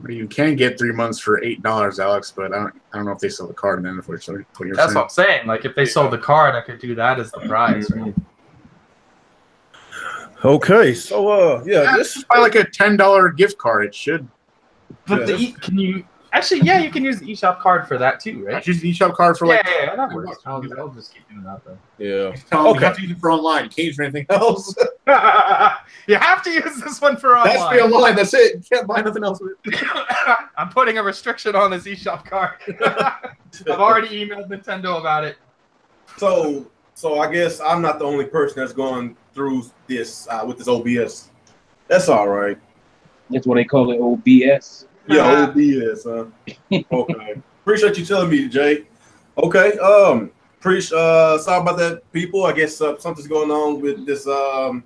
You can get 3 months for $8, Alex, but I don't know if they sell the card then, unfortunately. That's what I'm saying. Like, if they sold the card, I could do that as the prize, right? Okay, so this is probably like a $10 gift card. It should. But can you actually? Yeah, you can use the eShop card for that too, right? Use the eShop card for that works. I'll just keep doing that then. Yeah. You have to use it for online. You can't use it for anything else. You have to use this one for online. That's for online. That's it. You can't buy nothing else with it. I'm putting a restriction on this eShop card. I've already emailed Nintendo about it. So I guess I'm not the only person that's going through this with this OBS. That's all right. That's what they call it, OBS. Yeah, OBS. Okay. Appreciate you telling me, Jay. Okay. Sorry about that, people. I guess something's going on with this OBS.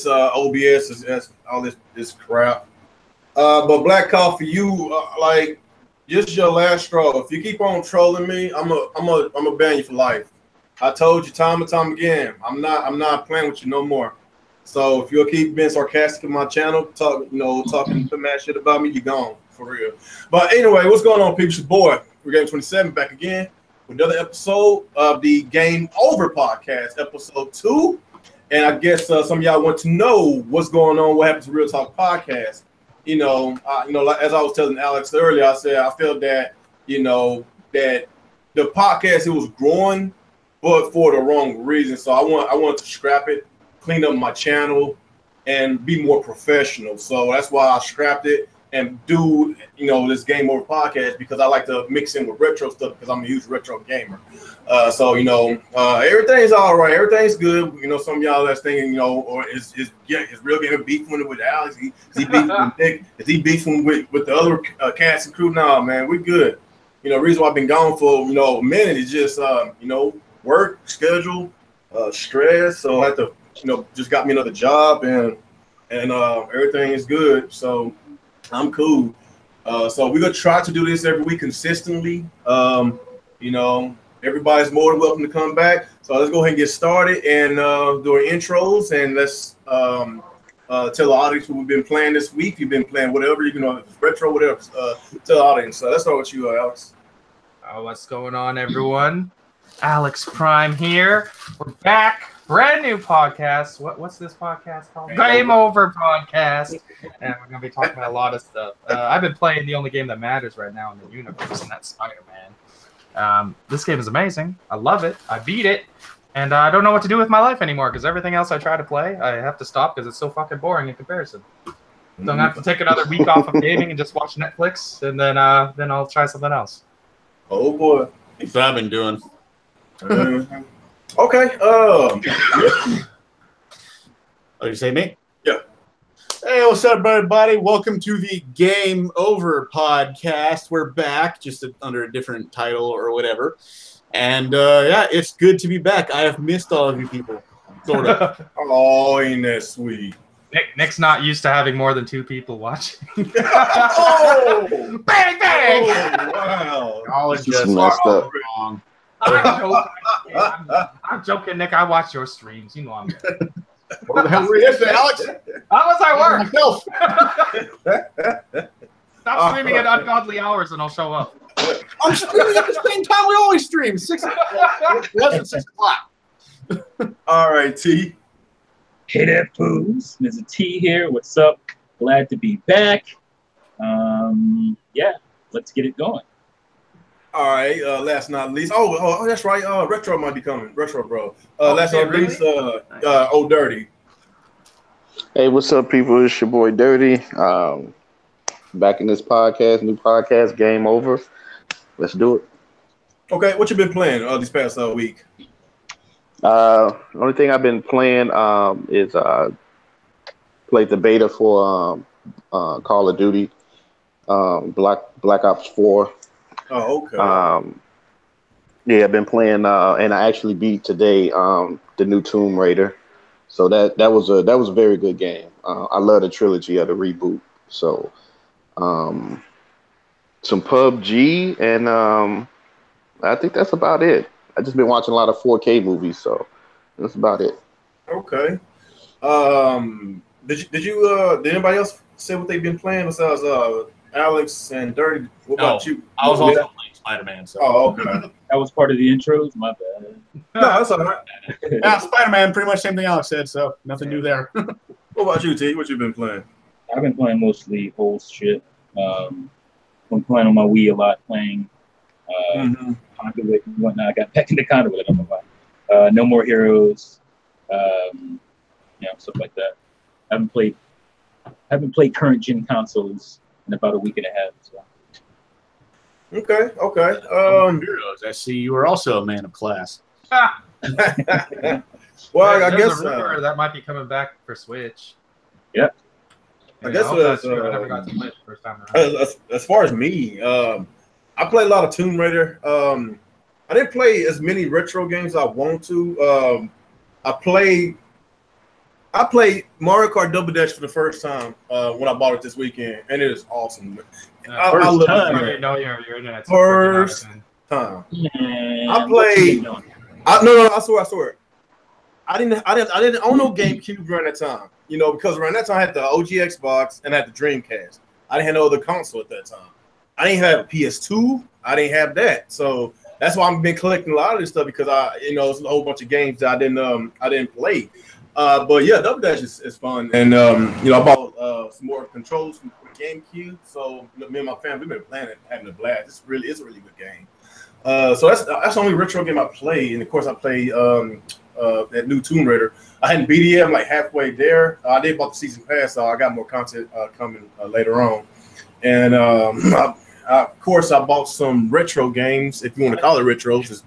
All this crap. But Black Coffee, you like just your last straw. If you keep on trolling me, I'm a ban you for life. I told you time and time again. I'm not playing with you no more. So if you'll keep being sarcastic in my channel, talking some mad shit about me, you're gone for real. But anyway, what's going on, people? It's your boy, We're Game 27, back again with another episode of the Game Over podcast, episode 2. And I guess some of y'all want to know what's going on, what happens to Real Talk podcast. Like, as I was telling Alex earlier, I said I felt that that the podcast, it was growing, but for the wrong reason. So I wanted to scrap it, clean up my channel, and be more professional. So that's why I scrapped it and do this Game Over podcast, because I like to mix in with retro stuff because I'm a huge retro gamer. Everything's all right. Everything's good. Some of y'all that's thinking, or is Real Gamer beefing with Alex? Is he beefing with Nick? Is he beefing with the other cast and crew? Nah, man, we're good. Reason why I've been gone for a minute is just work schedule, stress. So I had to just got me another job, and everything is good. So I'm cool. So we're gonna try to do this every week consistently. Everybody's more than welcome to come back. So let's go ahead and get started and do our intros, and let's tell the audience what we've been playing this week. You've been playing whatever, if it's retro, whatever. Tell the audience. So let's start with you, Alex. What's going on, everyone? Alex Prime here. We're back. Brand new podcast. What's this podcast called? Game Over podcast. And we're going to be talking about a lot of stuff. I've been playing the only game that matters right now in the universe, and that's Spider-Man. This game is amazing. I love it. I beat it. And I don't know what to do with my life anymore, because everything else I try to play, I have to stop because it's so fucking boring in comparison. So I'm going to have to take another week off of gaming and just watch Netflix, and then I'll try something else. Oh, boy. That's what I've been doing. Okay. Oh, you say me? Yeah. Hey, what's up, everybody? Welcome to the Game Over podcast. We're back, just under a different title or whatever. And it's good to be back. I have missed all of you people, sort of. Oh, ain't that sweet? Nick's not used to having more than 2 people watching. Oh, bang, bang! Oh, wow. All is just messed up. wrong. I'm joking, Nick. I watch your streams. You know I'm good. What the hell were you yesterday, Alex? How was I Myself. Stop streaming at ungodly hours and I'll show up. I'm streaming at the same time we always stream. 6 o'clock. Less than 6 o'clock. All right, T. Hey there, fools. Mr. T here. What's up? Glad to be back. Let's get it going. All right, last not least. Oh, that's right. Retro might be coming. Retro, bro. Last not least, Old Dirty. Hey, what's up, people? It's your boy Dirty. Back in this podcast, new podcast, Game Over. Let's do it. Okay, what you been playing this past week? The only thing I've been playing is played the beta for Call of Duty, Black Ops 4. Oh, okay. I've been playing, and I actually beat today the new Tomb Raider. So that was a very good game. I love the trilogy of the reboot. So some PUBG, and I think that's about it. I just been watching a lot of 4K movies, so that's about it. Okay. Did anybody else say what they've been playing besides Alex and Dirty? What about you? I was also playing Spider-Man. So. Oh, okay. That was part of the intros. My bad. No, that's all right. Yeah, Spider-Man, pretty much same thing Alex said, so nothing new there. What about you, T? What you been playing? I've been playing mostly old shit. I'm playing on my Wii a lot, playing Conduit and whatnot. I got back into Conduit. I don't know why. No More Heroes, stuff like that. I haven't played current gen consoles in about a week and a half. So. Okay. Heroes. I see you are also a man of class. Well, I guess a rumor that might be coming back for Switch. Yeah. I guess that's true. I never got to play it the first time around. As far as me, I play a lot of Tomb Raider. I didn't play as many retro games as I want to. I played Mario Kart Double Dash for the first time when I bought it this weekend, and it is awesome. I love it. No, your internet's First time. Man, I played. No, I swear. I didn't own no GameCube around that time. Because around that time I had the OG Xbox and I had the Dreamcast. I didn't have no other console at that time. I didn't have a PS2. I didn't have that. So that's why I've been collecting a lot of this stuff because it's a whole bunch of games that I didn't play. But yeah, Double Dash is fun. And I bought some more controls from GameCube. So me and my family, we've been playing it, having a blast. It's a really good game. So that's the only retro game I played. And of course I played that new Tomb Raider. I hadn't beat it yet. I'm like halfway there. I did bought the season pass, so I got more content coming later on. And of course, I bought some retro games, if you want to call it retros.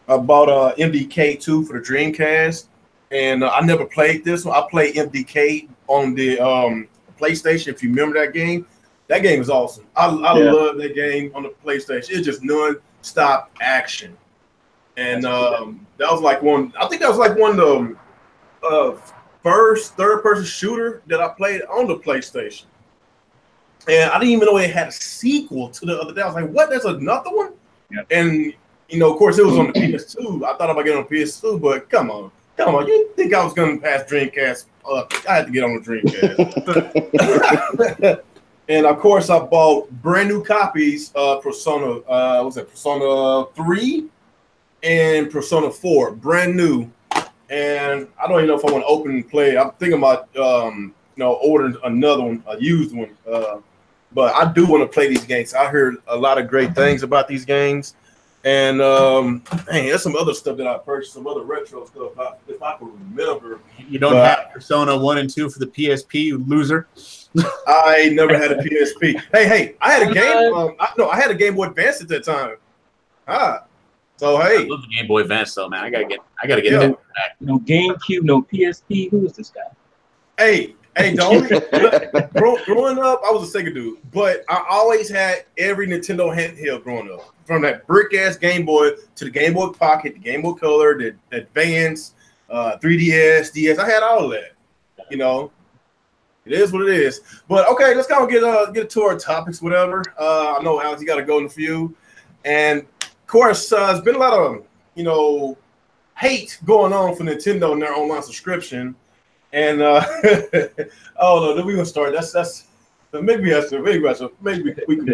I bought MDK2 for the Dreamcast, and I never played this one. I played MDK on the PlayStation. If you remember that game is awesome. I love that game on the PlayStation. It's just non-stop action. And that was like one. I think that was like one of the first third-person shooter that I played on the PlayStation. And I didn't even know it had a sequel to the other day. I was like, "What? There's another one?" Yep. And of course, it was on the PS2. I thought about getting on PS2, but come on! You think I was going to pass Dreamcast? I had to get on the Dreamcast. And of course, I bought brand new copies of Persona. Persona 3 and Persona 4, brand new. And I don't even know if I want to open and play. I'm thinking about ordering another one, a used one. But I do want to play these games. I heard a lot of great things about these games. And there's some other stuff that I purchased, some other retro stuff, if I can remember. You don't have Persona 1 and 2 for the PSP, you loser. I never had a PSP. Hey, I had a game. I had a Game Boy Advance at that time. So hey, I love the Game Boy Advance though, man. I gotta get that back. No GameCube, no PSP. Who is this guy? Hey, don't. Growing up, I was a Sega dude, but I always had every Nintendo handheld growing up. From that brick ass Game Boy to the Game Boy Pocket, the Game Boy Color, the Advance, 3DS, DS. I had all of that. It is what it is. But okay, let's kind of get to our topics, whatever. I know Alex, you got to go in a few, and of course, there's been a lot of hate going on for Nintendo and their online subscription. And oh no, then we're gonna start. That's maybe we can put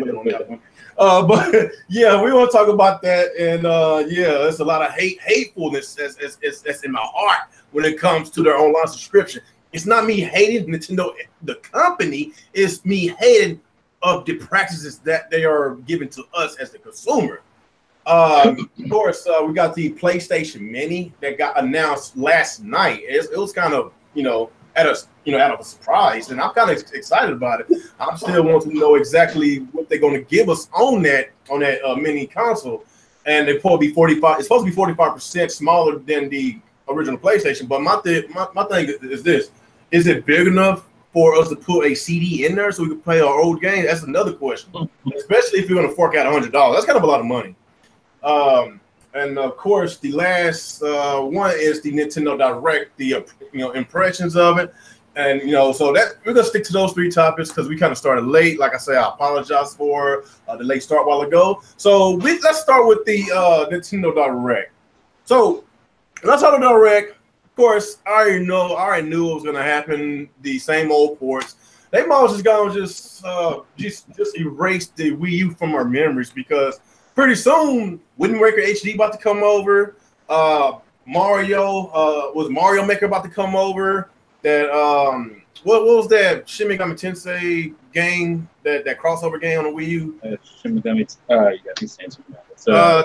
it on that one. But yeah, we want to talk about that. And there's a lot of hatefulness that's in my heart when it comes to their online subscription. It's not me hating Nintendo, the company. It's me hating of the practices that they are giving to us as the consumer. Of course, we got the PlayStation Mini that got announced last night. It was kind of out of a surprise, and I'm kind of excited about it. I'm still want to know exactly what they're going to give us on that mini console, and it's supposed to be 45% smaller than the original PlayStation. But my thing is this: is it big enough for us to put a CD in there so we can play our old game? That's another question. Especially if you're going to fork out $100, that's kind of a lot of money. And of course, the last one is the Nintendo Direct, the impressions of it, and so that we're gonna stick to those three topics because we kind of started late. Like I say, I apologize for the late start a while ago. So let's start with the Nintendo Direct. So Nintendo Direct, Of course, I already knew it was gonna happen. The same old ports. They might just gonna just erase the Wii U from our memories because pretty soon Wind Waker HD about to come over. Mario was Mario Maker about to come over. That what was that Shin Megami Tensei game that crossover game on the Wii U? Shin Megami. You got me saying something.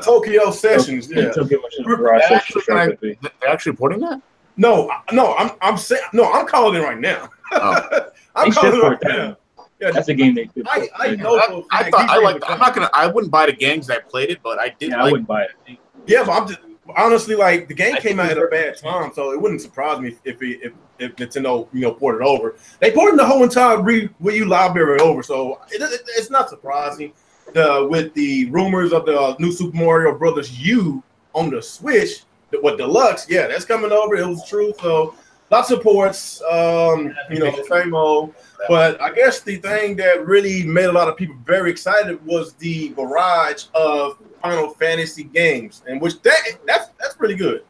Tokyo Sessions. Yeah. Tokyo They're actually reporting that? No, I'm saying no. I'm calling it right now. Oh. I'm calling it right now. Yeah, that's a game they could. I know. I wouldn't buy the games I played it, but I did. I wouldn't buy it. Yeah, but I'm just honestly like the game came out at a bad time, so it wouldn't surprise me if Nintendo ported it over. They ported the whole entire Wii U library over, so it's not surprising. With the rumors of the new Super Mario Brothers U on the Switch, Deluxe, yeah, that's coming over. It was true, so lots of ports, same old. But I guess the thing that really made a lot of people very excited was the barrage of Final Fantasy games, and which that's pretty good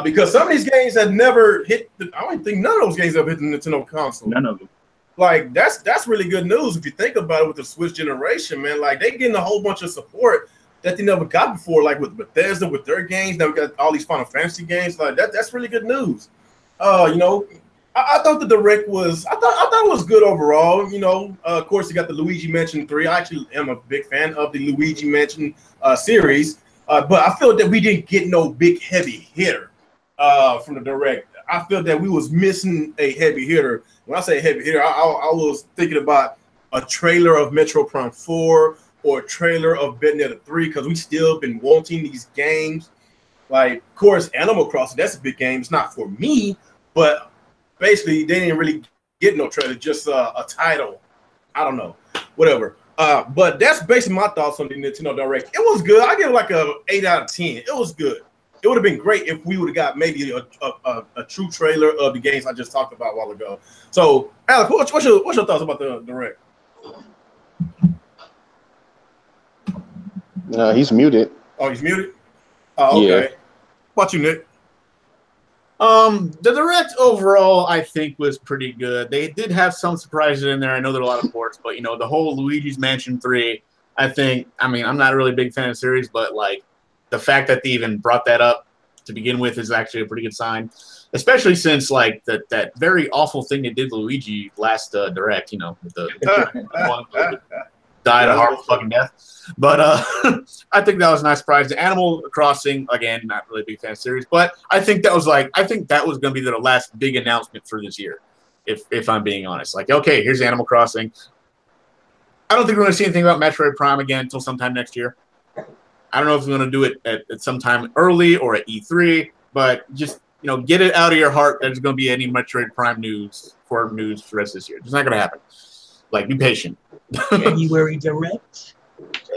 because some of these games have never hit. I don't think none of those games have hit the Nintendo console. None of them. Like that's really good news if you think about it with the Switch generation, man. Like they getting a whole bunch of support that they never got before, like with Bethesda with their games. Now we got all these Final Fantasy games. Like that's really good news. I thought the Direct was I thought it was good overall. Of course you got the Luigi Mansion 3. I actually am a big fan of the Luigi Mansion series, but I feel that we didn't get no big heavy hitter from the Direct. I feel that we was missing a heavy hitter. When I say heavy hitter, I was thinking about a trailer of Metro Prime 4 or a trailer of Bayonetta 3 because we still been wanting these games. Like, of course, Animal Crossing, that's a big game. It's not for me, but basically they didn't really get no trailer, just a title. I don't know, whatever. But that's basically my thoughts on the Nintendo Direct. It was good. I give it like a 8 out of 10. It was good. It would have been great if we would have got maybe a true trailer of the games I just talked about a while ago. So, Alex, what's your thoughts about the Direct? He's muted. Oh, he's muted? Oh, okay. Yeah. What about you, Nick? The Direct overall, I think, was pretty good. They did have some surprises in there. I know there are a lot of ports, but the whole Luigi's Mansion 3, I'm not a really big fan of the series, but like the fact that they even brought that up to begin with is actually a pretty good sign, especially since like that very awful thing they did to Luigi last Direct, with the died a horrible fucking death. But I think that was a nice surprise. The Animal Crossing, again, not really a big fan of the series, but I think that was going to be the last big announcement for this year, if I'm being honest. Like, okay, here's Animal Crossing. I don't think we're going to see anything about Metroid Prime again until sometime next year. I don't know if we're going to do it at some time early or at E3, but just get it out of your heart that there's going to be any Metroid Prime news for the rest of this year. It's not going to happen. Like, be patient. January Direct.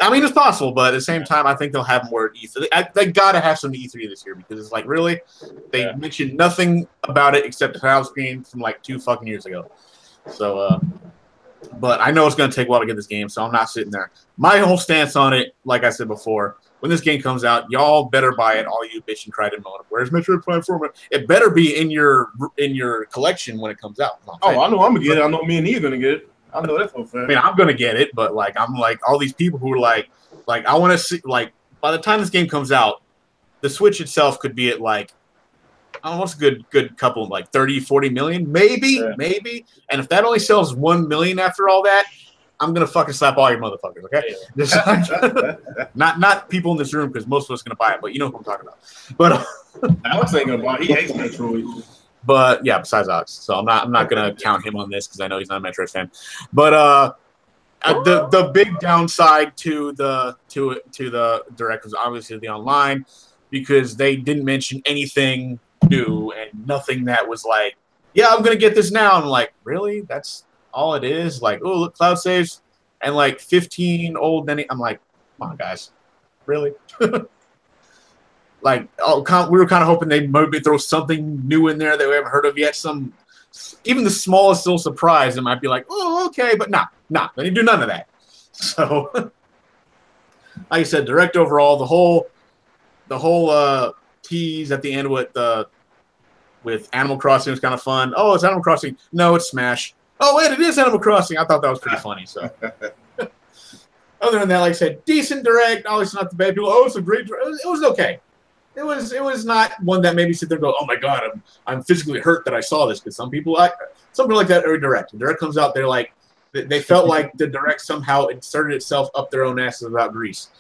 It's possible, but at the same time, I think they'll have more at E3. They got to have some E3 this year because it's like, really? They mentioned nothing about it except the title screen from like 2 fucking years ago. So, but I know it's going to take a while to get this game, so I'm not sitting there. My whole stance on it, like I said before, when this game comes out, y'all better buy it, all you bitch and cried and moan. Where's Metroid Prime 4? It better be in your collection when it comes out. I know I'm going to get it. I know me and you are going to get it. I know that's no fair. I'm going to get it, but like I'm like all these people who are like I want to see, like, by the time this game comes out, the Switch itself could be at like almost a good couple, like 30, 40 million, maybe. And if that only sells 1 million after all that, I'm gonna fucking slap all your motherfuckers, okay? Not people in this room because most of us are gonna buy it, but you know who I'm talking about. But Alex ain't gonna buy it. He hates Metroid. But yeah, besides Alex, so I'm not gonna count him on this because I know he's not a Metroid fan. But the big downside to the Direct was obviously the online, because they didn't mention anything new and nothing that was like, yeah, I'm gonna get this now. And I'm like, really? That's all it is? Like, oh, look, cloud saves and like 15 old. Then I'm like, come on, guys, really? Like, we were kind of hoping they maybe throw something new in there that we haven't heard of yet. Even the smallest little surprise, it might be like, oh, okay, but nah, they didn't do none of that. So, like I said, Direct overall, the whole tease at the end with the with Animal Crossing was kind of fun. Oh, it's Animal Crossing. No, it's Smash. Oh, wait, it is Animal Crossing. I thought that was pretty funny. So, other than that, like I said, decent direct. Obviously, not the bad people. Oh, it's a great direct. It was okay. It was not one that made me sit there and go, oh my god, I'm physically hurt that I saw this. Because some people like that every direct. The direct comes out, they're like, they felt like the direct somehow inserted itself up their own asses without grease.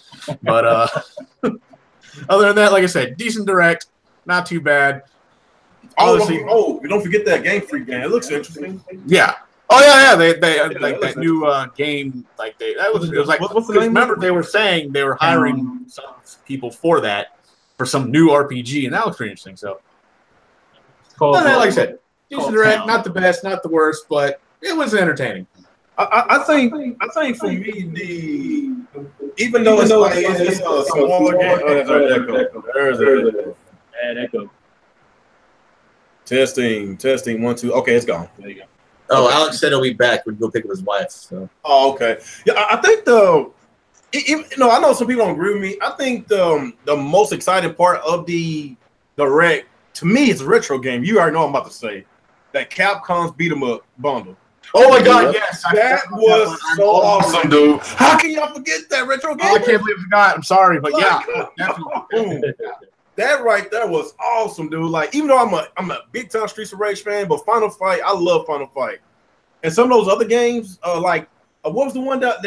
But other than that, like I said, decent direct, not too bad. Honestly, you don't forget that Game Freak game. It looks interesting. Yeah. Oh yeah. They like that new game. Like it was like. What's the name? Remember, they were saying they were hiring some people for some new RPG, and that was pretty interesting. So, like I said, decent direct, not the best, not the worst, but it was entertaining. I think for me, even though it's a smaller game, there's an echo. Testing 1 2. Okay, it's gone. There you go. Oh, Alex said he'll be back. We'd go pick up his wife. So. Oh, okay. Yeah, I think I know some people don't agree with me. I think the most exciting part of the direct to me is a retro game. You already know what I'm about to say. That Capcom's beat 'em up bundle. Oh my god, yes. That was so awesome, dude. How can y'all forget that retro game? Oh, I can't believe I forgot. I'm sorry, but yeah, definitely. Boom. That right there was awesome, dude. Like, even though I'm a big time Streets of Rage fan, but Final Fight, I love Final Fight. And some of those other games, what was the one that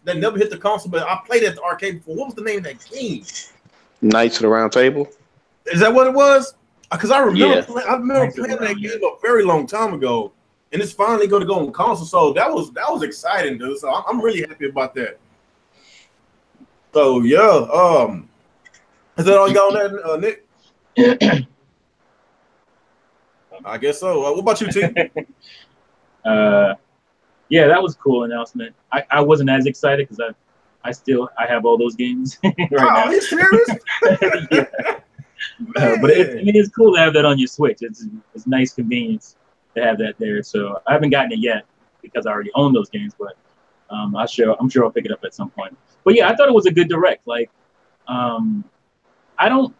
never hit the console, but I played it at the arcade before. What was the name of that game? Knights of the Round Table. Is that what it was? Because I remember playing that game a very long time ago, and it's finally going to go on console. So that was exciting, dude. So I'm really happy about that. So yeah, is that all you got on that, Nick? I guess so. What about you, T? Yeah, that was a cool announcement. I wasn't as excited because I have all those games right now. Are you serious? Yeah. But it's cool to have that on your Switch. It's nice convenience to have that there. So I haven't gotten it yet because I already own those games, but I'm sure I'll pick it up at some point. But yeah, I thought it was a good direct. Like, I don't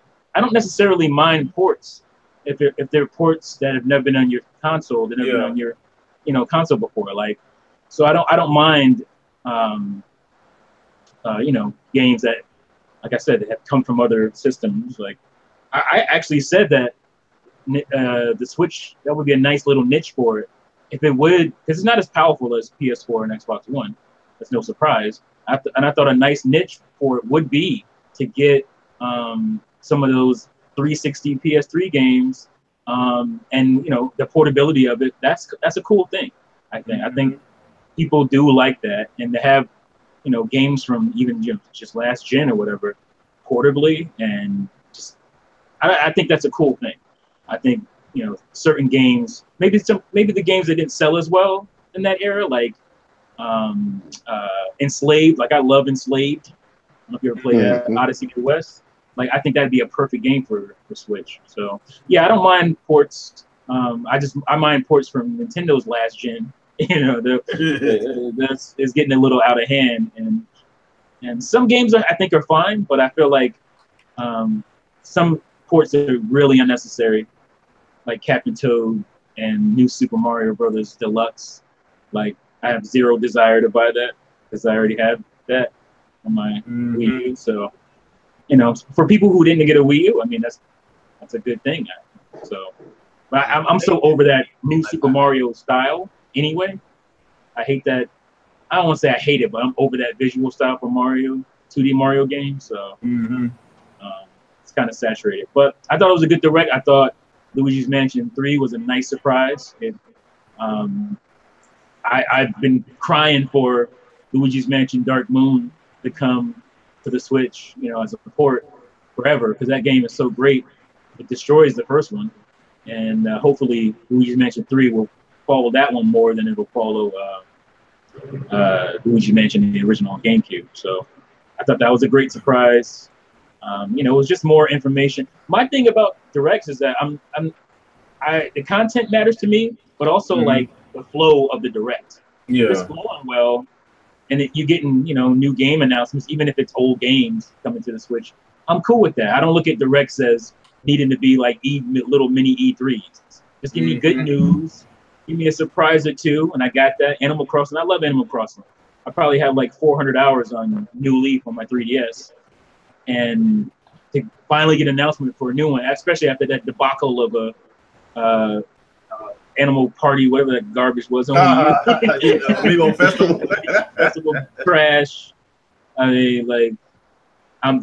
necessarily mind ports if they're ports that have never been on your console, they've never been on your console before. Like, so I don't mind games that, like I said, that have come from other systems. Like, I actually said that the Switch, that would be a nice little niche for it. If it would, because it's not as powerful as PS4 and Xbox One. That's no surprise. And I thought a nice niche for it would be to get some of those 360 PS3 games, and the portability of it. That's a cool thing. I think people do like that, and to have games from even just last gen or whatever portably, and just I think that's a cool thing. I think certain games, maybe the games that didn't sell as well in that era, like Enslaved. Like, I love Enslaved. I don't know if you ever played that, Odyssey to the West. Like, I think that'd be a perfect game for Switch. So yeah, I don't mind ports. I mind ports from Nintendo's last gen. That's getting a little out of hand, and some games I think are fine, but I feel like some ports are really unnecessary, like Captain Toad and New Super Mario Brothers Deluxe. Like, I have zero desire to buy that because I already have that on my Wii U. So, for people who didn't get a Wii U, I mean, that's a good thing. So, but I'm so over that New Super Mario style anyway. I hate that. I don't want to say I hate it, but I'm over that visual style for Mario, 2D Mario games. So it's kind of saturated. But I thought it was a good direct. I thought Luigi's Mansion 3 was a nice surprise. I've been crying for Luigi's Mansion Dark Moon to come to the Switch, as a port forever, because that game is so great. It destroys the first one, and hopefully Luigi's Mansion 3 will follow that one more than it will follow Luigi's Mansion, the original on GameCube. So I thought that was a great surprise. It was just more information. My thing about directs is that the content matters to me, but also like the flow of the direct. Yeah, it's flowing well, and you're getting new game announcements, even if it's old games coming to the Switch. I'm cool with that. I don't look at directs as needing to be like little mini E3s. Just give me good news, give me a surprise or two, and I got that. Animal Crossing, I love Animal Crossing. I probably have like 400 hours on New Leaf on my 3DS, and to finally get an announcement for a new one, especially after that debacle of a Animal Party, whatever that garbage was on Amiibo Festival. Festival crash. I mean, like,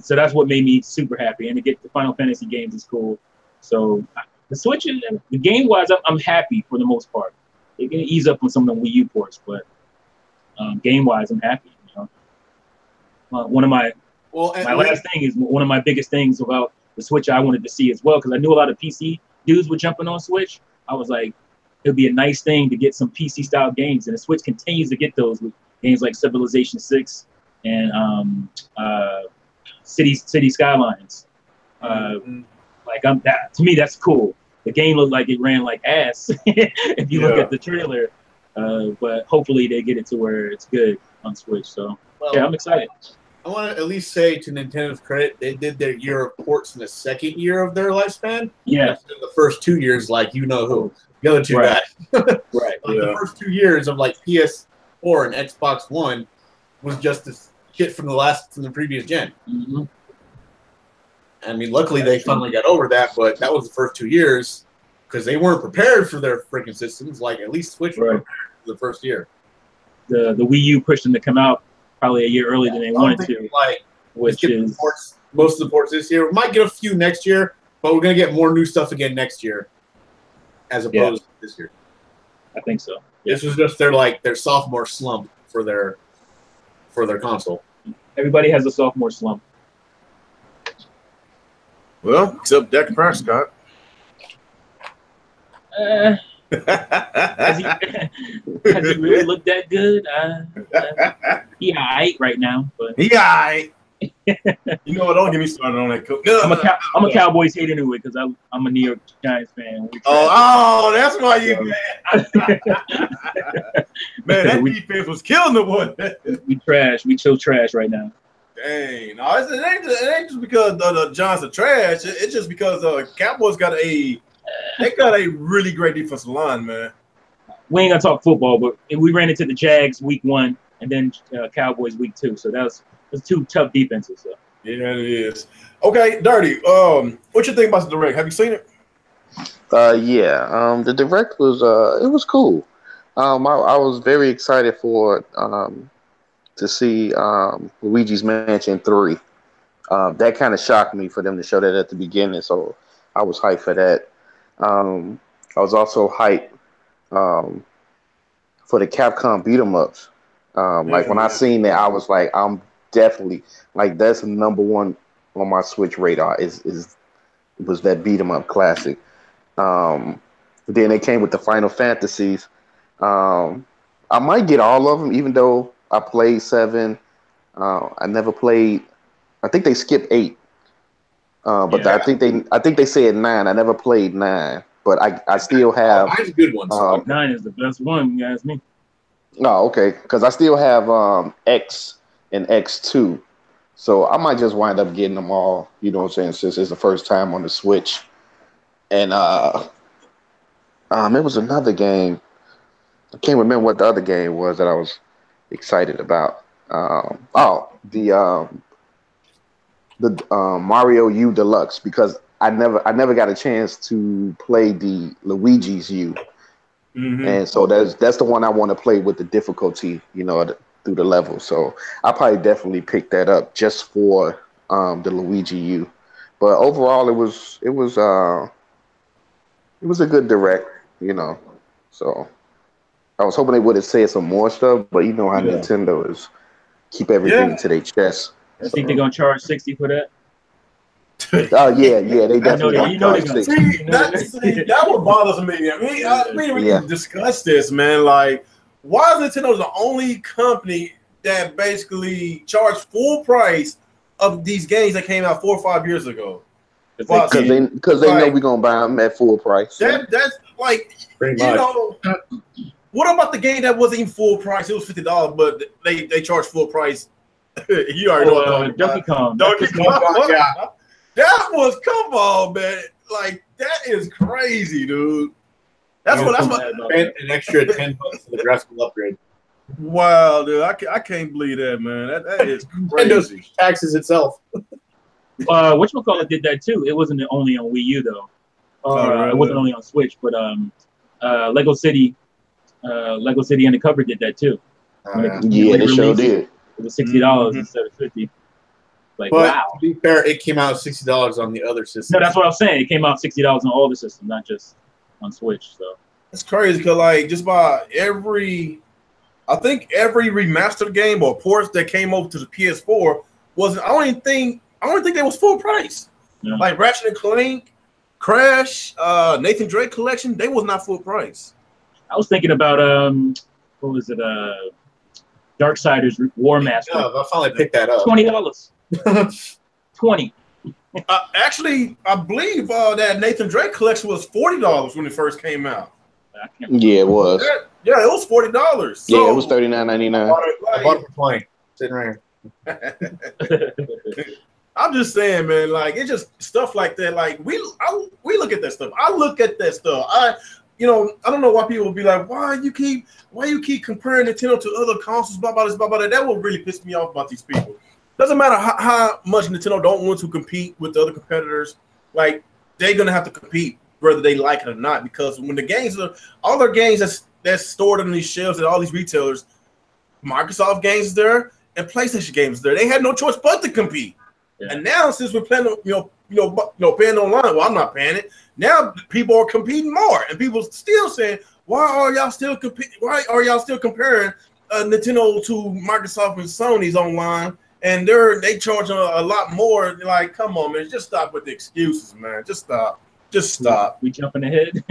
so that's what made me super happy, and to get the Final Fantasy games is cool. So the Switch, the game wise, I'm happy for the most part. They're gonna ease up on some of the Wii U ports, but game wise, I'm happy. You know, one of my last thing is one of my biggest things about the Switch I wanted to see as well, because I knew a lot of PC dudes were jumping on Switch. I was like, it'd be a nice thing to get some PC style games, and the Switch continues to get those with games like Civilization 6 and City Skylines. Like to me, that's cool. The game looked like it ran like ass if you look at the trailer, but hopefully they get it to where it's good on Switch. So yeah, I'm excited. I want to at least say, to Nintendo's credit, they did their year of ports in the second year of their lifespan. Yeah. Instead of the first 2 years, like you know who. The other two guys. Right. Like the first 2 years of like PS4 and Xbox One was just this shit from the previous gen. Mm-hmm. I mean, luckily they finally got over that, but that was the first 2 years because they weren't prepared for their freaking systems. Like at least Switch was prepared for the first year. The Wii U pushed them to come out probably a year earlier than they wanted to. Like, which is most of the ports this year. We might get a few next year, but we're gonna get more new stuff again next year, as opposed to this year. I think so. Yeah. This was just their sophomore slump for their console. Everybody has a sophomore slump. Well, except Dak Prescott. Has he really looked that good? He aight right now, but he aight. You know what? Don't get me started on that. I'm a Cowboys hater anyway because I'm a New York Giants fan. Oh, that's why you man. Man, that defense was killing the one. We chill trash right now. Dang, no, it ain't just because the Giants are trash. It's just because Cowboys got a really great defensive line, man. We ain't gonna talk football, but we ran into the Jags week 1 and then Cowboys week 2. So that's two tough defenses. So. Yeah, it is. Okay, Dirty. What you think about the Direct? Have you seen it? Yeah. The Direct was it was cool. I was very excited for to see Luigi's Mansion 3. That kind of shocked me for them to show that at the beginning, so I was hyped for that. I was also hyped for the Capcom beat 'em ups. Like when I seen that, I was like, I'm definitely like that's number one on my Switch radar. Was that beat 'em up classic? Then they came with the Final Fantasies. I might get all of them, even though I played 7. I never played. I think they skipped 8. But I think they said 9. I never played 9, but I still have. 9's a good one. 9 is the best one, you ask me. Oh, okay, because I still have X and X2, so I might just wind up getting them all. You know what I'm saying? Since it's the first time on the Switch, and it was another game. I can't remember what the other game was that I was excited about. The Mario U Deluxe, because I never got a chance to play the Luigi's U, and so that's the one I want to play with the difficulty, through the level. So I probably definitely pick that up just for the Luigi U. But overall, it was a good Direct, So I was hoping they would have said some more stuff, but you know how Nintendo is, keep everything to their chest. I think they're gonna charge $60 for that. Oh they definitely. That what bothers me. We can discuss this, man. Like, why is Nintendo the only company that basically charged full price of these games that came out 4 or 5 years ago? Because they know we're gonna buy them at full price. That's like, pretty much. What about the game that wasn't even full price? It was $50, but they charged full price. You already know. Donkey Kong. Donkey Kong. That was, come on, man. Like, that is crazy, dude. That's what. Spent an extra $10 for the graphical upgrade. Wow, dude. I can't believe that, man. That is crazy. Taxes itself. Whatchamacallit did that too. It wasn't only on Wii U though. Right. It wasn't only on Switch, but Lego City Undercover did that too. Yeah, they sure did. It was $60 instead of $50. Like, but wow. to be fair, it came out $60 on the other system. No, that's what I'm saying. It came out $60 on all the systems, not just on Switch. So it's crazy because like just about I think every remastered game or ports that came over to the PS4 wasn't. I don't even think they was full price. Yeah. Like Ratchet and Clank, Crash, Nathan Drake Collection, they was not full price. I was thinking about what was it? Darksiders War Master. Yeah, I finally picked that up. $20. $20. Actually, I believe that Nathan Drake Collection was $40 when it first came out. Yeah, it was. Yeah, it was $40. So, Yeah, it was $39.99. I bought it for 20. Sitting right here. I'm just saying, man. Like it's just stuff like that. Like we look at that stuff. I look at that stuff. I don't know why people will be like, why you keep comparing Nintendo to other consoles, blah blah this, blah blah that. That will really piss me off about these people. Doesn't matter how much Nintendo don't want to compete with the other competitors. Like they're gonna have to compete whether they like it or not. Because when the games are all their games that's stored on these shelves at all these retailers, Microsoft games is there and PlayStation games is there. They had no choice but to compete. Yeah. And now since we're playing, paying online, well, I'm not paying it. Now people are competing more, and people still saying, "Why are y'all still Why are y'all still comparing Nintendo to Microsoft and Sony's online?" And they charge a lot more. Like, come on, man, just stop with the excuses, man. Just stop. We jumping ahead.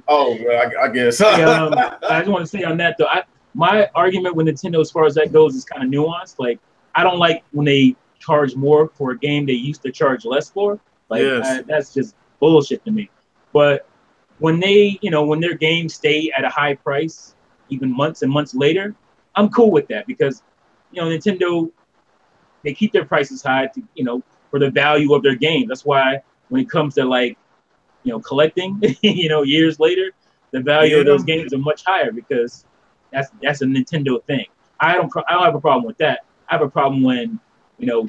Oh, well, I guess. I just want to say on that though, my argument with Nintendo as far as that goes is kind of nuanced. Like, I don't like when they charge more for a game they used to charge less for. Like, yes. That's just bullshit to me. But when when their games stay at a high price, even months and months later, I'm cool with that because, Nintendo, they keep their prices high to, for the value of their games. That's why when it comes to collecting, years later, the value of those games are much higher because that's a Nintendo thing. I don't have a problem with that. I have a problem when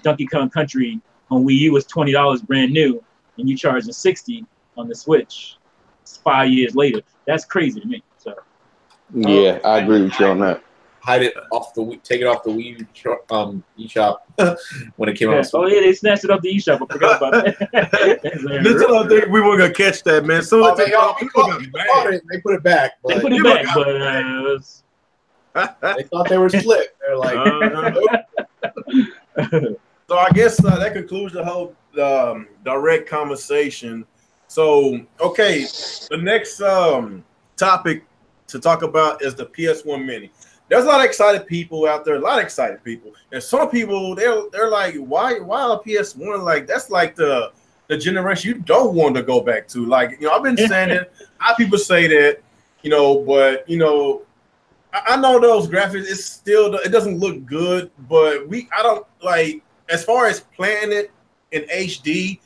Donkey Kong Country on Wii U was $20 brand new, and you charging $60 on the Switch. It's 5 years later. That's crazy to me. So yeah, I agree with you on that. Take it off the Wii eShop when it came out. Oh yeah, they snatched it off the eShop. I forgot about that. Nintendo think we weren't gonna catch that, man. So they put it back. They put it back, but they thought they were split. They're like. So I guess that concludes the whole direct conversation. So, okay, the next topic to talk about is the PS1 Mini. There's a lot of excited people out there, and some people they're like, why a PS1? Like that's like the generation you don't want to go back to. Like I've been saying it. A lot of people say that, but I know those graphics. It doesn't look good, but I don't like as far as playing it in HD.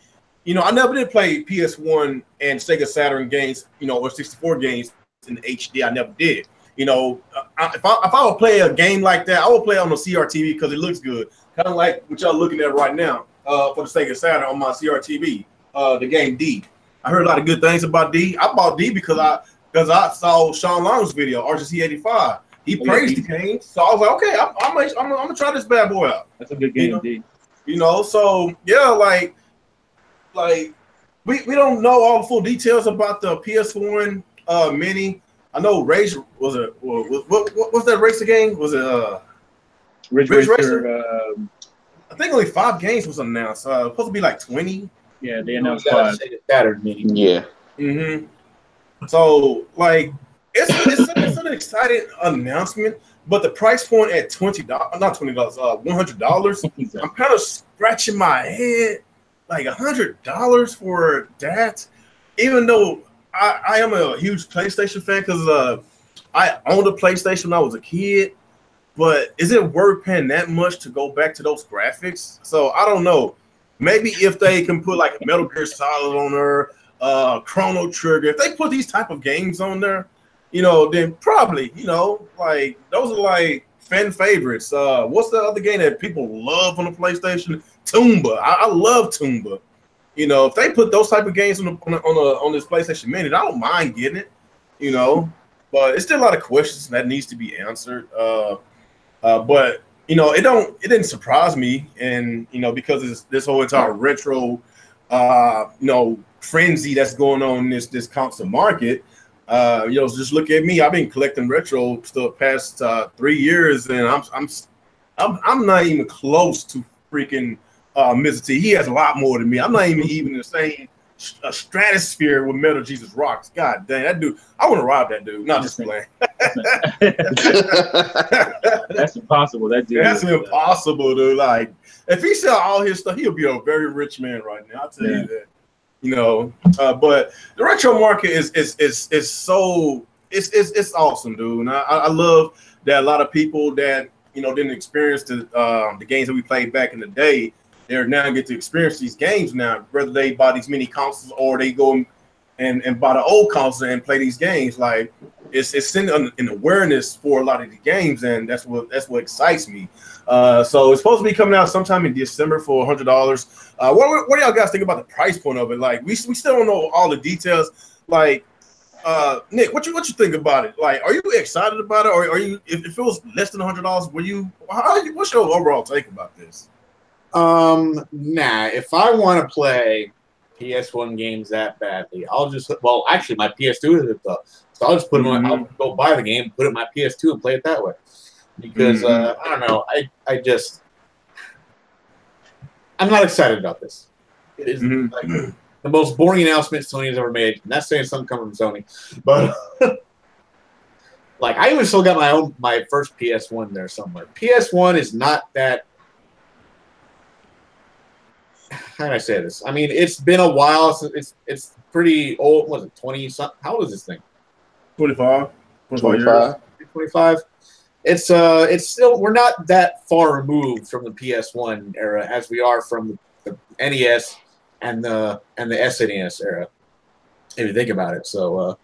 I never did play PS1 and Sega Saturn games, or 64 games in HD. I never did. If I would play a game like that, I would play it on the CRTV because it looks good. Kind of like what y'all looking at right now for the Sega Saturn on my CRTV, the game D. I heard a lot of good things about D. I bought D because I saw Sean Long's video, RGC 85. He praised the game, so I was like, okay, I'm gonna try this bad boy out. That's a good game, D. So yeah, like we don't know all the full details about the PS1 Mini. I know Race was it. What was that race game? Was it Ridge Racer? I think only 5 games was announced. Supposed to be like 20. Yeah, they announced 5. Saturn Mini. Yeah. Mm-hmm. So like it's an exciting announcement, but the price point at $100, $100. I'm kind of scratching my head. Like $100 for that, even though I am a huge PlayStation fan because I owned a PlayStation when I was a kid. But is it worth paying that much to go back to those graphics? So I don't know. Maybe if they can put like a Metal Gear Solid on there, Chrono Trigger, if they put these type of games on there, you know, then probably, you know, like those are like fan favorites. What's the other game that people love on the PlayStation? Toomba. I love Toomba. You know, if they put those type of games on this PlayStation Mini, I don't mind getting it. You know, but it's still a lot of questions that needs to be answered. But you know, it didn't surprise me, and you know, because it's this whole entire retro, you know, frenzy that's going on in this console market. You know, just look at me. I've been collecting retro for the past 3 years, and I'm not even close to freaking Mr. T. He has a lot more than me. I'm not even in the same stratosphere with Metal Jesus Rocks. God dang, that dude! I want to rob that dude. Not just playing. That's impossible. That dude. That's impossible, dude. Like, if he sell all his stuff, he'll be a very rich man right now. I'll tell you that. You know, but the retro market is so it's awesome, dude. And I love that a lot of people that you know didn't experience the games that we played back in the day. They're now get to experience these games now, whether they buy these mini consoles or they go and buy the old console and play these games. Like it's sending an awareness for a lot of the games, and that's what excites me. So it's supposed to be coming out sometime in December for $100. What do y'all guys think about the price point of it? Like we still don't know all the details. Like Nick, what you think about it? Like, are you excited about it, or are you if it was less than $100? What's your overall take about this? Nah, if I want to play PS1 games that badly, actually my PS2 is it though, so I'll just put them on, I'll go buy the game, put it in my PS2 and play it that way. Because I don't know, I'm not excited about this. It is like the most boring announcement Sony has ever made. And that's saying something coming from Sony, but like I even still got my first PS1 there somewhere. PS1 is not that. How can I say this? I mean, it's been a while. It's pretty old. Was it 20 something? How old is this thing? 25. 25. It's still, we're not that far removed from the PS1 era as we are from the NES and the SNES era, if you think about it. So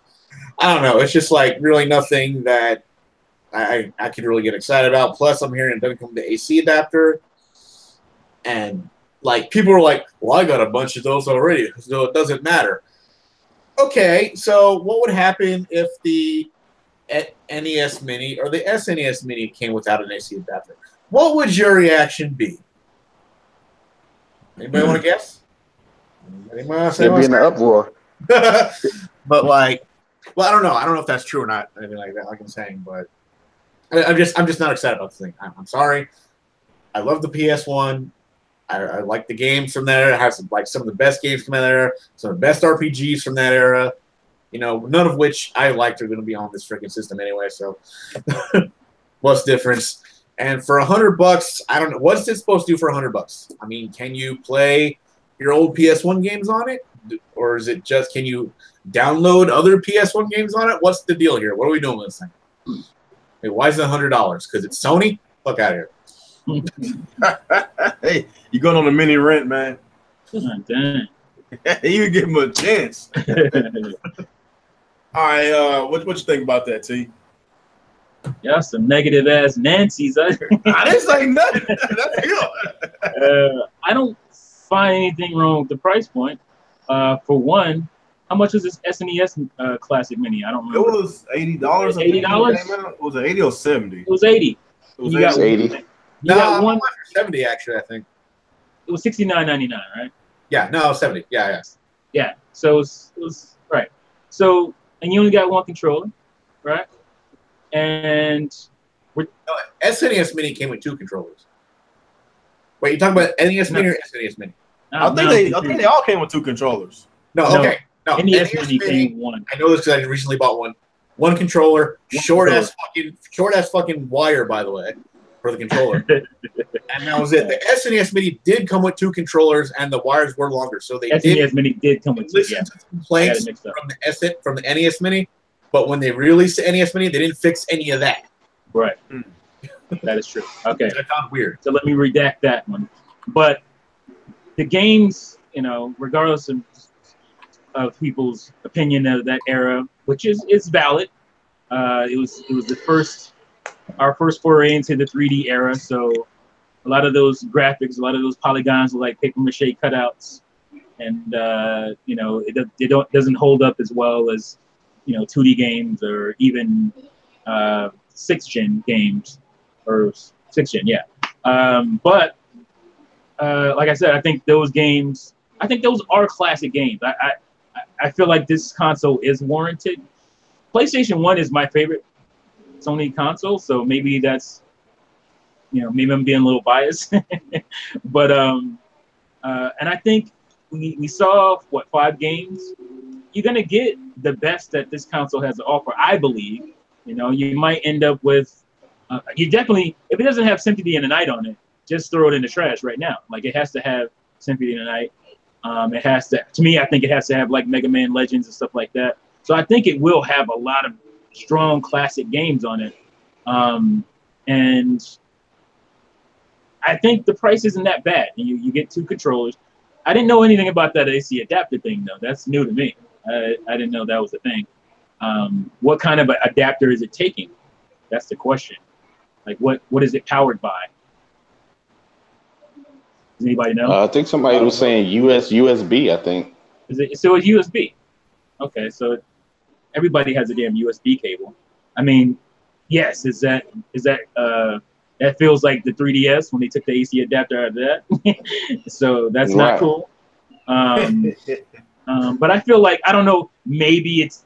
I don't know. It's just like really nothing that I could really get excited about. Plus, I'm hearing it doesn't come with the AC adapter, and like people are like, well, I got a bunch of those already, so it doesn't matter. Okay, so what would happen if the NES Mini or the SNES Mini came without an AC adapter? What would your reaction be? Anybody want to guess? They'd be in an uproar. But like, well, I don't know. I don't know if that's true or not. Anything like that, like I'm saying, but I'm just not excited about the thing. I'm sorry. I love the PS1. I like the games from there. It has like some of the best games from that era, some of the best RPGs from that era. You know, none of which I liked are going to be on this freaking system anyway. So, what's the difference? And for $100, I don't know what's it supposed to do for $100. I mean, can you play your old PS1 games on it, or is it just can you download other PS1 games on it? What's the deal here? What are we doing with this thing? Hey, why is it $100? Because it's Sony? Fuck out of here. Hey, you going on a mini rent, man? Dang. You give him a chance. All right, what you think about that, T? Y'all some negative ass Nancy's. I didn't say nothing. That's you. I don't find anything wrong with the price point. For one, how much is this SNES Classic Mini? I don't remember. It was $80. $80? Was it 80 or 70? It was 80. It was 80. You got one for 70 actually, I think. It was $69.99, right? Yeah, no, 70. Yeah. So it was right. So and you only got one controller, right? And SNES Mini came with 2 controllers. Wait, you talking about NES Mini or SNES Mini? I think they all came with 2 controllers. No, okay. No, NES Mini came with 1. I know this because I recently bought one. One controller, short ass fucking wire, by the way, for the controller. And that was it. The SNES Mini did come with 2 controllers, and the wires were longer. So they SNES Mini did come with 2. Listen to complaints from the NES Mini, but when they released the NES Mini, they didn't fix any of that. Right. That is true. Okay. I found weird. So let me redact that one. But the games, regardless of people's opinion of that era, which is valid. It was our first foray into the 3D era, so a lot of those graphics, a lot of those polygons were like paper mache cutouts, and it doesn't hold up as well as 2D games or even 6th gen games or 6th gen, yeah. But like I said, I think those are classic games. I feel like this console is warranted. PlayStation 1 is my favorite Sony console, so maybe that's, maybe I'm being a little biased. But and I think we saw 5 games. You're gonna get the best that this console has to offer, I believe. You might end up with you definitely, if it doesn't have Symphony of the Night on it, just throw it in the trash right now. Like, it has to have Symphony of the Night. It has to me, I think it has to have like Mega Man Legends and stuff like that. So I think it will have a lot of strong classic games on it. And I think the price isn't that bad. You get 2 controllers. I didn't know anything about that AC adapter thing, though. That's new to me. I didn't know that was a thing. What kind of adapter is it taking? That's the question. Like, what is it powered by? Does anybody know? I think somebody was saying USB, I think. Is it still a USB? Okay, so everybody has a damn USB cable. I mean, yes, is that that feels like the 3DS when they took the AC adapter out of that. So that's not cool. But I feel like, I don't know, maybe it's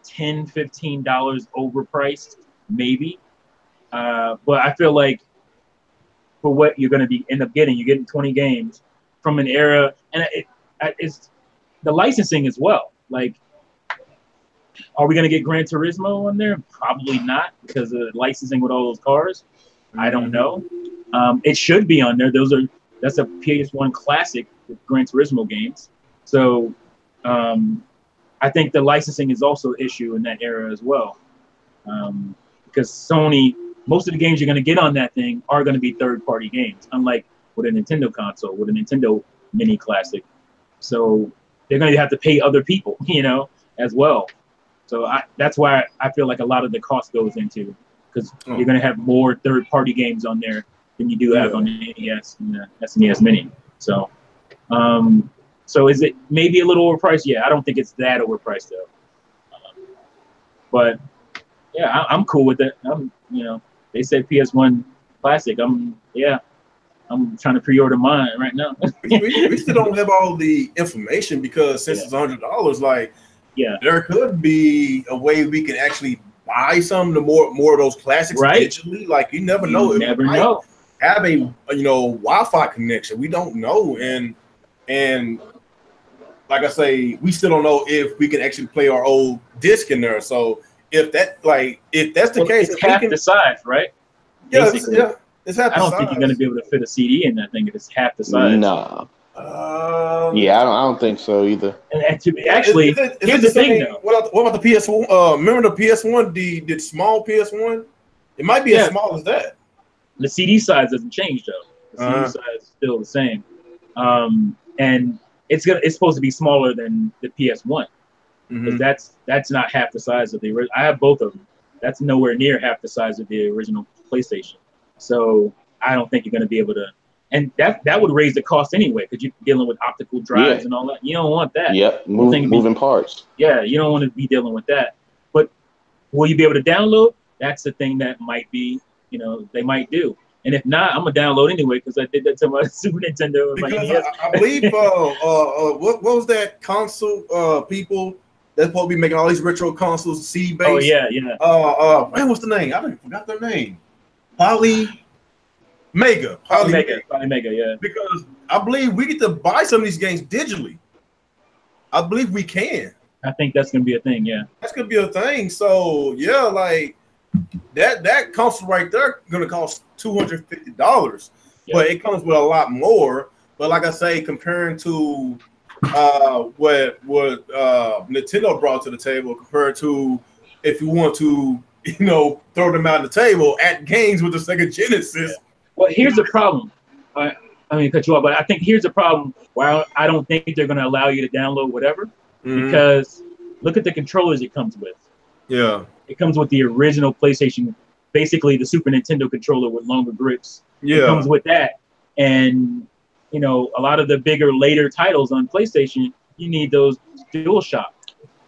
$10, $15 overpriced, maybe. But I feel like for what you're going to end up getting, you're getting 20 games from an era, and it's the licensing as well. Like, are we going to get Gran Turismo on there? Probably not, because of the licensing with all those cars. I don't know. It should be on there. That's a PS1 classic with Gran Turismo games. So I think the licensing is also an issue in that era as well. Because Sony, most of the games you're going to get on that thing are going to be third-party games, unlike with a Nintendo console, with a Nintendo Mini Classic. So they're going to have to pay other people, as well. So that's why I feel like a lot of the cost goes into, because you're going to have more third-party games on there than you do have on the NES and the SNES Mini. So, so is it maybe a little overpriced? Yeah, I don't think it's that overpriced though. But yeah, I'm cool with it. They said PS1 classic. I'm trying to pre-order mine right now. we still don't have all the information, because since it's $100, like, there could be a way we can actually buy some of the more of those classics digitally. Like, you never know. You never know. Have a Wi-Fi connection. We don't know, and like I say, we still don't know if we can actually play our old disc in there. So if that's the case, it's half the size, right? Yeah, it's half the size. I don't think you're going to be able to fit a CD in that thing if it's half the size. No. Yeah, I don't think so either. And to be, actually, here's the thing, though. What about the PS1? Remember the PS1, the small PS1? It might be as small as that. The CD size doesn't change, though. The CD size is still the same. And it's supposed to be smaller than the PS1. Because that's not half the size of the original. I have both of them. That's nowhere near half the size of the original PlayStation. So I don't think you're going to be able to. And that would raise the cost anyway, because you're dealing with optical drives and all that. You don't want that. Yep, moving parts. Yeah, you don't want to be dealing with that. But will you be able to download? That's the thing that might be, they might do. And if not, I'm going to download anyway, because I did that to my Super Nintendo. Because I believe, what was that console people that's supposed to be making all these retro consoles CD-based? Oh, yeah. Man, what's the name? I forgot their name. Polymega, yeah. Because I believe we get to buy some of these games digitally. I believe we can. I think that's gonna be a thing, yeah. That's gonna be a thing. So yeah, like that console right there gonna cost $250. But it comes with a lot more. But like I say, comparing to what Nintendo brought to the table, compared to if you want to, throw them out on the table at games with the Sega Genesis. Well, here's the problem. I mean, cut you off, but I think here's the problem where I don't think they're going to allow you to download whatever, because look at the controllers it comes with. Yeah. It comes with the original PlayStation, basically the Super Nintendo controller with longer grips. Yeah. It comes with that. And, you know, a lot of the bigger, later titles on PlayStation, you need those DualShock.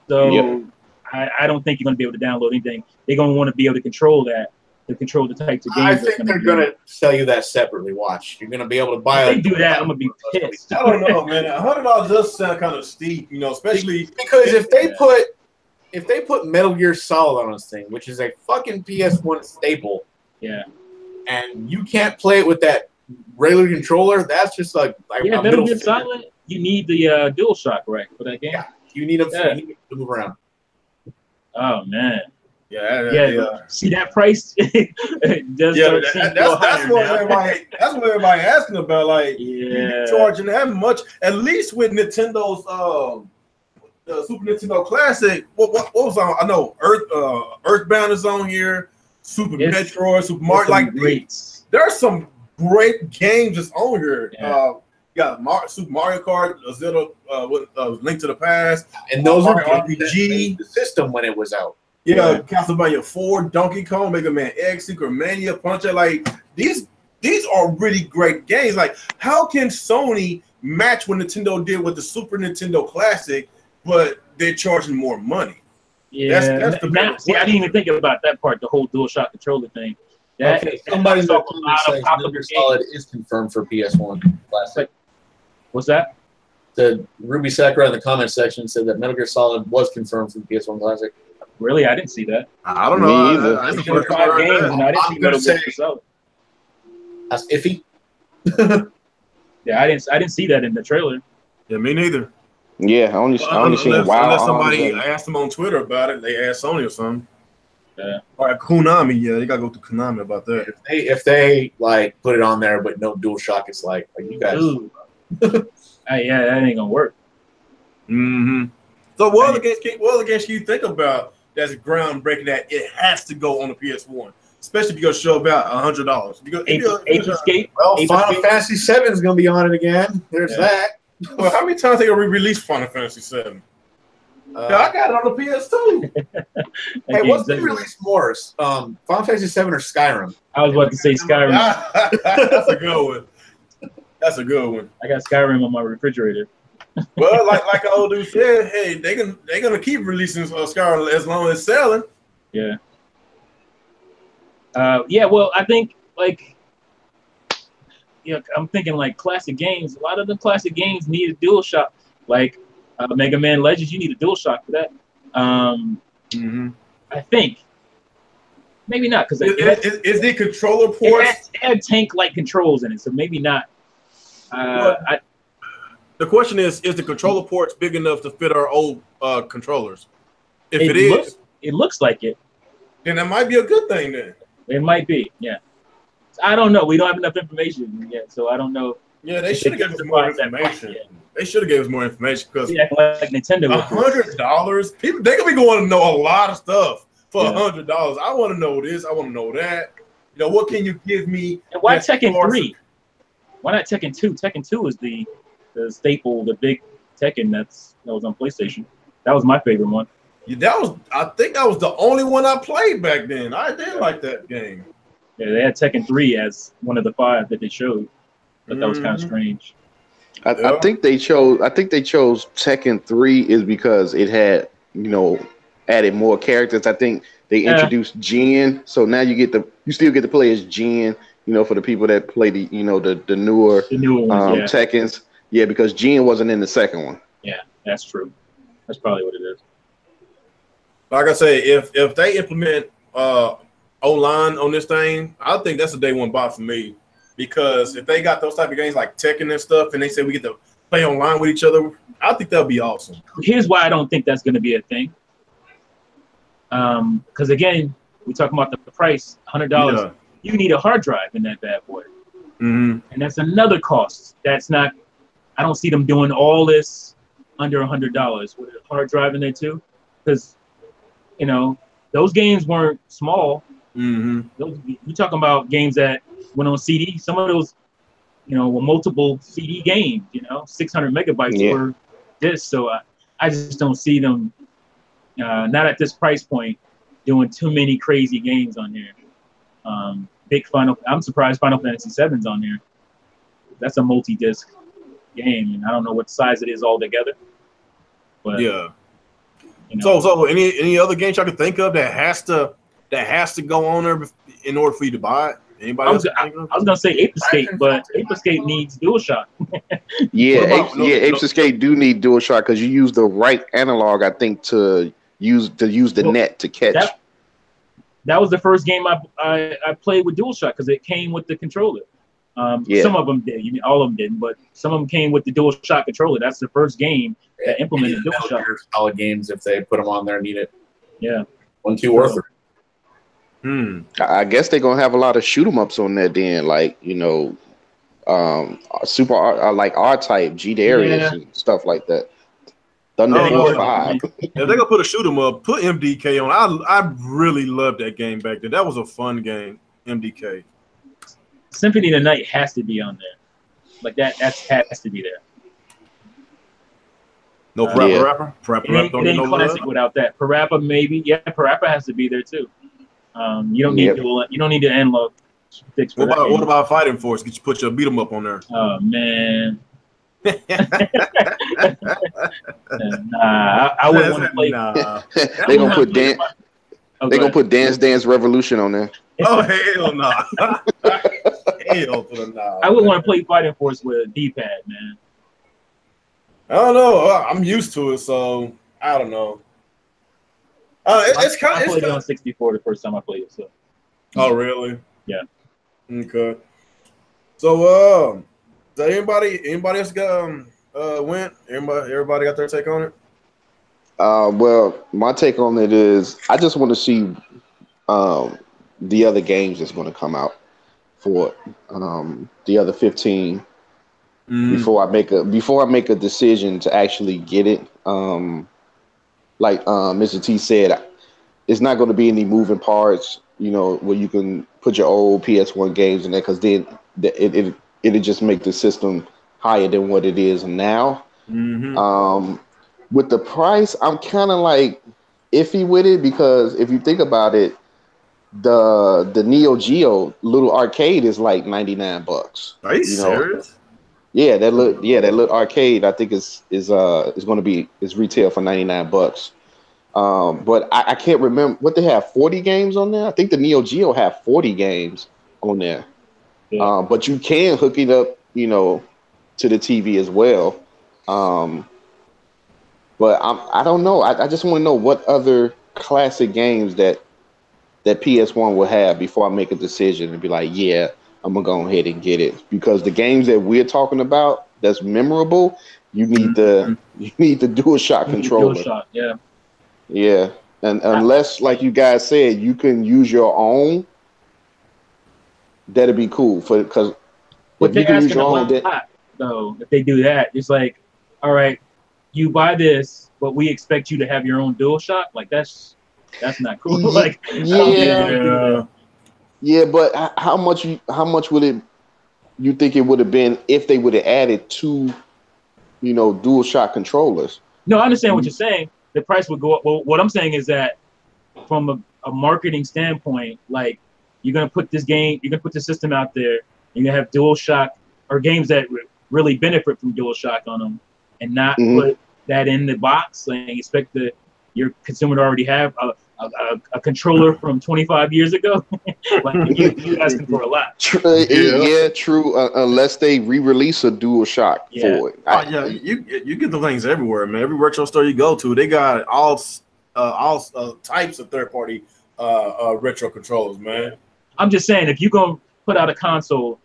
So I don't think you're going to be able to download anything. They're going to want to be able to control that, to control the types of games. I think they're going to sell you that separately. Watch. You're going to be able to buy it. If they do that, I'm going to be pissed. I don't know, man. $100 does sound kind of steep, you know, especially because if they put Metal Gear Solid on this thing, which is a fucking PS1 staple, and you can't play it with that regular controller, that's just like Metal Gear Solid. You need the DualShock, right, for that game. Yeah, you need them to move around. Oh man. Yeah. See that price? That's what everybody asking about. Like, you charging that much? At least with Nintendo's Super Nintendo Classic. What was on? I know Earthbound is on here. Super Metroid, Super Mario. Like, there are some great games that's on here. Yeah. Super Mario Kart, Zelda, Link to the Past, and those are RPG the system when it was out. Yeah, Castlevania 4, Donkey Kong, Mega Man X, Secret Mania, Punch-Out. Like, these are really great games. Like, how can Sony match what Nintendo did with the Super Nintendo Classic, but they're charging more money? Yeah, that's the I didn't even think about that part, the whole DualShock controller thing. Somebody in the comments says Metal Gear Solid is confirmed for PS1 Classic. What's that? The Ruby Sakurai in the comment section said that Metal Gear Solid was confirmed for the PS1 Classic. Really? I didn't see that. I don't know. I didn't see 5 games, and I didn't see Metal Gear Solid. That's iffy. Yeah, I didn't see that in the trailer. Yeah, me neither. Yeah, I only seen WoW. Unless somebody asked them on Twitter about it, they asked Sony or something. Yeah. All right, Konami. Yeah, they gotta go to Konami about that. If they like put it on there but no DualShock, it's like you guys. Yeah, that ain't gonna work. So what other games can you think about that's groundbreaking that it has to go on the PS1, especially if you're gonna show about $100? Ape Escape. Well, Final Fantasy VII is gonna be on it again. There's that. Well, how many times they gonna re-release Final Fantasy VII? I got it on the PS2. Hey, what's been released more? Final Fantasy VII or Skyrim? I was about to say Skyrim. That's a good one. That's a good one. I got Skyrim on my refrigerator. Well, like the old dude said, hey, they're gonna keep releasing Skyrim as long as it's selling. Yeah. Well, I think I'm thinking like classic games. A lot of the classic games need a DualShock. Like Mega Man Legends, you need a DualShock for that. I think. Maybe not, because is the controller ports? It had tank-like controls in it, so maybe not. The question is the controller ports big enough to fit our old controllers? If it looks like it. Then that might be a good thing then. It might be, yeah. I don't know. We don't have enough information yet, so I don't know. Yeah, they should have given us more information. They should have given us more information because like Nintendo. $100, people they're gonna be going to know a lot of stuff for $100. I want to know this. I want to know that. You know, what can you give me? And why Tekken 3? Why not Tekken 2? Tekken 2 is the staple, the big Tekken that was on PlayStation. That was my favorite one. Yeah, I think that was the only one I played back then. I did like that game. Yeah, they had Tekken 3 as one of the 5 that they showed, but that was kind of strange. I think they chose Tekken 3 is because it had, added more characters. I think they introduced Jin, so now you still get to play as Jin, for the people that play the newer ones, Tekkens. Yeah, because Jin wasn't in the second one. Yeah, that's true. That's probably what it is. Like I say, if they implement online on this thing, I think that's a day one buy for me. Because if they got those type of games like Tekken and stuff, and they say we get to play online with each other, I think that'll be awesome. Here's why I don't think that's going to be a thing. Because again, we talk about the price, $100. Yeah. You need a hard drive in that bad boy, and that's another cost. That's not. I don't see them doing all this under $100 with a hard drive in there too, because those games weren't small. You talking about games that went on CD. Some of those with multiple CD games, 600 megabytes per disc. So I just don't see them, not at this price point, doing too many crazy games on here. I'm surprised Final Fantasy VII's on here. That's a multi-disc game, and I don't know what size it is altogether. But yeah. So any other games I could think of that has to go on there in order for you to buy it? Anybody else? I was gonna say Ape Escape, but Ape Escape needs DualShock. Ape Escape do need DualShock because you use the right analog, I think, to use the net to catch. That was the first game I played with DualShock because it came with the controller. Some of them did. All of them didn't, but some of them came with the DualShock controller. That's the first game that implemented DualShock. Solid games if they put them on there, need it. Yeah, 1, 2, or 3. I guess they're gonna have a lot of shoot 'em ups on there then, like super like R-Type, G Darius and stuff like that. Thunder Force 5. If they're gonna put a shoot 'em up, put MDK on. I really loved that game back then. That was a fun game, MDK. Symphony of the Night has to be on there. Like that has to be there. No Parappa Rapper. It ain't classic without that. Parappa maybe. Yeah, Parappa has to be there too. You don't need the analog fix for that. What about Fighting Force? Get you put your beat 'em up on there. Oh man. I wouldn't want to play. They gonna put dance. They gonna put Dance Revolution on there. Oh hell no! Hell to the no! I would want to play Fighting Force with a D-pad, man. I don't know. I'm used to it, so I don't know. It's kind of. I played it on 64 the first time I played it. So. Oh really? Yeah. Okay. So did anybody else went? Everybody got their take on it? Well, my take on it is I just want to see the other games that's going to come out for the other 15 before I make a decision to actually get it. Like Mr. T said, it's not going to be any moving parts, where you can put your old PS1 games in there, because then it'll just make the system higher than what it is now. With the price, I'm kind of like iffy with it, because if you think about it, the Neo Geo little arcade is like $99. Are you serious? Yeah, that little arcade I think is going to be retail for $99. But I can't remember what they have. 40 games on there. I think the Neo Geo have 40 games on there. Yeah. But you can hook it up, to the TV as well. But I don't know. I just want to know what other classic games that PS1 will have before I make a decision and be like, yeah, I'm gonna go ahead and get it. Because the games that we're talking about that's memorable, you need the DualShock controller. DualShock, yeah. Yeah, and unless, like you guys said, you can use your own, that'd be cool. Because if you can use your own, though, if they do that, it's like, all right, you buy this, but we expect you to have your own DualShock. Like that's not cool. Like yeah, but how much would you think it would have been if they would have added 2, DualShock controllers? No, I understand what you're saying. The price would go up. Well, what I'm saying is that from a marketing standpoint, like you're gonna put this system out there, and you're gonna have DualShock or games that really benefit from DualShock on them, and not put that in the box and expect your consumer to already have a controller from 25 years ago. Like you asking for a lot. True. Unless they re-release a DualShock for it. You get the things everywhere, man. Every retro store you go to, they got all types of third-party retro controllers, man. I'm just saying, if you're gonna put out a console,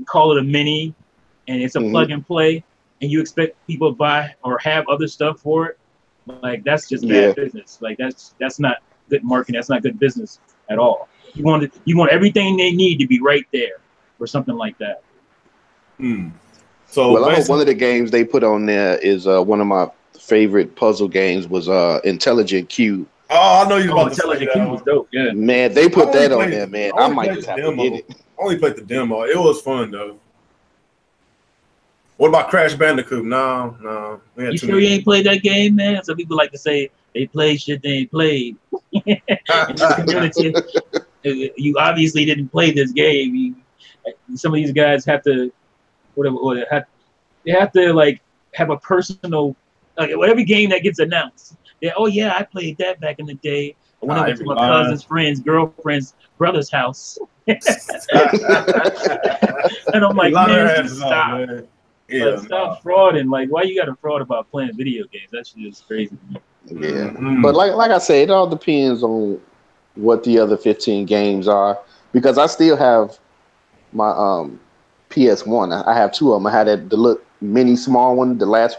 call it a mini, and it's a plug and play, and you expect people to buy or have other stuff for it, like that's just bad business. Like that's not good marketing. That's not good business at all. You want everything they need to be right there, or something like that. So, I hope one of the games they put on there is one of my favorite puzzle games was Intelligent Cube. Oh, I know you about Intelligent Cube was dope. Yeah, man, they put that on there, man. I might just have to get it. I only played the demo. It was fun though. What about Crash Bandicoot? No. You sure you ain't played that game, man? Some people like to say they played shit they ain't played. In the community, you obviously didn't play this game. Some of these guys have to, they have to like have a personal, like every game that gets announced. Oh yeah, I played that back in the day. I went over to my cousin's friend's girlfriend's brother's house. And I'm like, man, stop. Man. Yeah, stop frauding. Like, why you got to fraud about playing video games? That shit is crazy. Yeah, but like I said, it all depends on what the other 15 games are, because I still have my PS1. I have two of them. I had the look mini small one, the last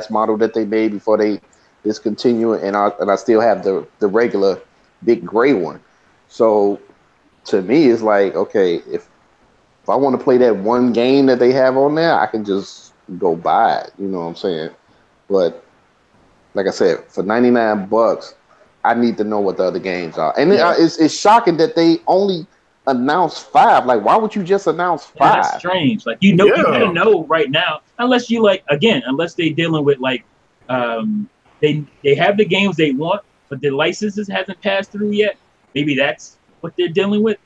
model that they made before they discontinue it, and I still have the regular big gray one. So to me, it's like, okay, if I want to play that one game that they have on there, I can just go buy it. You know what I'm saying? But like I said, for $99, I need to know what the other games are. And it's shocking that they only announced 5. Like, why would you just announce 5? Yeah, that's strange. Like, you gotta know right now, unless they dealing with like, they have the games they want, but the licenses hasn't passed through yet. Maybe that's what they're dealing with.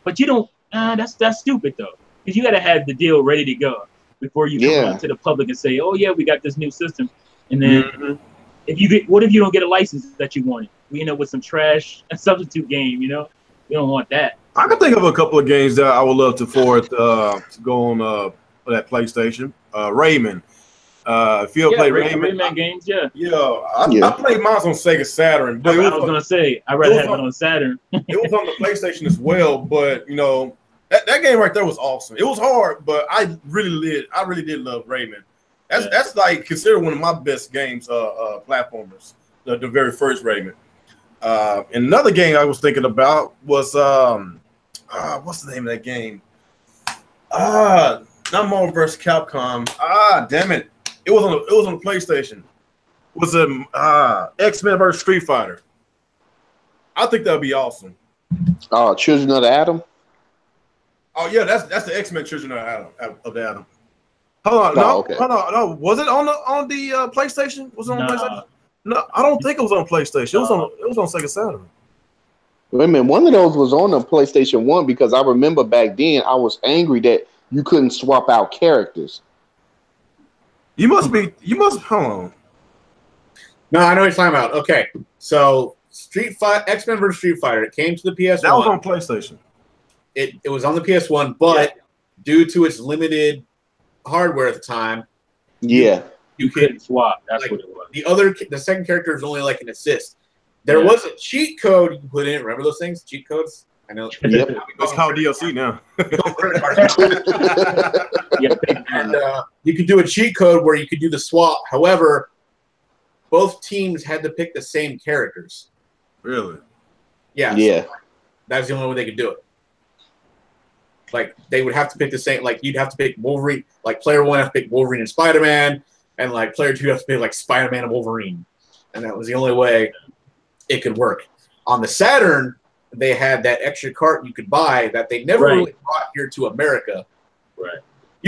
But you don't. That's stupid though, because you gotta have the deal ready to go before you come out to the public and say, oh yeah, we got this new system, and then what if you don't get a license that you wanted? We end up with some trash and substitute game. You know, we don't want that. I can think of a couple of games that I would love to to go on that PlayStation. Rayman. If you ever played Rayman games, I played mine on Sega Saturn. But I was gonna say I rather have it on Saturn. It was on the PlayStation as well, but you know that game right there was awesome. It was hard, but I really did love Rayman. That's like considered one of my best games, platformers. The very first Rayman. And another game I was thinking about was what's the name of that game? Not Marvel vs. Capcom. Damn it! It was on the PlayStation. It was X-Men vs. Street Fighter. I think that would be awesome. Children of the Atom. Oh yeah, that's the X-Men Children of the Atom. Hold on, no. Was it on the PlayStation? Was it on PlayStation? No, I don't think it was on PlayStation. It was on Sega Saturn. Wait a minute, one of those was on the PlayStation 1, because I remember back then I was angry that you couldn't swap out characters. You must hold on. No, I know what you're talking about. Okay, so X-Men vs. Street Fighter, it came to the PS1. That was on PlayStation. It was on the PS1, but due to its limited hardware at the time, you couldn't swap. That's what it was. The second character is only like an assist. There was a cheat code you can put in. Remember those things? Cheat codes? I know. Yep. It's called DLC now. And you could do a cheat code where you could do the swap. However, both teams had to pick the same characters. Really? Yeah. Yeah. So that's the only way they could do it. Like, they would have to pick the same. Like, you'd have to pick Wolverine. Like, player 1 has to pick Wolverine and Spider-Man, and like player 2 has to pick like Spider-Man and Wolverine, and that was the only way it could work. On the Saturn, they had that extra cart you could buy that they never really brought here to America. Right.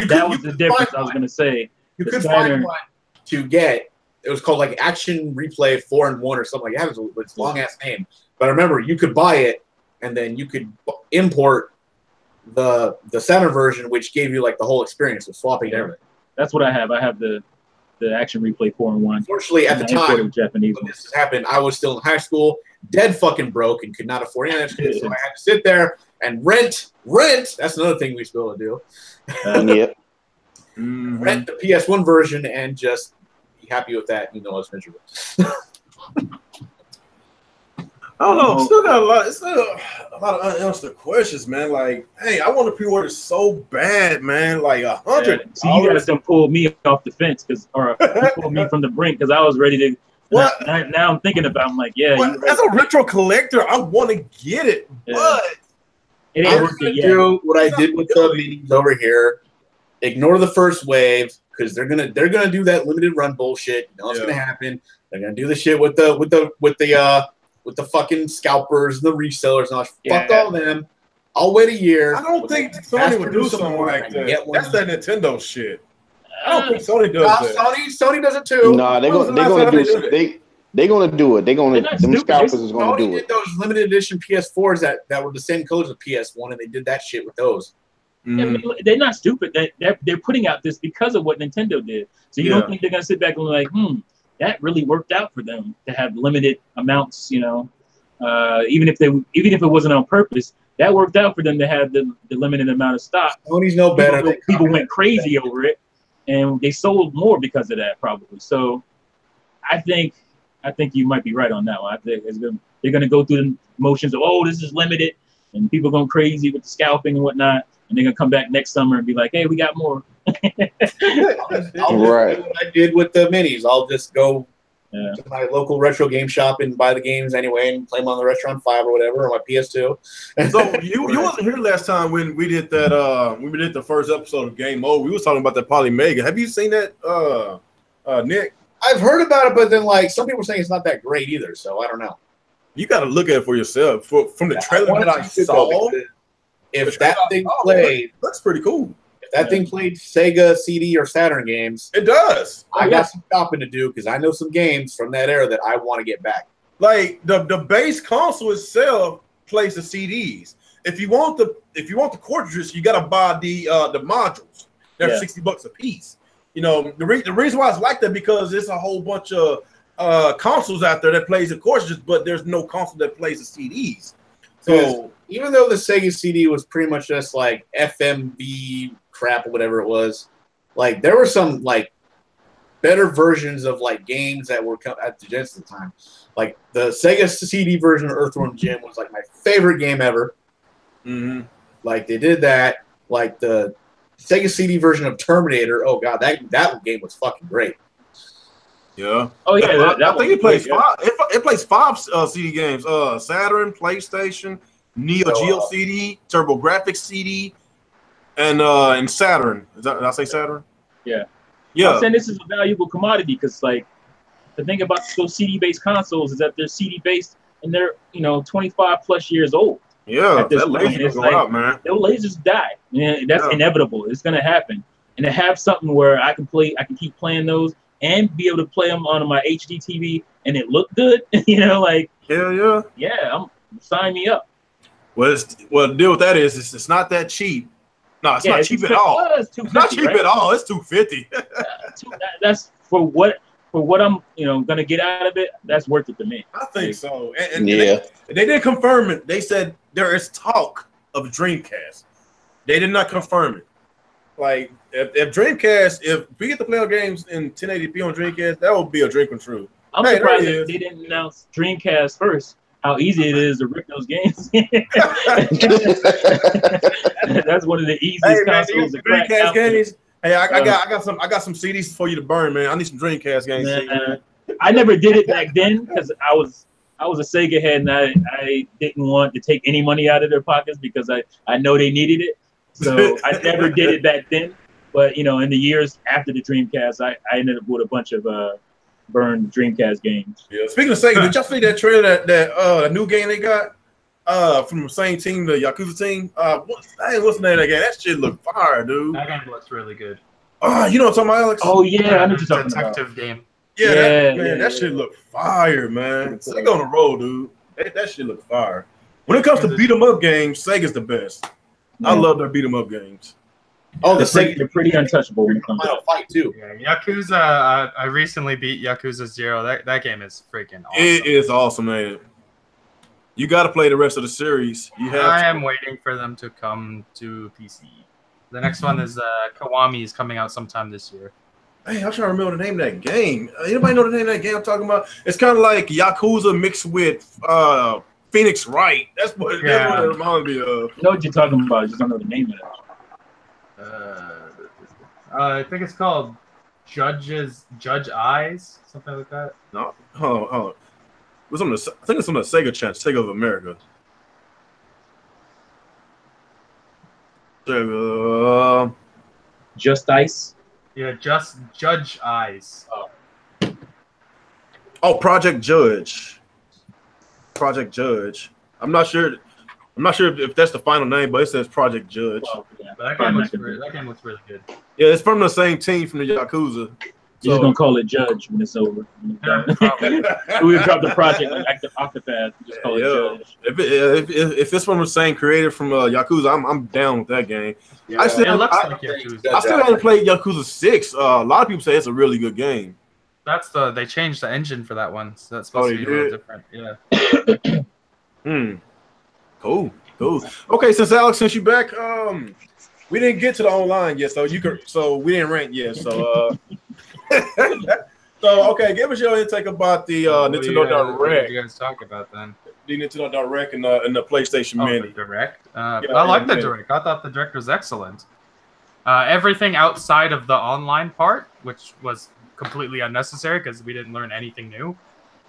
That was the difference I was going to say. You could find one to get. It was called like Action Replay 4-in-1 or something like that. It was its long-ass name. But I remember you could buy it, and then you could import the Saturn version, which gave you like the whole experience of swapping everything. That's what I have. I have the Action Replay 4-in-1. Unfortunately, at the time Japanese when this happened, I was still in high school, dead fucking broke, and could not afford any of that shit. So I had to sit there and rent. That's another thing we still do. Yep. Rent the PS1 version and just be happy with that. You know, I was miserable. I don't know. Still got a lot of unanswered questions, man. Like, hey, I want to pre-order so bad, man. Like $100. So you guys done pulled me off the fence, or pulled me from the brink, because I was ready to. What? Now I'm thinking about. I'm like, as a retro collector, I want to get it, but it ain't working yet. Do what I did with the meetings over here. Ignore the first wave, because they're gonna do that limited run bullshit. You know what's gonna happen. They're gonna do the shit with the fucking scalpers and the resellers and all that. Fuck all them. I'll wait a year. I don't think Sony would do something like that. That's that Nintendo shit. I don't think Sony does that. Sony does it too. Nah, they're gonna do they're gonna do it. Them scalpers is gonna do Sony it. did those limited edition PS4s that were the same colors as PS1, and they did that shit with those. I mean, they're not stupid. They're putting out this because of what Nintendo did. So you don't think they're gonna sit back and be like, that really worked out for them to have limited amounts, even if it wasn't on purpose, that worked out for them to have the limited amount of stock. Sony's no better. People went crazy over it, and they sold more because of that, probably. So I think you might be right on that one. I think they're gonna go through the motions of, this is limited, and people going crazy with the scalping and whatnot, and they're gonna come back next summer and be like, hey, we got more. I'll do what I did with the minis. I'll just go to my local retro game shop and buy the games anyway and play them on the Restaurant 5 or whatever, or my PS2. So you wasn't here last time when we did that when we did the first episode of Game Over. We was talking about that Polymega. Have you seen that, Nick? I've heard about it, but then some people are saying it's not that great either, so I don't know. You got to look at it for yourself. From the trailer that I saw, if that thing played, that's pretty cool. If that thing played Sega, CD, or Saturn games, it does. I got some shopping to do because I know some games from that era that I want to get back. Like the base console itself plays the CDs. If you want the cartridges, you got to buy the modules. They're $60 a piece. The reason why it's like that because there's a whole bunch of consoles out there that plays the cartridges, but there's no console that plays the CDs. So even though the Sega CD was pretty much just like FMV crap or whatever it was, there were some better versions of games that were at the Genesis at the time. Like the Sega CD version of Earthworm Jim was my favorite game ever. Mm-hmm. They did that. The Sega CD version of Terminator. Oh god, that game was fucking great. Yeah. Oh yeah, I think it plays five. It plays 5 CD games. Saturn, PlayStation, Neo Geo CD, TurboGrafx CD, and Saturn. Did I say Saturn? Yeah. Yeah. I'm saying this is a valuable commodity because the thing about those CD-based consoles is that they're CD-based and they're 25 plus years old. Yeah, that laser will go out, man. They'll lasers die. That's inevitable. It's gonna happen. And to have something where I can keep playing those and be able to play them on my HD TV and it look good, hell yeah. Yeah, sign me up. Well, the deal with that is it's not that cheap. No, it's not cheap at all. It's not cheap at all. It's $250. That's for what I'm gonna get out of it. That's worth it to me. I think so. And they did confirm it. They said there is talk of Dreamcast. They did not confirm it. If Dreamcast, if we get to play our games in 1080p on Dreamcast, that would be a dream come true. I'm surprised that they didn't announce Dreamcast first. How easy it is to rip those games. That's one of the easiest consoles to crack. Dreamcast games. Hey, I got some CDs for you to burn, man. I need some Dreamcast games. I never did it back then because I was a Sega head and I didn't want to take any money out of their pockets because I know they needed it. So I never did it back then. But in the years after the Dreamcast, I ended up with a bunch of burned Dreamcast games. Yeah. Speaking of Sega, did y'all see that trailer that new game they got from the same team, the Yakuza team? What's the name of that game? That shit look fire, dude. That game looks really good. You know what I'm talking about, Alex? Oh yeah, I know what you're talking detective about. game. That shit look fire, man. Sega on the roll, dude. That shit look fire. When it comes to beat 'em up games, Sega's the best. I love their beat 'em up games. Oh, they're pretty untouchable when it comes to Final Fight too. Yeah, Yakuza. I recently beat Yakuza 0. That game is freaking awesome. It is awesome, man. You got to play the rest of the series. I am waiting for them to come to PC. The next one is Kiwami is coming out sometime this year. Hey, I'm trying to remember the name of that game. Anybody know the name of that game I'm talking about? It's kind of like Yakuza mixed with Phoenix Wright. That's what it reminds me of. I know what you're talking about. I just don't know the name of it. I think it's called Judge Eyes, something like that. No, hold on. It was I think it's on the Sega channel, Sega of America. Just Ice. Yeah, just Judge Eyes. Oh, Project Judge. I'm not sure. I'm not sure if that's the final name, but it says Project Judge. Well, yeah, But that game looks really good. Yeah, it's from the same team from the Yakuza. You're just gonna call it Judge when it's over. Yeah, probably. We'll drop the project like Octopath. Just call it Judge. If it's from the same creator from Yakuza, I'm down with that game. Yeah, it looks like Yakuza. I still haven't played Yakuza 6. A lot of people say it's a really good game. They changed the engine for that one, so that's supposed to be a little different. Yeah. Cool. Okay, since you back, we didn't get to the online yet, so we didn't rank yet, so so okay, give us your intake about the Nintendo Direct. What did you guys talk about then? The Nintendo Direct and the PlayStation Mini. The Direct. I like the Direct. I thought the Direct was excellent. Everything outside of the online part, which was completely unnecessary because we didn't learn anything new.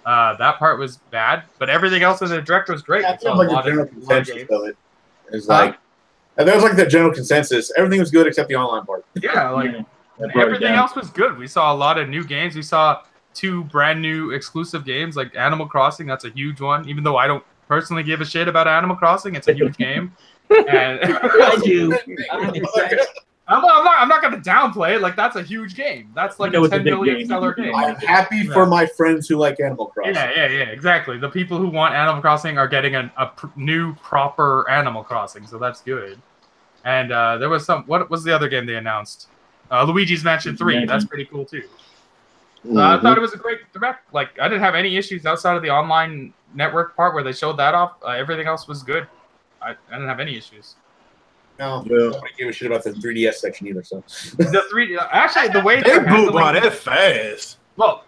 That part was bad, but everything else in the Direct was great. Yeah, like the general consensus of it is like, and there was like the general consensus. Everything was good except the online part. Yeah, everything else was good. We saw a lot of new games. We saw 2 brand new exclusive games like Animal Crossing. That's a huge one. Even though I don't personally give a shit about Animal Crossing, it's a huge game. And I do. I'm not going to downplay it. Like, that's a huge game. That's like a $10 million game. I'm happy for my friends who like Animal Crossing. Yeah, exactly. The people who want Animal Crossing are getting a new, proper Animal Crossing, so that's good. And there was what was the other game they announced? Luigi's Mansion 3. That's pretty cool, too. I thought it was a great Direct. Like, I didn't have any issues outside of the online network part where they showed that off. Everything else was good. I didn't have any issues. No, nobody gave a shit about the 3DS section either. So the 3D, actually, the way they boot by that fast. Well,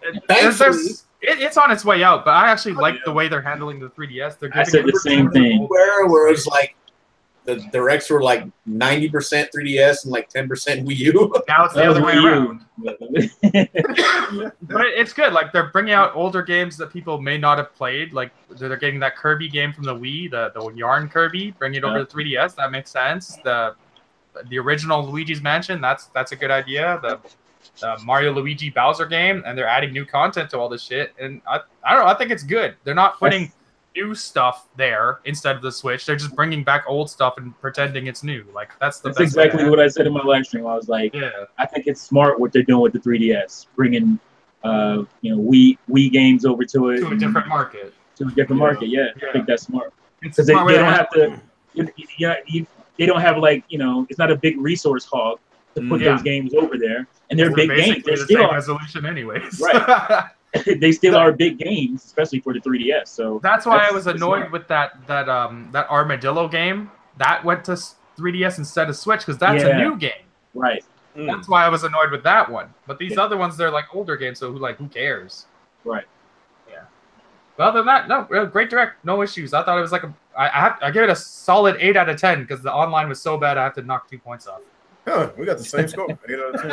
it's on its way out, but I actually like the way they're handling the 3DS. They're I said the same thing. Where it's like the Directs were like 90% 3DS and like 10% Wii U. Now it's the other way around. But it's good. Like, they're bringing out older games that people may not have played. Like, they're getting that Kirby game from the Wii, the Yarn Kirby, bringing it over to 3DS. That makes sense. The original Luigi's Mansion, that's a good idea. The Mario Luigi Bowser game, and they're adding new content to all this shit. And I don't know. I think it's good. They're not putting new stuff there instead of the Switch. They're just bringing back old stuff and pretending it's new. Like, that's exactly what I said in my live stream. I was like, I think it's smart what they're doing with the 3DS, bringing Wii games over to it, to a different market. I think that's smart because they don't have to. They don't have it's not a big resource hog to put those games over there, and they're big games. They're still resolution, anyways. Right. They still are big games, especially for the 3DS. So that's why I was annoyed with that Armadillo game that went to 3DS instead of Switch, because that's a new game. Right. That's why I was annoyed with that one. But these other ones, they're like older games, so who cares? Right. Yeah. But other than that, no, great Direct, no issues. I thought it was like I give it a solid 8 out of 10 because the online was so bad I have to knock 2 points off. Huh, we got the same score. 8 out of 10.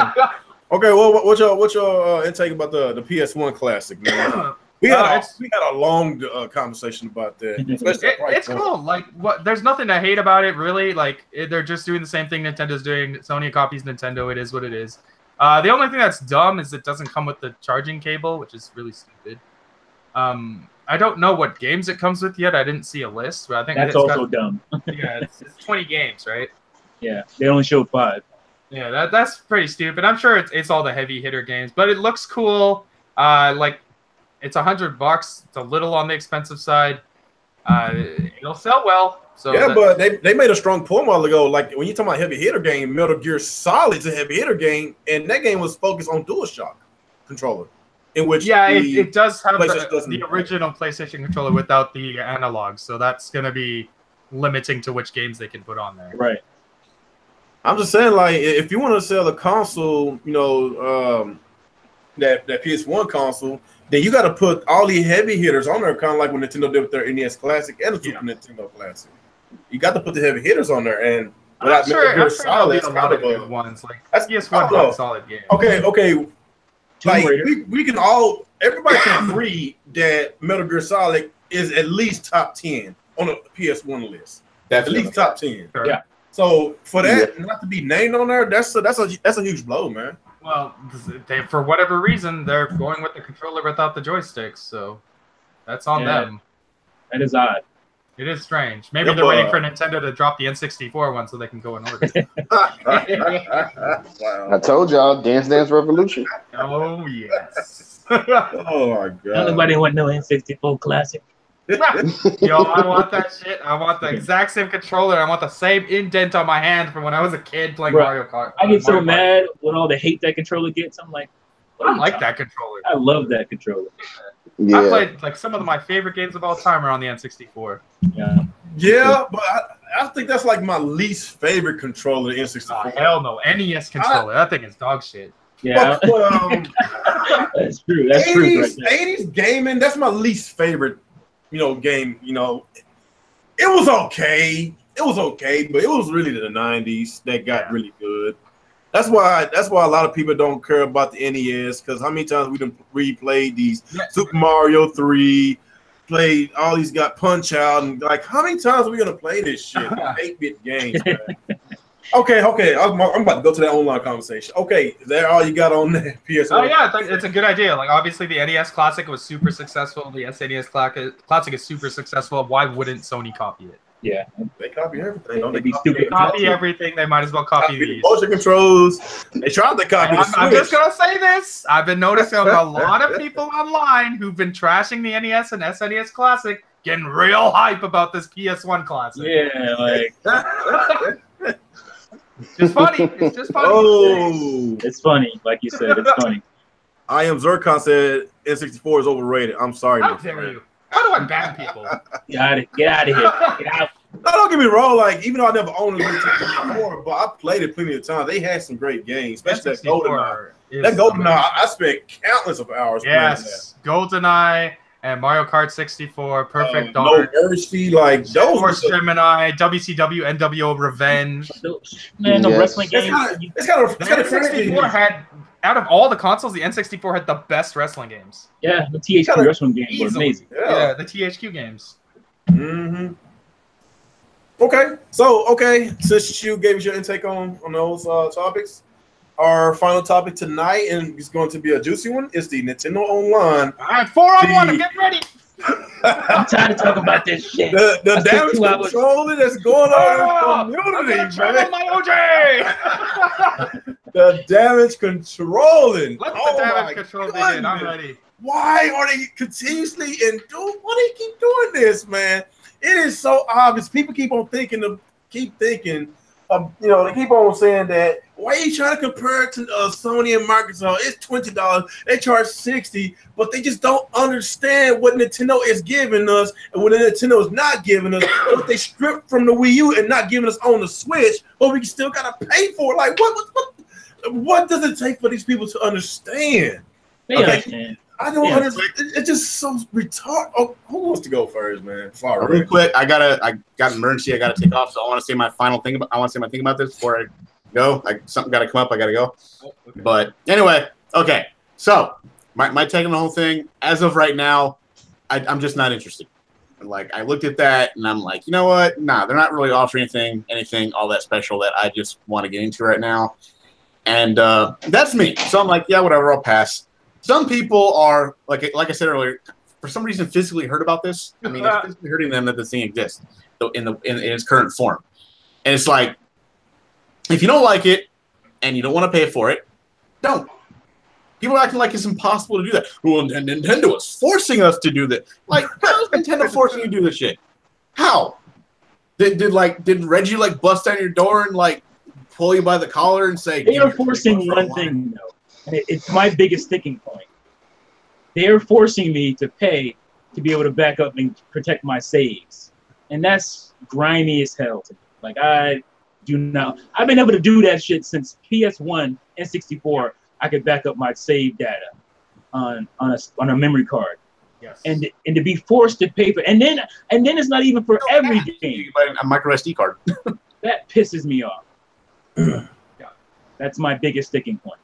Okay, well, what's your intake about the PS1 Classic, man? We had a long conversation about that. It's cool. Like, there's nothing to hate about it, really. Like, they're just doing the same thing Nintendo's doing. Sony copies Nintendo. It is what it is. The only thing that's dumb is it doesn't come with the charging cable, which is really stupid. I don't know what games it comes with yet. I didn't see a list, but I think that's also dumb. Yeah, it's 20 games, right? Yeah, they only showed 5. Yeah, that's pretty stupid. I'm sure it's all the heavy hitter games, but it looks cool. Like, it's $100. It's a little on the expensive side. It'll sell well. So yeah, but they made a strong point a while ago. Like, when you talk about heavy hitter game, Metal Gear Solid's a heavy hitter game, and that game was focused on DualShock controller. In which it does have the original PlayStation controller without the analog, so that's going to be limiting to which games they can put on there. Right. I'm just saying, like, if you want to sell a console, that PS1 console, then you got to put all the heavy hitters on there, kind of like when Nintendo did with their NES Classic and the Super Nintendo Classic. You got to put the heavy hitters on there, and I'm sure Solid, it's a lot of good ones. Like, that's PS1 a solid game. Okay. Like, we can everybody can agree that Metal Gear Solid is at least top 10 on the PS1 list. Definitely. At least top 10. Sure. Yeah. So for that not to be named on there, that's a huge blow, man. Well, for whatever reason, they're going with the controller without the joysticks, so that's on them. That is odd. It is strange. Maybe Yep, they're waiting for Nintendo to drop the N64 one so they can go in order. Wow. I told y'all, Dance Dance Revolution. Oh, yes. Oh my god. Nobody want no N64 classic. Yo, I want that shit. I want the exact same controller. I want the same indent on my hand from when I was a kid playing Bro, Mario Kart. I get so Mario Kart. mad with all the hate that controller gets. I'm like, what I are you like talking- that controller. I love that controller. I Yeah. played like some of my favorite games of all time are on the N64. Yeah. Yeah, but I think that's like my least favorite controller, the Oh, N64. hell no. NES controller. That thing is dog shit. Yeah. But, That's true. That's true. 80s, 80s gaming, that's my least favorite, game. It was okay. It was okay, but it was really the 90s that got really good. That's why a lot of people don't care about the NES, because how many times we done replayed these Super Mario 3, played all these, got Punch Out, and like how many times are we gonna play this shit? 8-bit games, man. Okay. I'm about to go to that online conversation. Okay, is that all you got on that PS1? Oh yeah, it's a good idea. Like obviously the NES Classic was super successful. The SNES Classic is super successful. Why wouldn't Sony copy it? Yeah. They copy everything. Don't They'd they be stupid. Copy everything. They might as well copy the these. motion controls. They tried to copy And the Switch. I'm just gonna say this. I've been noticing a lot of people online who've been trashing the NES and SNES Classic, getting real hype about this PS1 Classic. Yeah, like It's just funny. It's just funny. Oh, it's funny, like you said, it's funny. I am Zircon said N64 is overrated. I'm sorry. How my dare friend. you? How do I ban people? Get out of here. Get out. No, don't get me wrong. Like, even though I never owned a N64, but I played it plenty of times. They had some great games, especially that GoldenEye. That GoldenEye, I spent countless of hours playing that. Yes, GoldenEye and Mario Kart 64, Perfect No Dark, Mercy, like those. Force Gemini, WCW, NWO Revenge. Man, no Yes. wrestling It's games. kind of The N64 had, out of all the consoles, the N64 had the best wrestling games. Yeah, the THQ wrestling games were Easily. amazing. Yeah, the THQ games. Mm-hmm. Okay. Since you gave us your intake on those topics, our final topic tonight, and it's going to be a juicy one, is the Nintendo Online. All right, 4-on-1, get ready. I'm tired of talking about this shit. The I spent damage 2 hours. control that's going on in the I'm gonna community, turn man. on my OJ. The damage controlling. Let the Oh damage my control begin. I'm goodness. ready. Why are they continuously why do they keep doing this, man? It is so obvious. People keep thinking, they keep on saying that. Why are you trying to compare it to Sony and Microsoft? It's $20. They charge $60, but they just don't understand what Nintendo is giving us and what Nintendo is not giving us. What they stripped from the Wii U and not giving us on the Switch, but we still gotta pay for it. Like what does it take for these people to understand? They Okay. understand. I don't Yeah. understand. It's just so retarded. Oh, who wants to go first, man? Sorry, Real quick, I got an emergency. I gotta take off, so I want to say my final thing. I want to say my thing about this before I go. Something got to come up. I gotta go. Oh, okay. But anyway, okay. So my take on the whole thing, as of right now, I'm just not interested. Like I looked at that and I'm like, you know what? Nah, they're not really offering anything all that special that I just want to get into right now. And that's me. So I'm like, yeah, whatever. I'll pass. Some people are like I said earlier, for some reason physically hurt about this. I mean, it's physically hurting them that this thing exists in its current form. And it's like, if you don't like it and you don't want to pay for it, don't. People are acting like it's impossible to do that. Well, Nintendo is forcing us to do that. Like, how is Nintendo forcing you to do this shit? How? Did Reggie like bust down your door and like pull you by the collar and say They are forcing one thing though, and it's my biggest sticking point. They are forcing me to pay to be able to back up and protect my saves, and that's grimy as hell to me. Like I do not. I've been able to do that shit since PS1 and 64. I could back up my save data on a memory card, Yes. and to be forced to pay for, and then it's not even for every game. You buy a micro SD card. That pisses me off. That's my biggest sticking point.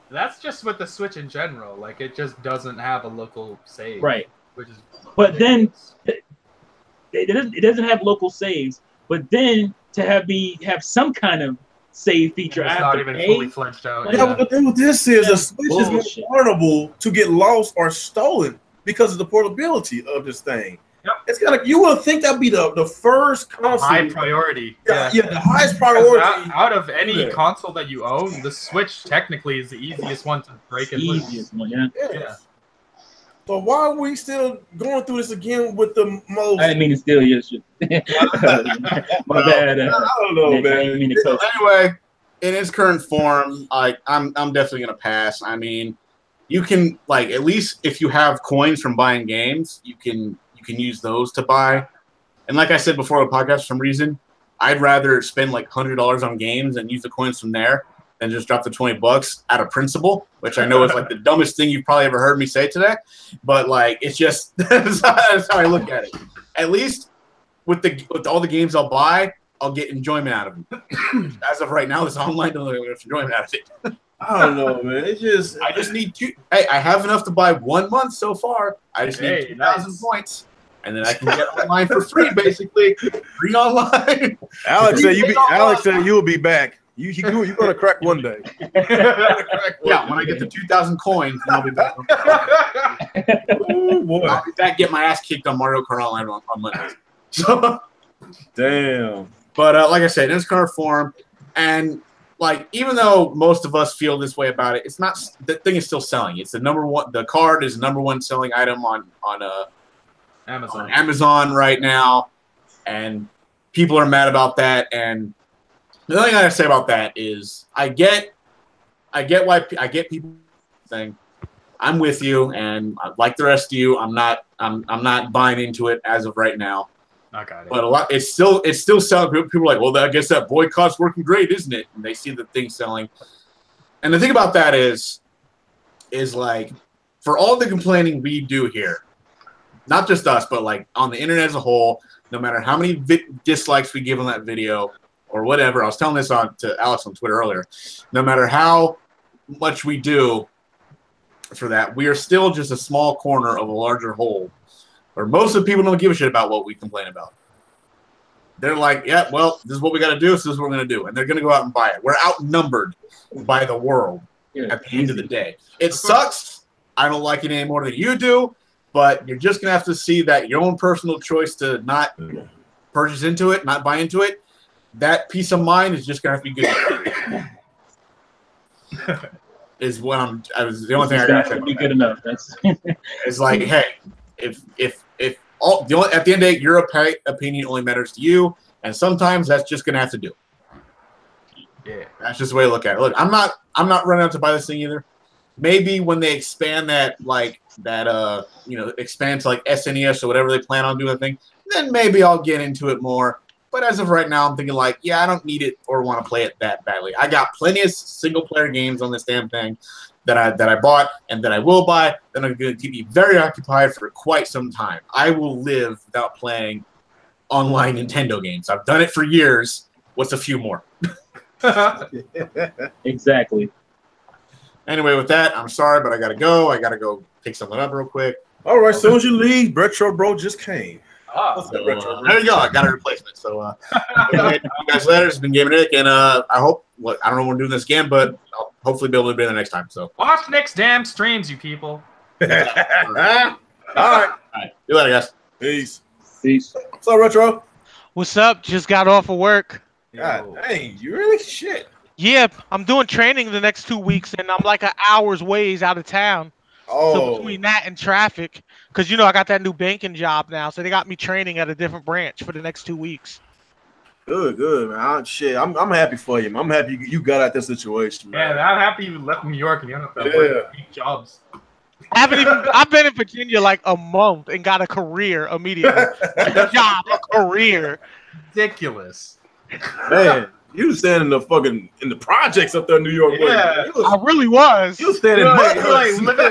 That's just with the Switch in general. Like it just doesn't have a local save. Right. Which is But then ridiculous. it doesn't have local saves. But then to have some kind of save feature, It's I have not to even pay. fully fledged out. Yeah, but the thing with this is the Switch is more Bullshit. vulnerable to get lost or stolen because of the portability of this thing. it's gonna. You would think that'd be the first console. High priority. Yeah, the highest priority. Out of any console that you own, the Switch technically is the easiest one to break and loose. Easiest one, yeah. So why are we still going through this again with the most? I didn't mean to steal your shit. My bad. I don't know, Nick, I man. didn't mean to coach. Anyway, in its current form, I'm definitely gonna pass. I mean, you can at least if you have coins from buying games, you can use those to buy. And like I said before the podcast, for some reason, I'd rather spend like $100 on games and use the coins from there than just drop the $20 out of principle, which I know is like the dumbest thing you've probably ever heard me say today. But it's just that's how I look at it. At least with all the games I'll buy, I'll get enjoyment out of them. As of right now, this online doesn't get enjoyment out of it. I don't know, man. It's just I just need two. Hey, I have enough to buy 1 month so far. I just need 2,000 points, and then I can get online for free, basically. Free online. Alex said you'll be back. You're gonna crack one day. Yeah, when I get the 2,000 coins, then I'll be back. Oh, boy. I'll be back, get my ass kicked on Mario Kart Online on Monday. So, damn. But like I said, in its current form, and even though most of us feel this way about it, it's not. The thing is still selling. It's the number one. The card is the number one selling item on Amazon right now, and people are mad about that. And the only thing I gotta say about that is I get people saying I'm with you, and like the rest of you, I'm not buying into it as of right now. I got it. But it's still selling. People are like, well, I guess that boycott's working great, isn't it? And they see the thing selling. And the thing about that is for all the complaining we do here, not just us, but on the internet as a whole, no matter how many dislikes we give on that video or whatever, I was telling this to Alex on Twitter earlier, no matter how much we do for that, we are still just a small corner of a larger whole. Or most of the people don't give a shit about what we complain about. They're like, yeah, well, this is what we got to do, so this is what we're going to do. And they're going to go out and buy it. We're outnumbered by the world at the end of the day. It sucks. I don't like it any more than you do, but you're just going to have to see that your own personal choice to not purchase into it, not buy into it, that peace of mind is just going to have to be good. Is what the only thing I got to say. Be good enough. That's it's like, hey, if at the end of the day, your opinion only matters to you, and sometimes that's just gonna have to do. Yeah, that's just the way to look at it. Look, I'm not running out to buy this thing either. Maybe when they expand expand to SNES or whatever they plan on doing the thing, then maybe I'll get into it more. But as of right now, I'm thinking I don't need it or want to play it that badly. I got plenty of single player games on this damn thing that I bought and that I will buy, that are going to keep me very occupied for quite some time. I will live without playing online Nintendo games. I've done it for years. What's a few more? Exactly. Anyway, with that, I'm sorry, but I got to go. I got to go pick something up real quick. All right, as soon as you leave, Retro Bro just came. There you go. I got a replacement. So, you guys later. It's been Game Nick, and I hope. I don't know when we're doing this again, but I'll hopefully be able to be there next time. So, watch Nick's damn streams, you people. All right. See you later, guys. Peace. What's up, Retro? What's up? Just got off of work. God dang, you really shit. Yeah, I'm doing training the next 2 weeks, and I'm like an hour's ways out of town. So between that and traffic, because I got that new banking job now, so they got me training at a different branch for the next 2 weeks. Good, man. I'm happy for you. I'm happy you got out that situation, man. Yeah, I'm happy you left New York and you don't have to work 8 jobs. I've been in Virginia like a month and got a career immediately. A job, a career. Ridiculous. Man, you was standing in the projects up there in New York. Yeah, I really was. You was standing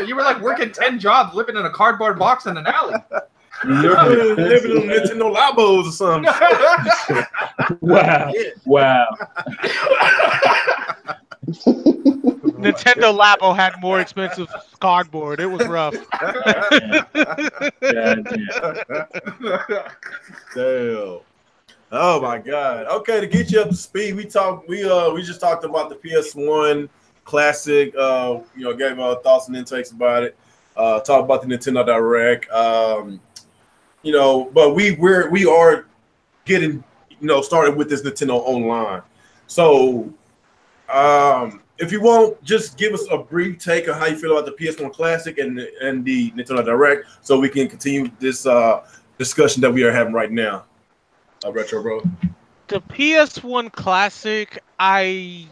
you were working 10 jobs, living in a cardboard box in an alley. living in Nintendo Labos or something. Wow. Nintendo Labo had more expensive cardboard. It was rough. Damn. Oh my God. Okay, to get you up to speed, we just talked about the PS1 classic. Gave our thoughts and intakes about it. Talked about the Nintendo Direct. you know, but we are getting, you know, started with this Nintendo Online. So, if you won't, just give us a brief take on how you feel about the PS1 Classic and the Nintendo Direct, so we can continue this discussion that we are having right now. Retro Bro. The PS1 Classic, I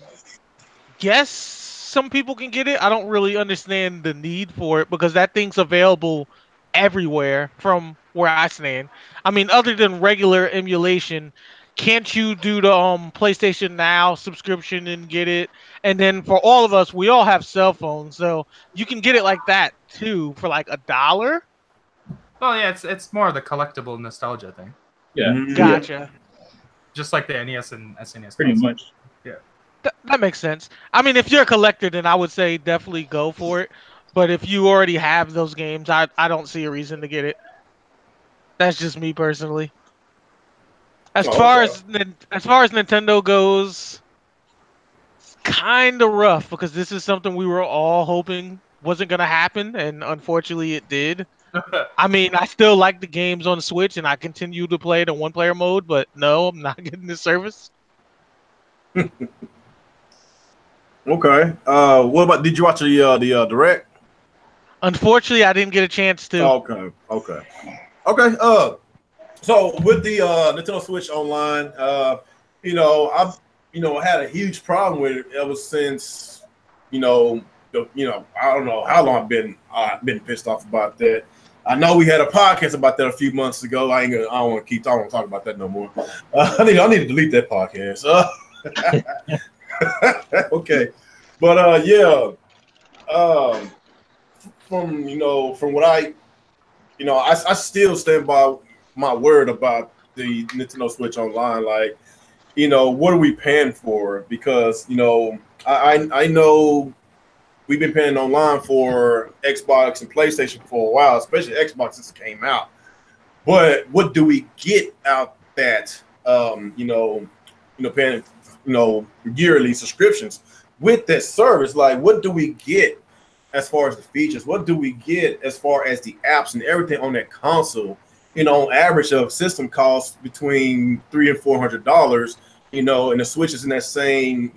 guess some people can get it. I don't really understand the need for it because that thing's available everywhere from where I stand. I mean, other than regular emulation, can't you do the PlayStation Now subscription and get it? And then for all of us, we all have cell phones, so you can get it like that too for like $1. Well, yeah, it's more of the collectible nostalgia thing, Yeah, Gotcha. just like the NES and SNES. pretty console. much. That makes sense. I mean, if you're a collector, then I would say definitely go for it. But if you already have those games, I don't see a reason to get it. That's just me personally. As far Okay. as Nintendo goes, kind of rough because this is something we were all hoping wasn't gonna happen, and unfortunately, it did. I mean, I still like the games on Switch, and I continue to play the one-player mode. But no, I'm not getting this service. Okay. What about? Did you watch the Direct? Unfortunately, I didn't get a chance to. Okay. So with the Nintendo Switch Online, you know, I've had a huge problem with it ever since, I don't know how long I've been pissed off about that. I know we had a podcast about that a few months ago. I don't want to talk about that no more. I need to delete that podcast. Okay, but from what I still stand by my word about the Nintendo Switch Online. Like, what are we paying for? Because I know we've been paying online for Xbox and PlayStation for a while, especially Xbox since it came out. But what do we get out that paying yearly subscriptions with that service? Like, what do we get as far as the features? What do we get as far as the apps and everything on that console? On average, a system costs between $300 and $400. And the Switch is in that same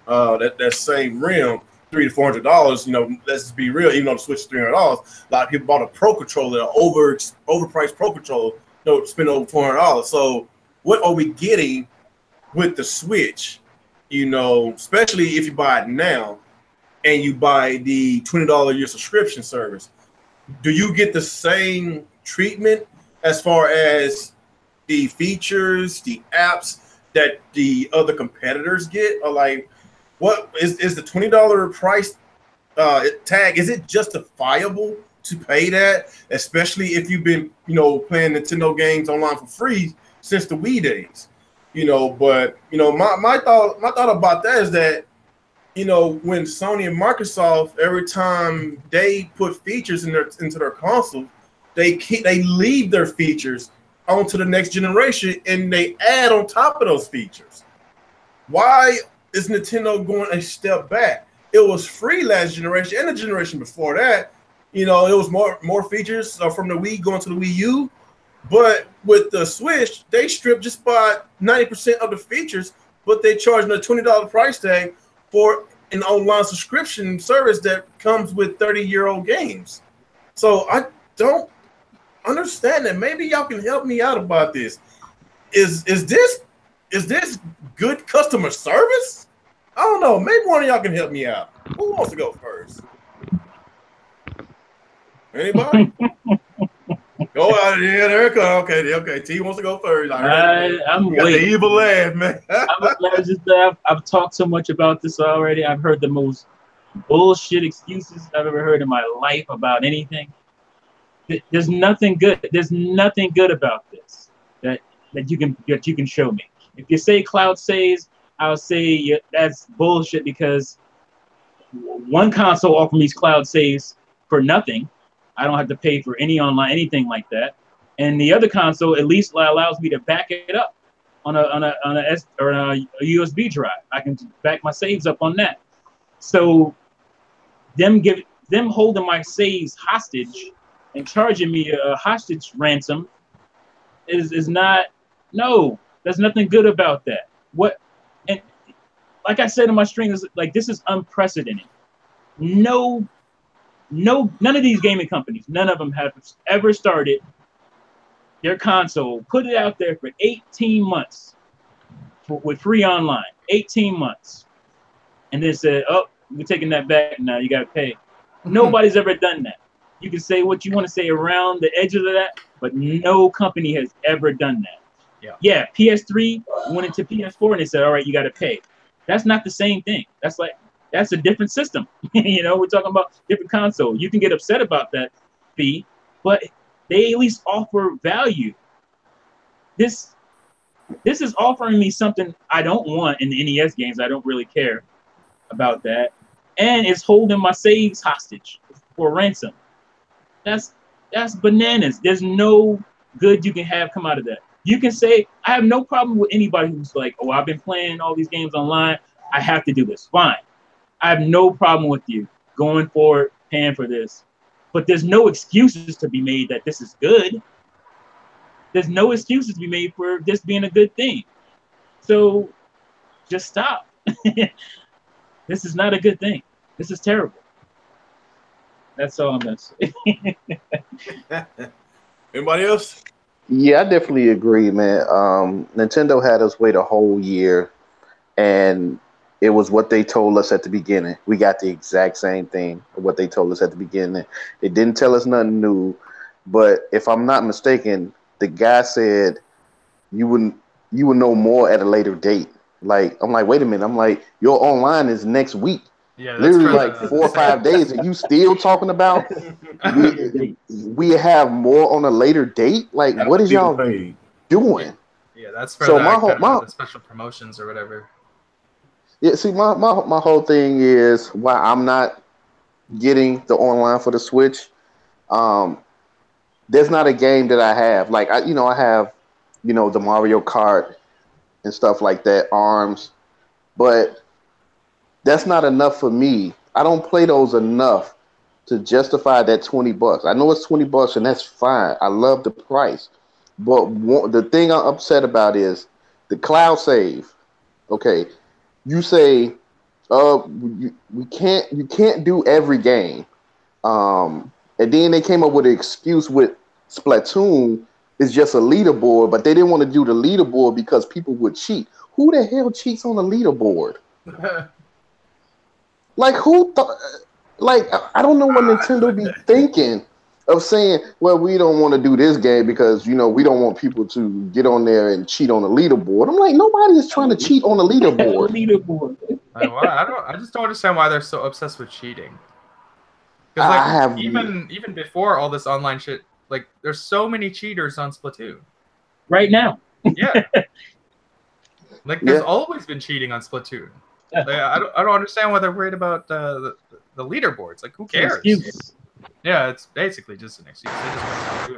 that same realm. $300 to $400. Let's just be real. Even though the Switch is $300, a lot of people bought a Pro Controller, an overpriced Pro Controller, spend over $400. So, what are we getting with the Switch? Especially if you buy it now, and you buy the $20 a year subscription service, do you get the same treatment as far as the features, the apps that the other competitors get? Or like, what is the $20 price tag? Is it justifiable to pay that, especially if you've been playing Nintendo games online for free since the Wii days? But my thought about that is that when Sony and Microsoft, every time they put features into their console, they leave their features onto the next generation and they add on top of those features. Why is Nintendo going a step back? It was free last generation and the generation before that. It was more features from the Wii going to the Wii U. But with the Switch, they stripped just about 90% of the features, but they charge a $20 price tag for an online subscription service that comes with 30-year-old games. So I don't understand that. Maybe y'all can help me out about this. Is this good customer service? I don't know. Maybe one of y'all can help me out. Who wants to go first? Anybody? Go out here. There it comes. Okay. T wants to go first. I'm waiting. The evil laugh, man. I've talked so much about this already. I've heard the most bullshit excuses I've ever heard in my life about anything. There's nothing good. There's nothing good about this that you can show me. If you say cloud saves, I'll say that's bullshit because one console offers me cloud saves for nothing. I don't have to pay for any online anything like that, and the other console at least allows me to back it up on a USB drive. I can back my saves up on that. So them holding my saves hostage and charging me a hostage ransom is not. No, there's nothing good about that. What and like I said in my stream, is like this is unprecedented. None of these gaming companies, none of them have ever started their console, put it out there for 18 months with free online, 18 months, and then said, "Oh, we're taking that back now. You got to pay." Nobody's ever done that. You can say what you want to say around the edges of that, but no company has ever done that. Yeah, PS3 went into PS4 and they said, all right, you got to pay. That's not the same thing. That's a different system. You know, we're talking about different console. You can get upset about that fee, but they at least offer value. This is offering me something I don't want in the NES games. I don't really care about that. And it's holding my saves hostage for ransom. That's bananas. There's no good you can have come out of that. You can say, I have no problem with anybody who's like, oh, I've been playing all these games online. I have to do this. Fine. I have no problem with you going forward, paying for this. But there's no excuses to be made that this is good. There's no excuses to be made for this being a good thing. So just stop. This is not a good thing. This is terrible. That's all I'm going to say. Anybody else? Yeah, I definitely agree, man. Nintendo had us wait a whole year, and it was what they told us at the beginning. We got the exact same thing of what they told us at the beginning. It didn't tell us nothing new, but if I'm not mistaken, the guy said you would know more at a later date. Like, I'm like, wait a minute. I'm like, your online is next week. Yeah, literally like 4 or 5 days, and you still talking about we have more on a later date? Like, what is y'all doing? Yeah, that's for the special promotions or whatever. Yeah, see, my whole thing is why I'm not getting the online for the Switch. There's not a game that I have. Like, I have, the Mario Kart and stuff like that, ARMS, but that's not enough for me. I don't play those enough to justify that $20. I know it's $20 and that's fine. I love the price. But the thing I'm upset about is the cloud save. Okay. You say you can't do every game. And then they came up with an excuse with Splatoon is just a leaderboard, but they didn't want to do the leaderboard because people would cheat. Who the hell cheats on the leaderboard? Like, who thought? Like, I don't know what Nintendo be thinking of saying, well, we don't want to do this game because, we don't want people to get on there and cheat on the leaderboard. I'm like, nobody is trying to cheat on the leaderboard. I just don't understand why they're so obsessed with cheating. Because even before all this online shit, like, there's so many cheaters on Splatoon. Right now. Yeah. Like, there's always been cheating on Splatoon. Like, I don't understand why they're worried about the leaderboards. Like, who cares? Yeah, it's basically just an excuse. They just want to do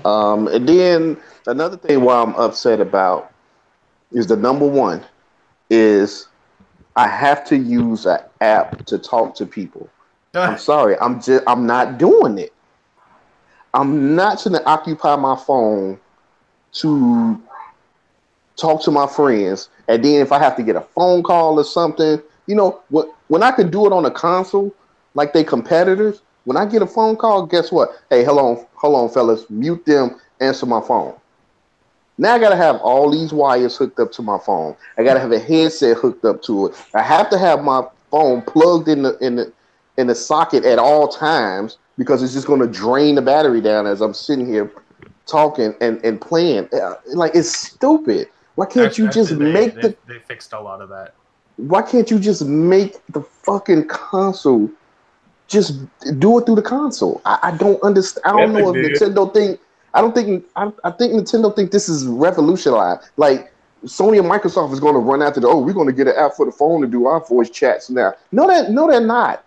it. And then another thing why I'm upset about is the number one is I have to use an app to talk to people. I'm sorry, I'm not doing it. I'm not going to occupy my phone to talk to my friends, and then if I have to get a phone call or something, when I could do it on a console, like they competitors, when I get a phone call, guess what? Hey, hold on, fellas, mute them, answer my phone. Now I gotta have all these wires hooked up to my phone. I gotta have a headset hooked up to it. I have to have my phone plugged in the socket at all times because it's just gonna drain the battery down as I'm sitting here talking and playing. Like, it's stupid. Why can't you just make they fixed a lot of that. Why can't you just make the fucking console? Just do it through the console. I don't understand. I don't know if Nintendo think. I think Nintendo think this is revolutionized. Like, Sony and Microsoft is going to run after we're going to get an app for the phone to do our voice chats now. No, they're not.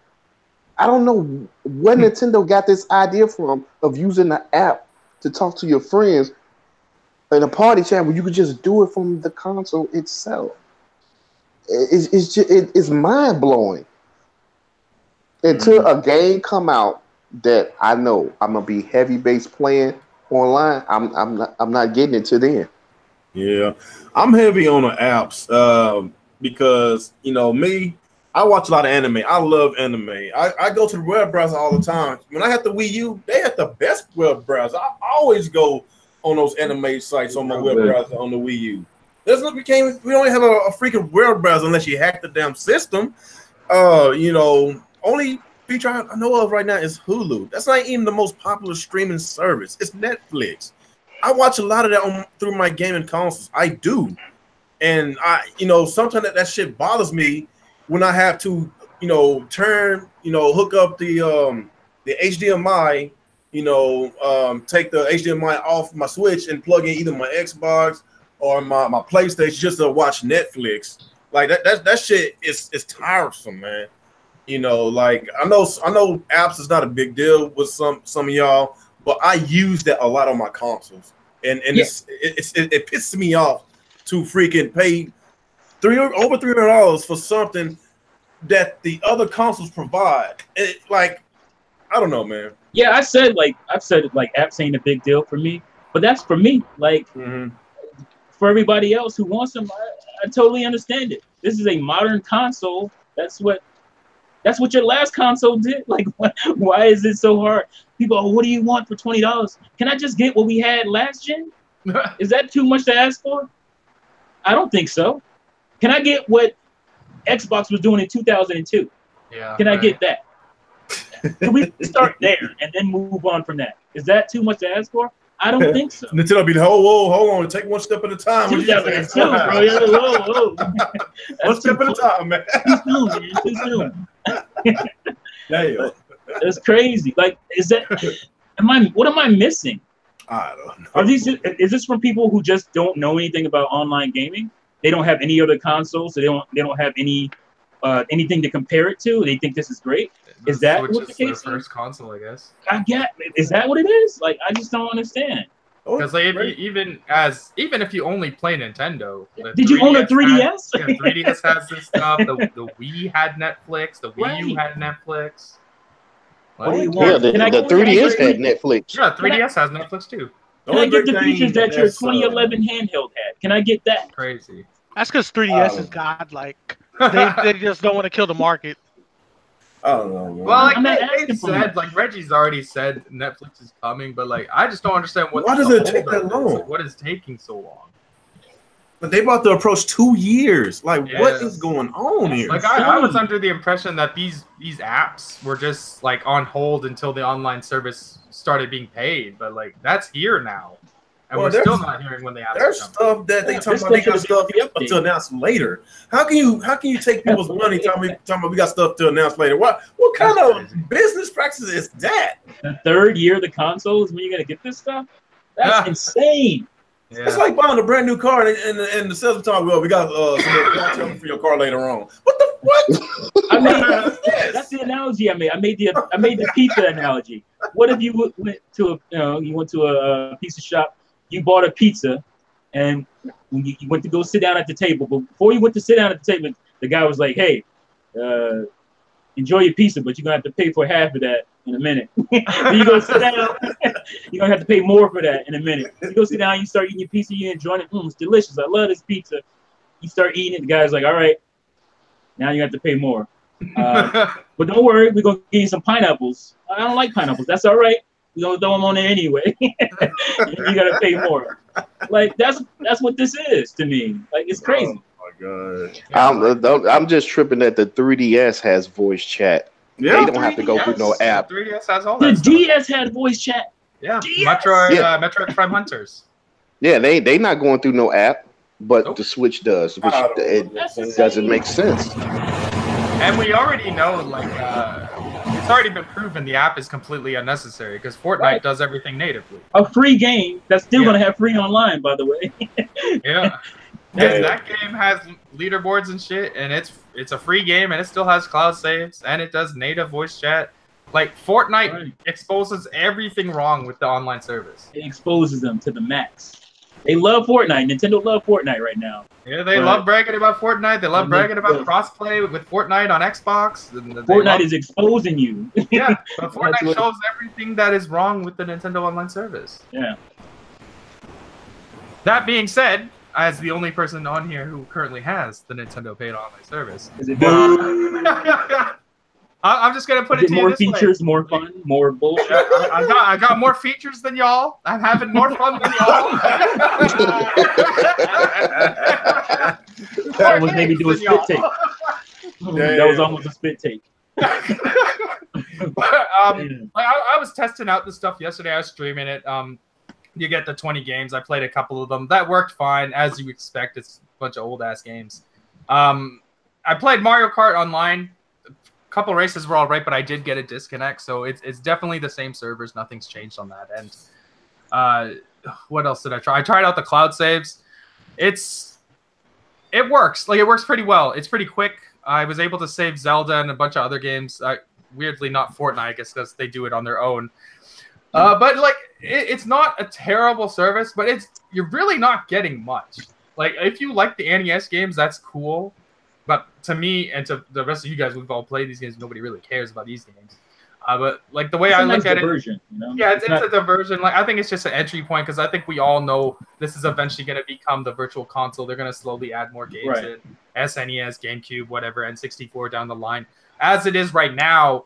I don't know where Nintendo got this idea from of using the app to talk to your friends in a party chat where you could just do it from the console itself. It's mind blowing. until a game come out that I know I'm gonna be heavy base playing online, I'm not getting it to then. Yeah, I'm heavy on the apps because me. I watch a lot of anime. I love anime. I go to the web browser all the time. When I had the Wii U, they had the best web browser. I always go on those anime sites on my web browser on the Wii U. We don't have a freaking web browser unless you hack the damn system. Only feature I know of right now is Hulu. That's not even the most popular streaming service. It's Netflix. I watch a lot of that through my gaming consoles. I do. And sometimes that shit bothers me when I have to, hook up the HDMI, take the HDMI off my Switch and plug in either my Xbox or my PlayStation just to watch Netflix. Like that shit is tiresome, man. Like I know apps is not a big deal with some of y'all, but I use that a lot on my consoles, and it pisses me off to freaking pay over $300 for something that the other consoles provide. I don't know, man. Yeah, I've said apps ain't a big deal for me, but that's for me. Like for everybody else who wants them, I totally understand it. This is a modern console. That's what your last console did. Like, why is it so hard? People, what do you want for $20? Can I just get what we had last gen? Is that too much to ask for? I don't think so. Can I get what Xbox was doing in 2002? Yeah. Can I get that? Can we start there and then move on from that? Is that too much to ask for? I don't think so. Until I'll be hold on, take one step at a time. 2002, bro. Yeah, whoa. One step at a time, man. Too soon. Damn. That's crazy. Like, what am I missing? I don't know. Is this from people who just don't know anything about online gaming? They don't have any other consoles, so they don't have any anything to compare it to. They think this is great. Is that what the case is? Their first console, I guess. Is that what it is? Like, I just don't understand. Because even if you only play Nintendo, did you own a 3DS? 3DS has this stuff. The Wii had Netflix. The Wii U had Netflix. What do you want? Yeah, the 3DS had Netflix. Yeah, 3DS has Netflix too. Can I get the features that your 2011 handheld had? Can I get that? Crazy. That's because 3DS is godlike. They just don't want to kill the market. I don't know, man. Well, they said, like Reggie's already said, Netflix is coming, but like I just don't understand why does it take that long? Like, what is taking so long? But they about to approach 2 years. Like, what is going on here? Like, I was under the impression that these apps were just like on hold until the online service started being paid, but like that's here now, and we're still not hearing when the apps. There's stuff that they talk about. They got stuff to announce later. How can you take people's money? Talking about we got stuff to announce later. What kind of business practice is that? The third year of the console is when you're gonna get this stuff. That's insane. Yeah. It's like buying a brand new car and the salesman talking, well, we got some for your car later on. What? I mean, that's the analogy I made. I made the pizza analogy. What if you went to a pizza shop, you bought a pizza, and when you went to go sit down at the table, but before you went to sit down at the table, the guy was like, hey, enjoy your pizza, but you're gonna have to pay for half of that in a minute. You go sit down, you're gonna have to pay more for that in a minute. You go sit down, you start eating your pizza, you enjoying it. It's delicious. I love this pizza. You start eating it, the guy's like, all right, now you have to pay more. But don't worry, we're gonna give you some pineapples. I don't like pineapples. That's all right. We're gonna throw them on there anyway. You gotta pay more. Like that's what this is to me. Like it's crazy. God. I'm just tripping that the 3DS has voice chat. Yeah, they don't have to go through no app. 3DS has all that. The DS had voice chat. Yeah, DS? Metroid Prime Hunters. Yeah, they not going through no app, but the Switch does, which it doesn't make sense. And we already know, like, it's already been proven the app is completely unnecessary because Fortnite does everything natively. A free game that's still gonna have free online, by the way. Yeah. And that game has leaderboards and shit, and it's a free game, and it still has cloud saves, and it does native voice chat. Like, Fortnite exposes everything wrong with the online service. It exposes them to the max. They love Fortnite. Nintendo love Fortnite right now. Yeah, they love bragging about Fortnite. They love bragging about crossplay with Fortnite on Xbox. Fortnite is exposing you. Yeah, but Fortnite shows everything that is wrong with the Nintendo Online service. Yeah. That being said, as the only person on here who currently has the Nintendo paid online service, Is it I'm just gonna put it to you more this features, way. more fun, more bullshit? I got more features than y'all. I'm having more fun than y'all. That was maybe do a spit take. That was almost a spit take. I was testing out this stuff yesterday. I was streaming it. You get the 20 games. I played a couple of them. That worked fine, as you expect. It's a bunch of old ass games. I played Mario Kart online. Couple races were all right, but I did get a disconnect, so it's definitely the same servers. Nothing's changed on that end. What else did I try? I tried out the cloud saves. It works. Like, it works pretty well. It's pretty quick. I was able to save Zelda and a bunch of other games. Weirdly, not Fortnite, I guess, because they do it on their own. But like, it's not a terrible service, but you're really not getting much. Like, if you like the NES games, that's cool. But to me and to the rest of you guys, we've all played these games. Nobody really cares about these games. But like, the way I look at it, you know? Yeah, it's a diversion. Like, I think it's just an entry point, because I think we all know this is eventually going to become the virtual console. They're going to slowly add more games in SNES, GameCube, whatever, N64 down the line. As it is right now,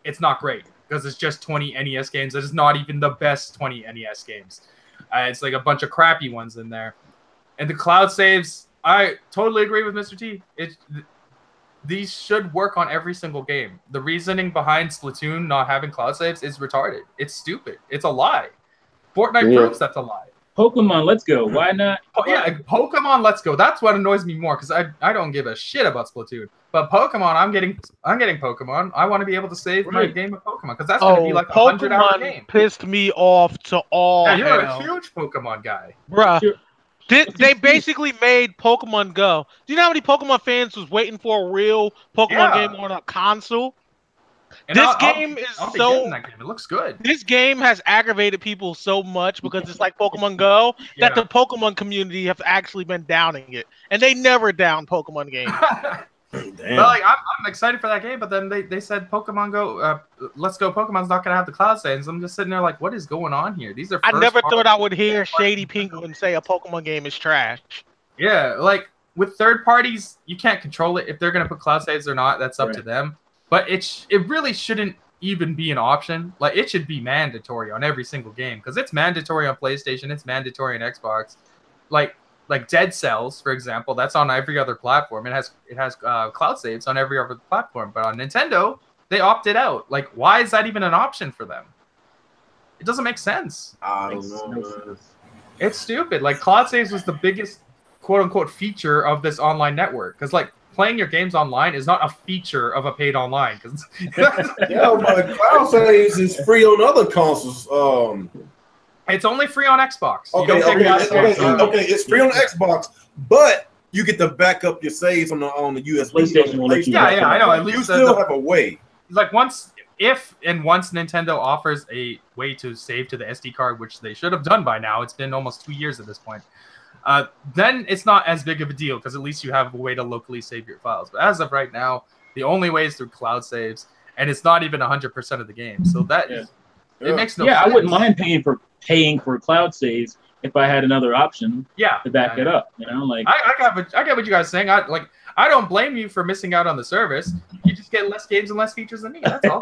it's not great, because it's just 20 NES games. It is not even the best 20 NES games. It's like a bunch of crappy ones in there. And the cloud saves, I totally agree with Mr. T. These should work on every single game. The reasoning behind Splatoon not having cloud saves is retarded. It's stupid. It's a lie. Fortnite proves that's a lie. Pokemon Let's Go. Why not? Yeah, Pokemon Let's Go. That's what annoys me more, because I don't give a shit about Splatoon. But Pokemon, I'm getting Pokemon. I want to be able to save my game of Pokemon, because that's going to be like a 100-hour game. Pissed me off to all Yeah, you're hell. a huge Pokemon guy. Bruh. They basically made Pokemon Go. Do you know how many Pokemon fans was waiting for a real Pokemon game on a console? And This I'll game be is getting that game. It looks good. This game has aggravated people so much, because it's like Pokemon Go, that the Pokemon community have actually been downing it, and they never down Pokemon games. But like, I'm excited for that game, but then they said Pokemon Go, Let's Go Pokemon's not gonna have the cloud saves. I'm just sitting there like, what is going on here? These are. I never thought I would hear Shady Penguin say a Pokemon game is trash. Yeah, like with third parties, you can't control it if they're gonna put cloud saves or not. That's up to them. But it really shouldn't even be an option. Like, it should be mandatory on every single game, because it's mandatory on PlayStation. It's mandatory on Xbox. Like Dead Cells, for example, that's on every other platform. It has cloud saves on every other platform, but on Nintendo, they opted out. Like, why is that even an option for them? It doesn't make sense. I don't know. It's stupid. Like, cloud saves was the biggest quote unquote feature of this online network, because like, playing your games online is not a feature of a paid online. Yeah, but cloud saves is free on other consoles. It's only free on Xbox. Okay, it's free on Xbox, but you get to back up your saves on the USB. PlayStation. Yeah, I know. At least you still have a way. Like, once Nintendo offers a way to save to the SD card, which they should have done by now, it's been almost 2 years at this point. Then it's not as big of a deal, because at least you have a way to locally save your files. But as of right now, the only way is through cloud saves, and it's not even 100% of the game. So that it makes no sense. I wouldn't mind paying for cloud saves if I had another option to back it up. You know, like I get what you guys are saying. I don't blame you for missing out on the service. You just get less games and less features than me. That's all.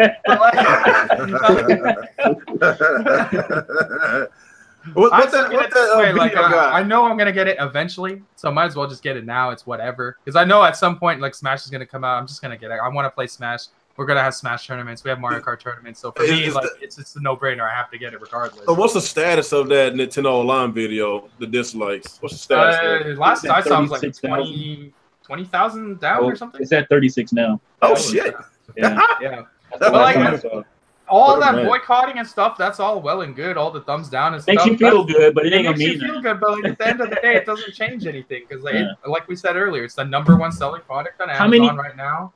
I know I'm gonna get it eventually, so I might as well just get it now. It's whatever, because I know at some point like Smash is gonna come out. I'm just gonna get it. I want to play Smash. We're gonna have Smash tournaments. We have Mario Kart tournaments. So for me, like, it's a no-brainer. I have to get it regardless. So what's the status of that Nintendo Online video? The dislikes. What's the status? Last I saw it was like 20,000 down or something. It's at 36 now. Oh shit! Yeah. But like, all that boycotting and stuff, that's all well and good. All the thumbs down and stuff. Makes you feel good, but it ain't gonna mean makes you feel good. But like, at the end of the day, it doesn't change anything, because like we said earlier, it's the #1 selling product on Amazon right now.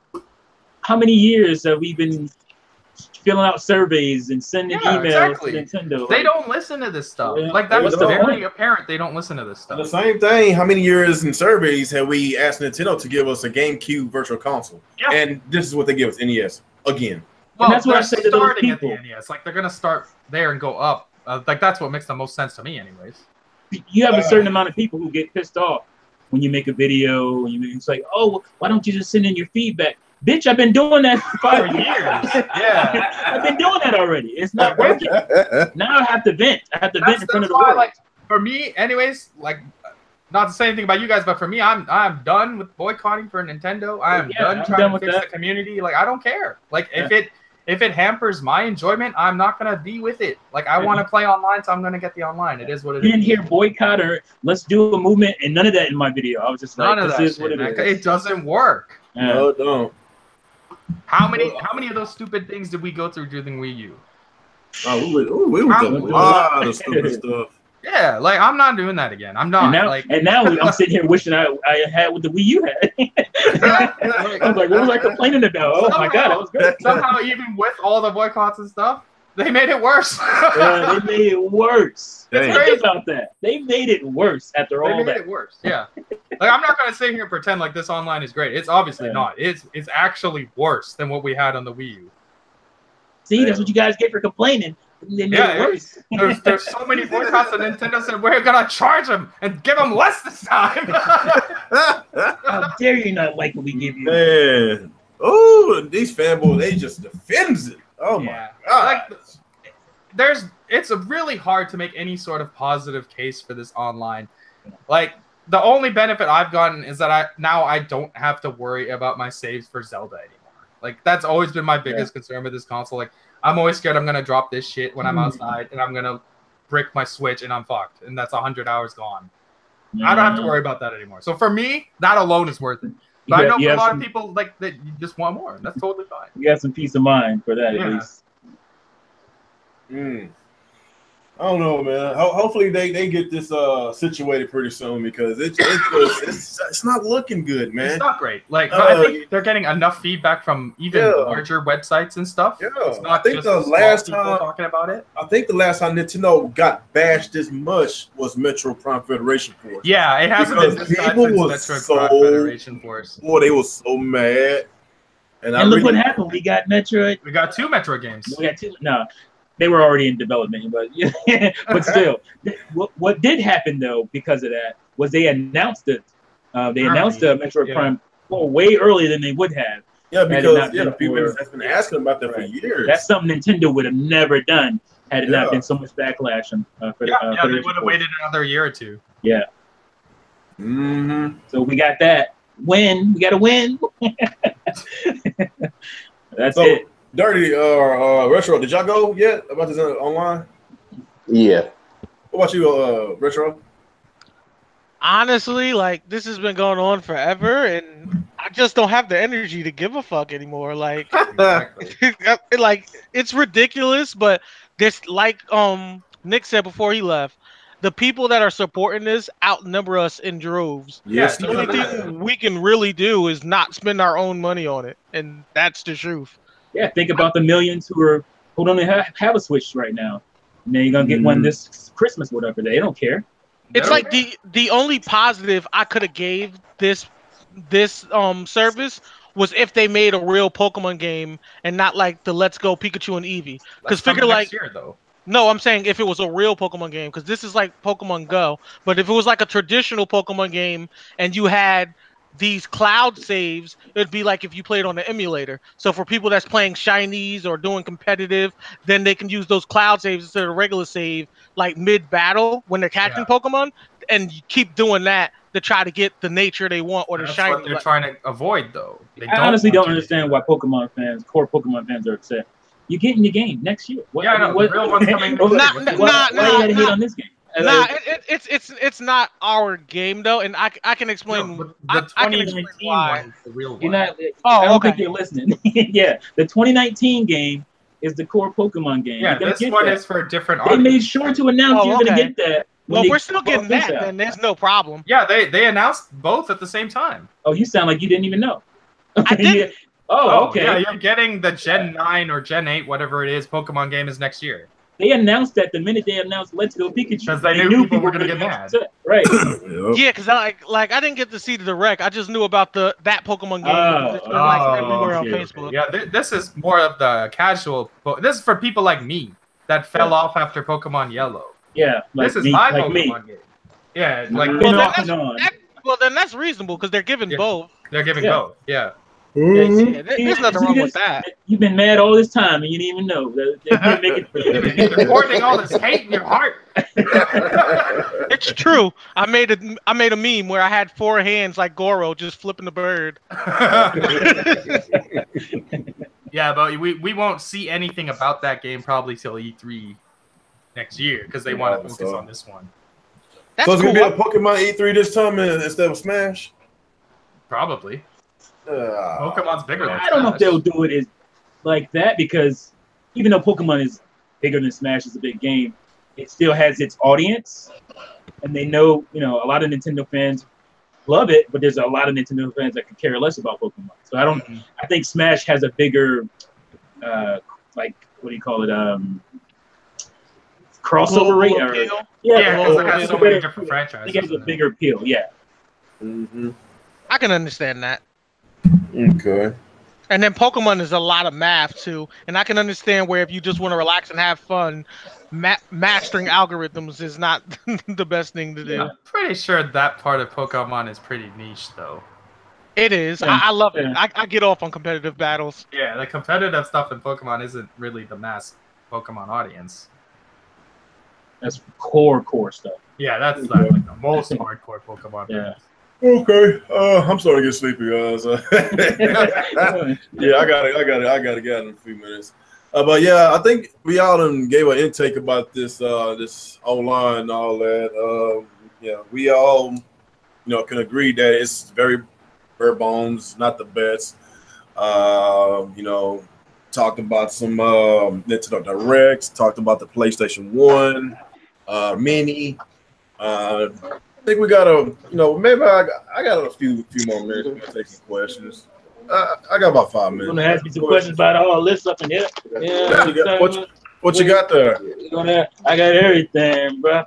How many years have we been filling out surveys and sending emails to Nintendo. They don't listen to this stuff. Yeah, like that's the very point? apparent. They don't listen to this stuff. The same thing. How many years in surveys have we asked Nintendo to give us a GameCube Virtual Console? Yeah. And this is what they give us: NES again. Well, And that's what I they're say to those starting at the people. NES. Like they're gonna start there and go up. Like that's what makes the most sense to me, anyways. You have a certain amount of people who get pissed off when you make a video. It's like, oh, why don't you just send in your feedback? Bitch, I've been doing that for 5 years. Yeah, I've been doing that already. It's not working. Now I have to vent. I have to vent in front of the why, world. like, for me, anyways, like, not to say anything about you guys, but for me, I'm done with boycotting for Nintendo. I'm done trying to fix the community. Like, I don't care. Like, if it hampers my enjoyment, I'm not gonna be with it. Like, I want to play online, so I'm gonna get the online. It is what it is. You didn't hear boycott or let's do a movement and none of that in my video. I was just like, this is what it is. It doesn't work. No, it don't. How many of those stupid things did we go through during Wii U? Oh, we were doing a lot of stupid stuff. Yeah, like I'm not doing that again. I'm not. And now I'm sitting here wishing I had what the Wii U had. I was like, what was I complaining about? Oh my god, that was good. Somehow, even with all the boycotts and stuff, they made it worse. They made it worse. Think about that. They made it worse after all that. They made it worse. Yeah. Like I'm not gonna sit here and pretend like this online is great. It's obviously not. It's actually worse than what we had on the Wii U. See, that's what you guys get for complaining. They made it worse. There's so many boycotts that Nintendo said we're gonna charge them and give them less this time. How dare you not like what we give you? Man. Oh, these fanboys, they just defends it. Oh my god. Like, it's really hard to make any sort of positive case for this online. Like the only benefit I've gotten is that I don't have to worry about my saves for Zelda anymore. Like that's always been my biggest concern with this console. Like I'm always scared I'm gonna drop this shit when I'm outside and I'm gonna brick my Switch and I'm fucked and that's 100 hours gone. I don't have to worry about that anymore. So for me, that alone is worth it. But I know for a lot of people like that you just want more. That's totally fine. You got some peace of mind for that at least. I don't know, man. Hopefully they get this situated pretty soon because it's not looking good, man. It's not great. Like I think they're getting enough feedback from even larger websites and stuff. Yeah, it's not I think the last time talking about it. I think the last time Nintendo got bashed this much was Metro Prime Federation Force. Yeah, it hasn't been this bad since Metro Prime Federation Force. Boy, they were so mad. And look what happened. We got Metroid. We got 2 Metro games. We got 2. No. They were already in development, but but still, what did happen though because of that was they announced it. They announced Metroid Prime way earlier than they would have. Yeah, because people have been asking about that for years. That's something Nintendo would have never done had it not been so much backlash. They would have waited another year or 2. Yeah. So we got that win. We got to win. That's it. Dirty Retro, did y'all go yet about this online? Yeah. What about you, Retro? Honestly, like this has been going on forever, and I just don't have the energy to give a fuck anymore. Like, like it's ridiculous, but this, like Nick said before he left, the people that are supporting this outnumber us in droves. Yes, the only thing we can really do is not spend our own money on it, and that's the truth. Yeah, think about the millions who don't even have a Switch right now. And then you're gonna get one this Christmas, whatever. They don't care. It's like the only positive I could have gave this service was if they made a real Pokemon game and not like the Let's Go Pikachu and Eevee. Because figure like year, though. No, I'm saying if it was a real Pokemon game, because this is like Pokemon Go. But if it was like a traditional Pokemon game and you had these cloud saves, it'd be like if you played on the emulator. So for people that's playing shinies or doing competitive, then they can use those cloud saves instead of regular save, like mid-battle when they're catching Pokemon, and you keep doing that to try to get the nature they want or the shiny. That's what they're trying to avoid, though. I honestly don't understand why core Pokemon fans are upset. You're getting the game next year. What, the real one's coming. Why you gotta hate on this game? It's not our game though, and I can explain. No, the 2019 one is the real one. I don't think you're listening. Yeah, the 2019 game is the core Pokemon game. Yeah, this one is for a different audience. They made sure to announce you're gonna get that. Well, we're still getting that. Then there's no problem. Yeah, they announced both at the same time. Oh, you sound like you didn't even know. I didn't. Oh, okay. Yeah, you're getting the Gen 9 or Gen 8, whatever it is, Pokemon game is next year. They announced that the minute they announced Let's Go Pikachu. Because they knew people were going to get mad. Right. Yeah, because I didn't get to see the direct. I just knew about that Pokemon game. It's been everywhere on Facebook. Yeah, this is more of the casual. This is for people like me that fell off after Pokemon Yellow. Yeah, this is my Pokemon game. Yeah, like well, then that's reasonable because they're giving both. They're giving both. Yeah. There's nothing wrong with that. You've been mad all this time and you didn't even know. You're hoarding all this hate in your heart. It's true. I made a meme where I had 4 hands like Goro just flipping the bird. Yeah, but we won't see anything about that game probably till E3 next year because they want to focus on this one. That's so it's gonna be a Pokemon E3 this time instead of Smash? Probably. Pokemon's bigger than Smash. I don't know if they'll do it like that because even though Pokemon is bigger than Smash, is a big game, it still has its audience, and they know a lot of Nintendo fans love it, but there's a lot of Nintendo fans that could care less about Pokemon. So I think Smash has a bigger, like what do you call it, crossover rate? Because it has so many different franchises. I think it has a bigger appeal. Yeah. I can understand that. Okay. And then Pokemon is a lot of math too, and I can understand where if you just want to relax and have fun, mastering algorithms is not the best thing to do. I'm pretty sure that part of Pokemon is pretty niche, though. It is. Yeah. I love it. I get off on competitive battles. Yeah, the competitive stuff in Pokemon isn't really the mass Pokemon audience. That's core stuff. Yeah, that's like the most hardcore Pokemon. Yeah. Okay. I'm starting to get sleepy, guys. Yeah, I gotta get in a few minutes. But yeah, I think we all done gave an intake about this online and all that. Yeah, we all can agree that it's very bare bones, not the best. Talked about some Nintendo Directs, talked about the PlayStation 1 Mini. I think we got maybe I got a few more minutes to take some questions. I got about 5 minutes. You're gonna ask me some questions about all this stuff in here. Yeah. What you got there? I got everything, bro.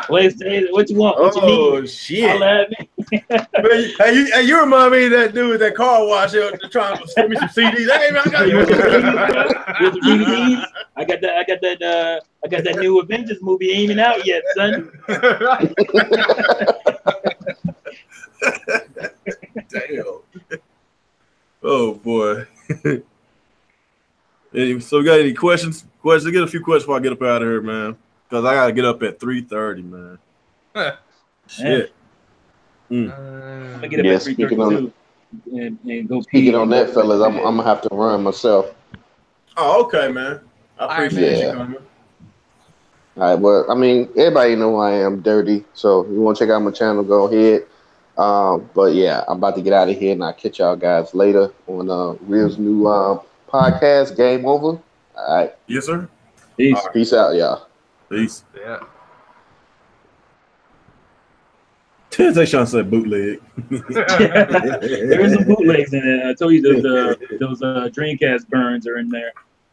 PlayStation, what you want? What you need? Shit! Hey, you remind me of that dude at that car wash trying to send me some CDs. Hey, man, I got DVDs. I got that new Avengers movie ain't even out yet, son. Damn. Oh boy. So we got any questions? I get a few questions before I get up out of here, man. Because I gotta get up at 3:30, man. Shit. I'm gonna get up at 3:32 and go. Speaking on that, fellas, I'm gonna have to run myself. Oh, okay, man. I appreciate you coming. All right, well, I mean, everybody know who I am, Dirty. So if you want to check out my channel, go ahead. But yeah, I'm about to get out of here, and I'll catch y'all guys later on Real's new podcast, Game Over. All right. Yes, sir. Peace. Right. Peace out, y'all. Peace. Yeah. They trying to say bootleg. There's some bootlegs in it. I told you those Dreamcast burns are in there.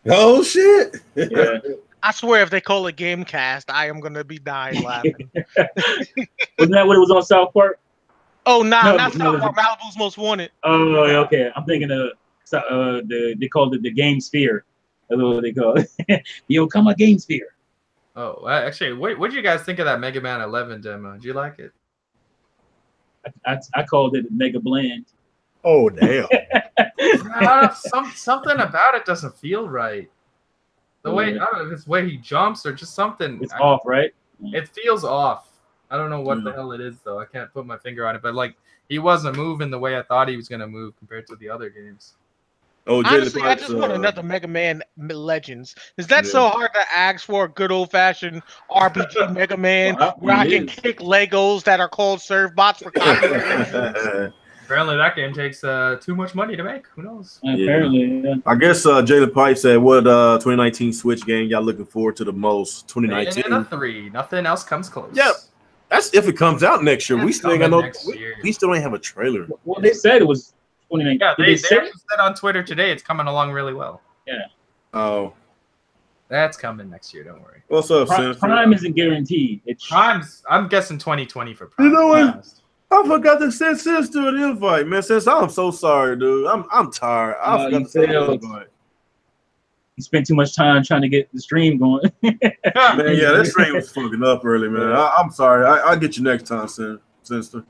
Oh shit! Yeah. I swear, if they call it Gamecast, I am gonna be dying laughing. Wasn't that what it was on South Park? Oh, not South Park. Malibu's Most Wanted. Oh, okay. I'm thinking of they called it the Game Sphere. That's what they call it. Yo, come on, Game Sphere. Oh, actually, what did you guys think of that Mega Man 11 demo? Did you like it? I called it Mega Bland. Oh, damn. Something about it doesn't feel right. The way, I don't know if it's the way he jumps or just something. It's off, right? It feels off. I don't know what the hell it is, though. I can't put my finger on it. But, like, he wasn't moving the way I thought he was going to move compared to the other games. Oh, honestly, I just want another Mega Man Legends. Is that so hard to ask for a good old-fashioned RPG Mega Man where I can kick Legos that are called serve bots for copyright? Apparently, that game takes too much money to make. Who knows? Apparently, yeah. I guess Jalen Pipe said, "What 2019 Switch game y'all looking forward to the most?" 2019. Bayonetta 3. Nothing else comes close. Yep. That's if it comes out next year. We still ain't got we still don't have a trailer. Well, they said it was 2019. Yeah, Did they say? actually said on Twitter today it's coming along really well. Yeah. Oh, That's coming next year. Don't worry. what's up, Sinister? Prime isn't guaranteed. It's Prime's. I'm guessing 2020 for Prime. You know what? I forgot to send Sinister an invite, man. Since I'm so sorry, dude. I'm tired. I forgot to send an invite. You spent too much time trying to get the stream going. Man, yeah, that stream was fucking up early, man. I'm sorry. I'll get you next time, Sinister.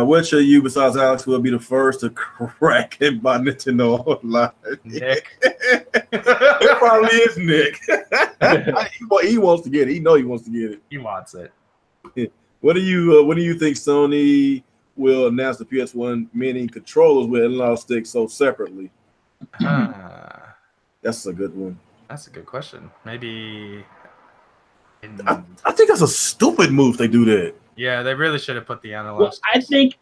Which of you besides Alex will be the first to crack it by Nintendo Online? Nick. It probably is Nick. He wants to get it. He wants to get it. He wants it. What do you think Sony will announce the PS1 mini controllers with analog sticks so separately? That's a good one. That's a good question. Maybe. I think that's a stupid move. They do that. Yeah, they really should have put the analog. Well, I think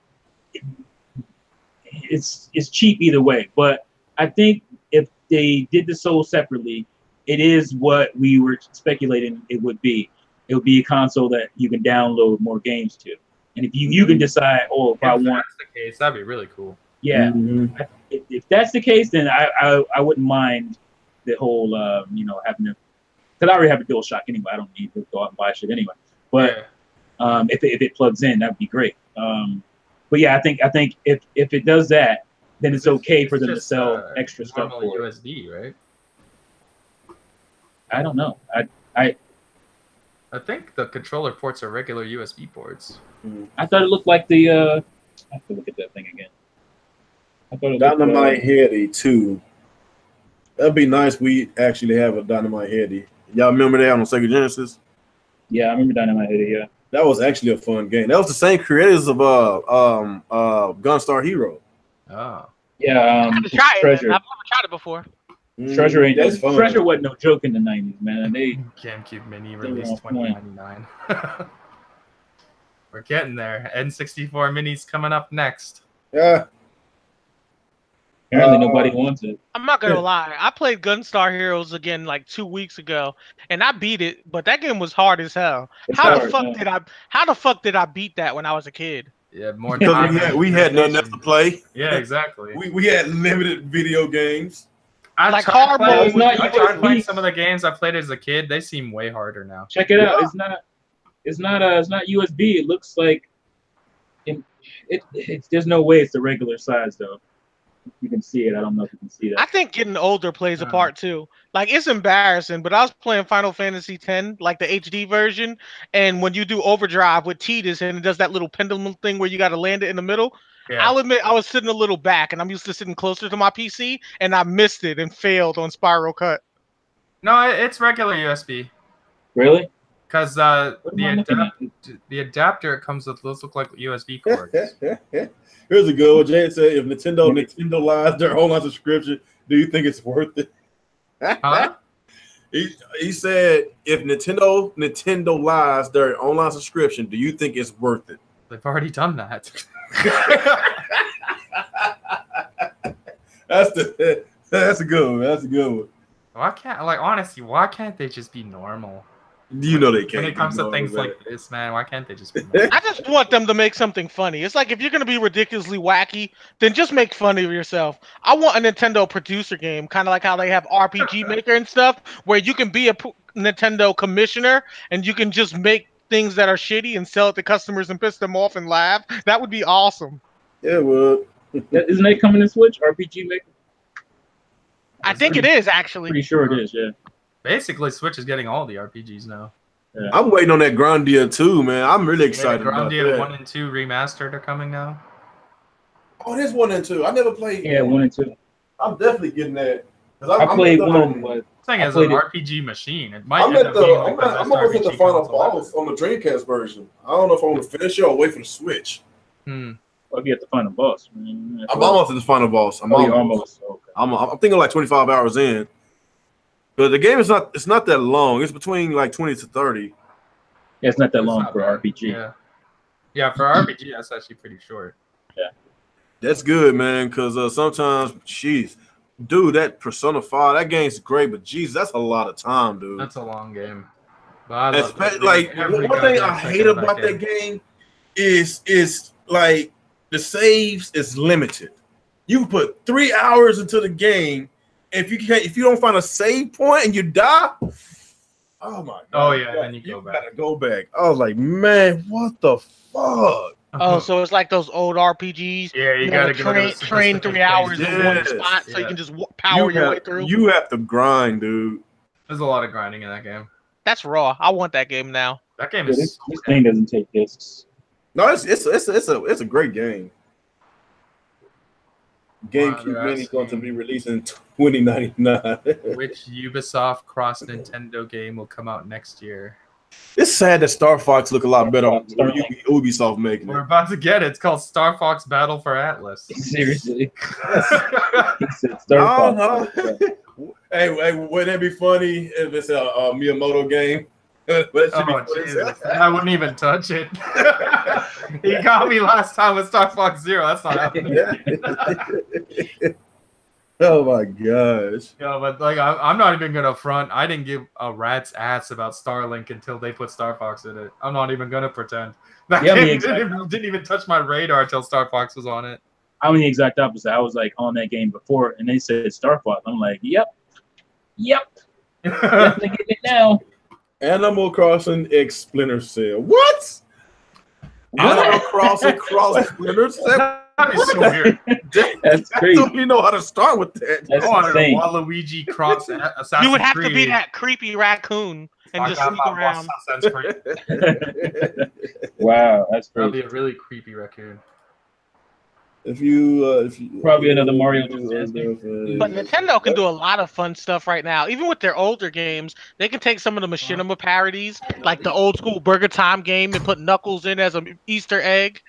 it's cheap either way, but I think if they did the Soul separately, it is what we were speculating it would be. It would be a console that you can download more games to, and if you can decide, if I want. That's the case, that'd be really cool. Yeah, if that's the case, then I wouldn't mind the whole having to, because I already have a DualShock anyway. I don't need to go out and buy shit anyway. But if it plugs in, that'd be great. But yeah, I think if it does that, then it's okay for them to sell extra stuff for USB, right? I don't know. I think the controller ports are regular USB ports. I thought it looked like the. I have to look at that thing again. I thought it Dynamite Heady too. That'd be nice. We actually have a Dynamite Heady. Y'all remember that on Sega Genesis? Yeah, I remember Dynamite Heady. Yeah, that was actually a fun game. That was the same creators of Gunstar Hero. Oh, I yeah. had to try it. Treasure. I've never tried it before. Treasure ain't that's fun. Treasure wasn't no joke in the 90s, man. GameCube Mini released 2099. We're getting there. N64 Mini's coming up next. Yeah. Apparently nobody wants it. I'm not gonna lie. I played Gunstar Heroes again like 2 weeks ago, and I beat it. But that game was hard as hell. How the fuck did I beat that when I was a kid? Yeah, more Because time. we had nothing else to play. Yeah, exactly. We had limited video games. Like hard mode. I tried playing some of the games I played as a kid. They seem way harder now. Check it out. It's not USB. It looks like there's no way it's the regular size though. You can see it. I don't know if you can see that. I think getting older plays a part too. Like, it's embarrassing, but I was playing Final Fantasy X, like the HD version, and when you do overdrive with Tidus and it does that little pendulum thing where you got to land it in the middle, I'll admit I was sitting a little back, and I'm used to sitting closer to my PC, and I missed it and failed on Spiral Cut. No, it's regular USB. Really? Because the adapter it comes with those look like USB cords. Here's a good one. Jay said, if Nintendo lies their online subscription, do you think it's worth it? Huh? He said, if Nintendo lies their online subscription, do you think it's worth it? They've already done that. That's a good one. That's a good one. Why can't they just be normal? You know they can't. When it comes to things like this, man, why can't they just be normal? I just want them to make something funny. It's like, if you're going to be ridiculously wacky, then just make fun of yourself. I want a Nintendo producer game, kind of like how they have RPG Maker and stuff, where you can be a Nintendo commissioner and you can just make things that are shitty and sell it to customers and piss them off and laugh. That would be awesome. Yeah, it would. Isn't that coming to Switch? RPG Maker? I think it is, actually. Pretty sure it is, yeah. Basically, Switch is getting all the RPGs now. Yeah. I'm waiting on that Grandia 2, man. I'm really excited about that. Grandia 1 and 2 remastered are coming now. Oh, there's 1 and 2. I never played. Yeah, 1 and 2. I'm definitely getting that. I played 1, but this thing is an RPG machine. It might I'm almost at the final boss on the Dreamcast version. I don't know if I want to finish it or wait for the Switch. I'll be at the final boss, man. I'm almost at the final boss. I'm almost. Okay. I'm thinking like 25 hours in. But the game is not that long. It's between like 20 to 30. Yeah, it's not that long for RPG. Yeah, for RPG, that's actually pretty short. Yeah. That's good, man, because sometimes, jeez, dude, that Persona 5, that game's great, but jeez, that's a lot of time, dude. That's a long game. One thing I hate about that game is like the saves is limited. You put 3 hours into the game. If you don't find a save point and you die, oh my god! Oh yeah, then you go back. Gotta go back. I was like, man, what the fuck? Oh, so it's like those old RPGs. Yeah, you gotta train 3 hours in one spot, so you can just power your way through. You have to grind, dude. There's a lot of grinding in that game. That's raw. I want that game now. That game Yeah, is. this thing doesn't take discs. No, it's a great game. GameCube Mini is going to be released in 2099. Which Ubisoft cross Nintendo game will come out next year? It's sad that Star Fox look a lot better on Ubisoft making We're it. about to get it. It's called Star Fox Battle for Atlas. Seriously. He said Star Fox. Hey, wouldn't that be funny if it's a Miyamoto game? But it should be Jesus. I wouldn't even touch it. He got me last time with Star Fox Zero. That's not happening. Oh my gosh. Yeah, but like I'm not even gonna front. I didn't give a rat's ass about Starlink until they put Star Fox in it. I'm not even gonna pretend. That game didn't even touch my radar until Star Fox was on it. I'm the exact opposite. I was like on that game before, and they said Star Fox. I'm like, yep, definitely get it now. Animal Crossing X Splinter Cell. What? Animal Crossing Splinter Cell. That'd be so weird. That's I crazy. don't even know how to start with that. That's I wanted a insane. Waluigi cross Assassin's You would have Creed. to be that creepy raccoon and just sneak around. Assassin's Creed. Wow, that's That'd crazy. be a really creepy raccoon. If you Probably another Mario. But Nintendo can do a lot of fun stuff right now. Even with their older games, they can take some of the machinima parodies, like the old school Burger Time game, and put Knuckles in as an Easter egg.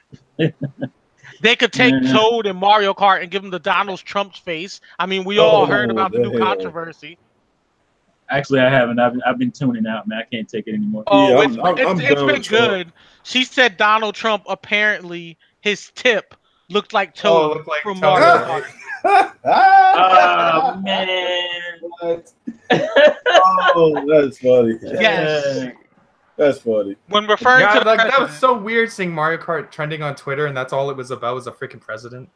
They could take Toad and Mario Kart and give him the Donald Trump's face. I mean, we all heard about the new controversy. Actually, I haven't. I've been tuning out, man. I can't take it anymore. Oh, Yeah, it's been good. She said Donald Trump, apparently, his tip looked like Toad looked like from Toad. Mario Kart. Oh man. What? Oh, that's funny. Yes. That's funny. When referring to the That was president, so weird seeing Mario Kart trending on Twitter, and that's all it was about was a freaking president.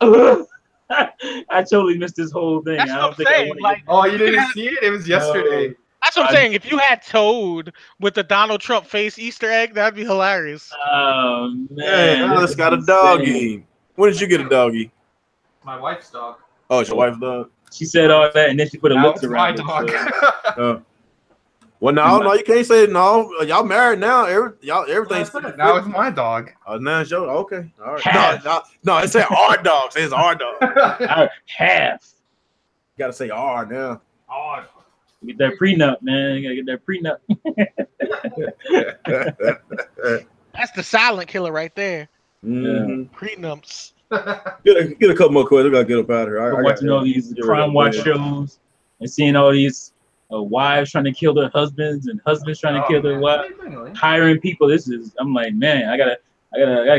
I totally missed this whole thing. That's I what don't I'm think saying. I want Like, Oh, you didn't see it? It was yesterday. that's what I'm saying. If you had Toad with the Donald Trump face Easter egg, that'd be hilarious. Oh Hey, man. Alice got a doggy. When did you get a doggy? My wife's dog. Oh, it's your wife's dog? She said all that, and then she put a Now lips it's my around dog. it. So. Well, no, you can't say no. Y'all married now. Everything's Now it's my dog. now it's your okay. All right. No, it said our dog. It's our dog. Half. You gotta say R now. Oh, Get that prenup, man. You gotta get that prenup. That's the silent killer right there. Mhm. Prenups. Get a couple more questions. We gotta get up out of here. I'm watching all these crime watch shows and seeing all these wives trying to kill their husbands and husbands trying to kill their wives, hiring people. I'm like, man, I gotta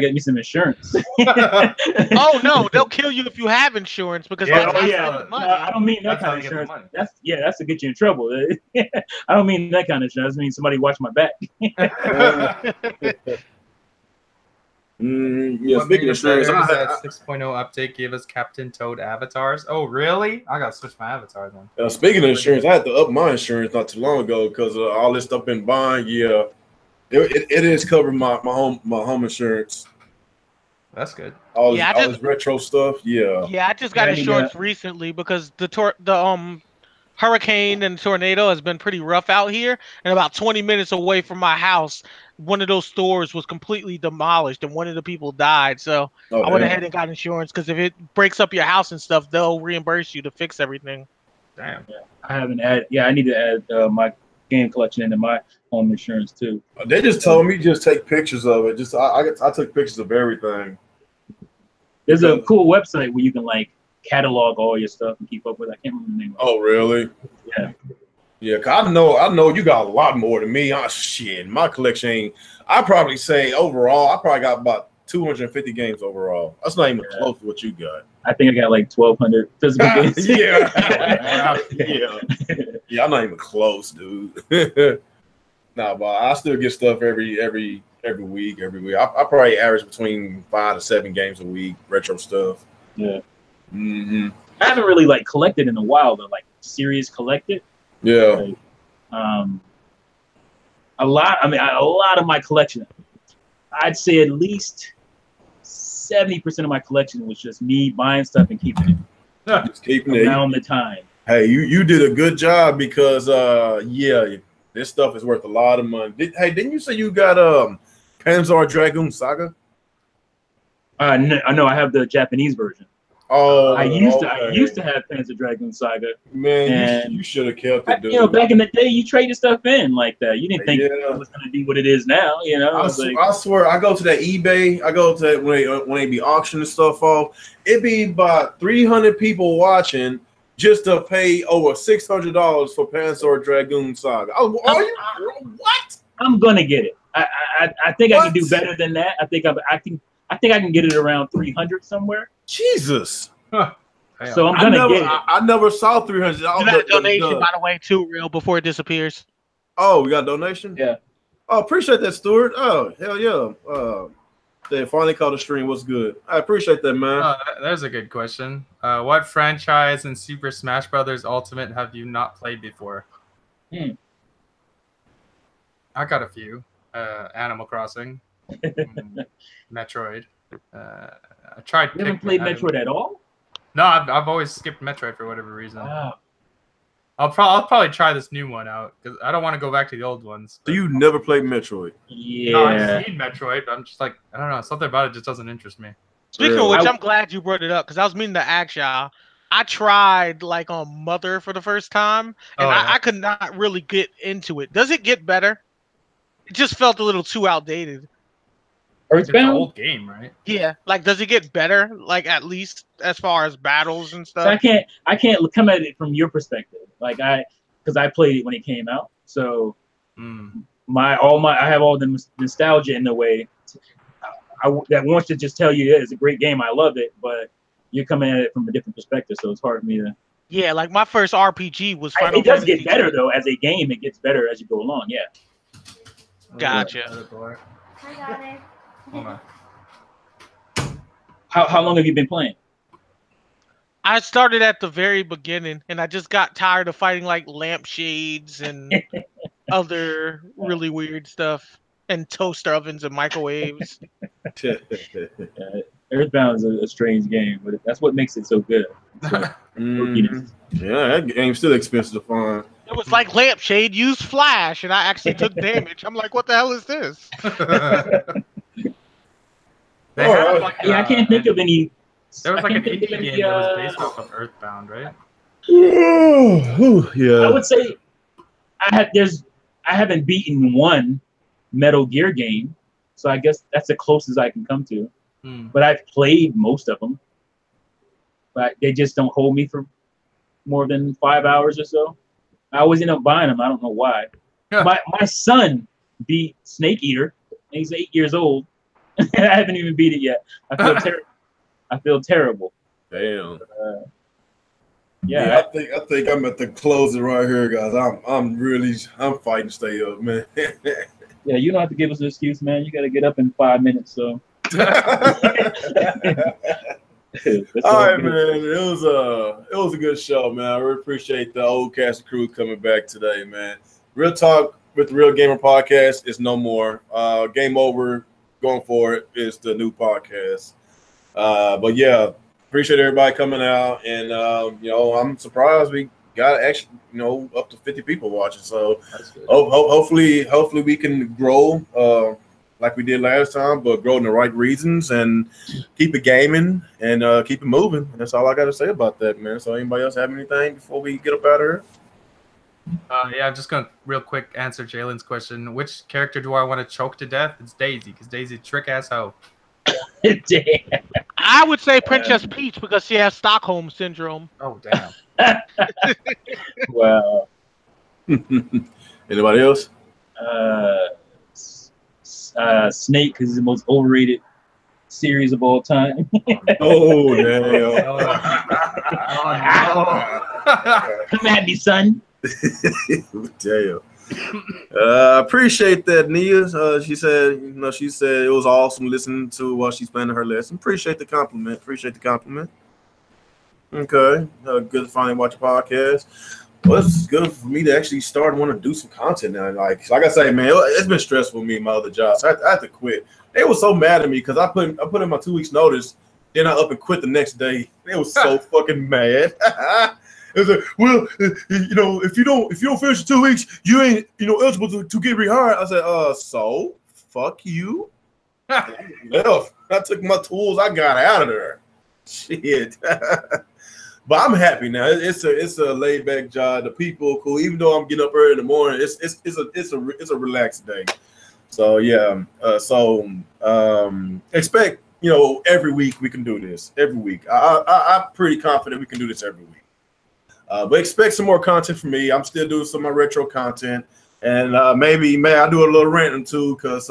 get me some insurance. Oh no, they'll kill you if you have insurance because that's how you get the money. No, I don't mean that kind of insurance. That's to get you in trouble. I don't mean that kind of insurance. I mean somebody watch my back. Yeah, speaking of insurance, that 6.0 update gave us Captain Toad avatars. Oh, really? I gotta switch my avatar then. speaking of insurance, I had to up my insurance not too long ago because of all this stuff been buying. Yeah, it is covering my home insurance. That's good. All this retro stuff. Yeah. Yeah, I just got insurance recently because the hurricane and tornado has been pretty rough out here, and about 20 minutes away from my house, one of those stores was completely demolished and one of the people died. So I went ahead and got insurance because if it breaks up your house and stuff, they'll reimburse you to fix everything. Damn. Yeah, I haven't added. Yeah, I need to add my game collection into my home insurance too. They just told me just take pictures of it. Just I took pictures of everything. There's a cool website where you can like catalog all your stuff and keep up with. I can't remember the name. Oh, really? Yeah. Yeah, cause I know you got a lot more than me. Oh shit, my collection ain't. I probably say overall, I probably got about 250 games overall. That's not even close to what you got. I think I got like 1,200 physical games. Yeah, I'm not even close, dude. Nah, but I still get stuff every every week. I probably average between 5 to 7 games a week, retro stuff. Yeah. Mm-hmm. I haven't really like collected in a while though, like serious collected. Yeah. Like, a lot of my collection, I'd say at least 70% of my collection was just me buying stuff and keeping it. Just keeping it around the time. Hey, you did a good job because yeah, this stuff is worth a lot of money. Didn't you say you got Panzer Dragoon Saga? No, I have the Japanese version. Oh, I used to have Panzer Dragoon Saga. Man, you should have kept it, dude. You know, back in the day, you traded stuff in like that. You didn't think it was going to be what it is now. You know, I swear, I go to that eBay. I go to that when they be auctioning stuff off. It be about 300 people watching just to pay over $600 for Panzer Dragoon Saga. What? I'm gonna get it. I think I can do better than that. I think I can get it around 300 somewhere. Jesus. Huh. So I'm gonna get it. I never saw 300. You got a donation, by the way, too, real before it disappears. Oh, we got a donation? Yeah. Oh, appreciate that, Stuart. Oh, hell yeah. They finally caught the stream. What's good? I appreciate that, man. There's a good question. What franchise in Super Smash Brothers Ultimate have you not played before? I got a few. Animal Crossing, Metroid. I tried. You haven't played Metroid at all? No, I've always skipped Metroid for whatever reason. Wow. I'll probably try this new one out because I don't want to go back to the old ones. So you never played Metroid? Yeah. No, I've seen Metroid, but I'm just like, I don't know, something about it just doesn't interest me. Speaking of which, I'm glad you brought it up because I was meaning to ask y'all. I tried like on Mother for the first time, and I could not really get into it. Does it get better? It just felt a little too outdated. It's an old game, right? Yeah. Like, does it get better? Like, at least as far as battles and stuff. So I can't come at it from your perspective. Like because I played it when it came out. So I have all the nostalgia in the way. That wants to just tell you it's a great game. I love it, but you're coming at it from a different perspective, so it's hard for me to. Yeah, like my first RPG was Final It does Fantasy get better though as a game. It gets better as you go along. Yeah. Gotcha. How long have you been playing? I started at the very beginning, and I just got tired of fighting like lampshades and other really weird stuff, and toaster ovens and microwaves. Earthbound is a strange game, but that's what makes it so good. Yeah, that game's still expensive to find. It was like lampshade used flash, and I actually took damage. I'm like, what the hell is this? I can't think of any. There was like an indie game that was based off of Earthbound, right? Yeah. I would say I haven't beaten one Metal Gear game, so I guess that's the closest I can come to. But I've played most of them, but they just don't hold me for more than 5 hours or so. I always end up buying them. I don't know why. My son beat Snake Eater, and he's 8 years old. I haven't even beat it yet. I feel terrible. I feel terrible. Damn. Yeah, I think I'm at the closing right here, guys. I'm fighting to stay up, man. Yeah, you don't have to give us an excuse, man. You got to get up in 5 minutes, so. All right, man. It was a good show, man. I really appreciate the old cast and crew coming back today, man. Real Talk with the Real Gamer Podcast is no more. Game Over going forward is the new podcast. But yeah, appreciate everybody coming out, and I'm surprised we got actually up to 50 people watching. So hopefully we can grow like we did last time, but grow in the right reasons and keep it gaming and keep it moving. And that's all I got to say about that, man. So anybody else have anything before we get up out of here? Yeah, I'm just gonna real quick answer Jalen's question. Which character do I want to choke to death? It's Daisy, because Daisy's trick ass hoe. I would say Princess Peach because she has Stockholm syndrome. Oh damn! Wow. Anybody else? Snake, because it's the most overrated series of all time. Oh damn! Come at me, son. Damn. Appreciate that, Nia. She said it was awesome listening to while she's planning her lesson. Appreciate the compliment. Okay, good to finally watch a podcast. Well, it's good for me to actually start and want to do some content now. Like I say, man, it's been stressful for me in my other jobs. I had to quit. They were so mad at me because I put in my 2 weeks notice, then I up and quit the next day. They was so fucking mad. It was like, well, if you don't finish 2 weeks, you ain't eligible to get rehired. I said, so fuck you. Left. I took my tools. I got out of there. Shit. But I'm happy now. It's a laid back job. The people are cool. Even though I'm getting up early in the morning, it's a relaxed day. So yeah. Expect every week we can do this. Every week, I'm pretty confident we can do this every week. But expect some more content from me. I'm still doing some of my retro content, and maybe I do a little rant or two because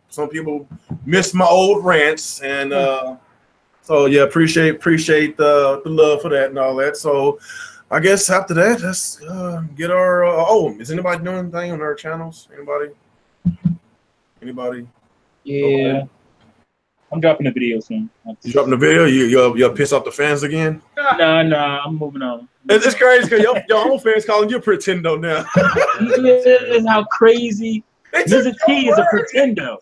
some people miss my old rants and. So yeah, appreciate the love for that and all that. So I guess after that, let's get our. Is anybody doing anything on our channels? Anybody? Yeah, okay. I'm dropping a video soon. You dropping the video? You'll piss off the fans again? Nah, I'm moving on. It's crazy because your own fans calling you a pretendo now. This is how crazy. Mr. T is a pretendo.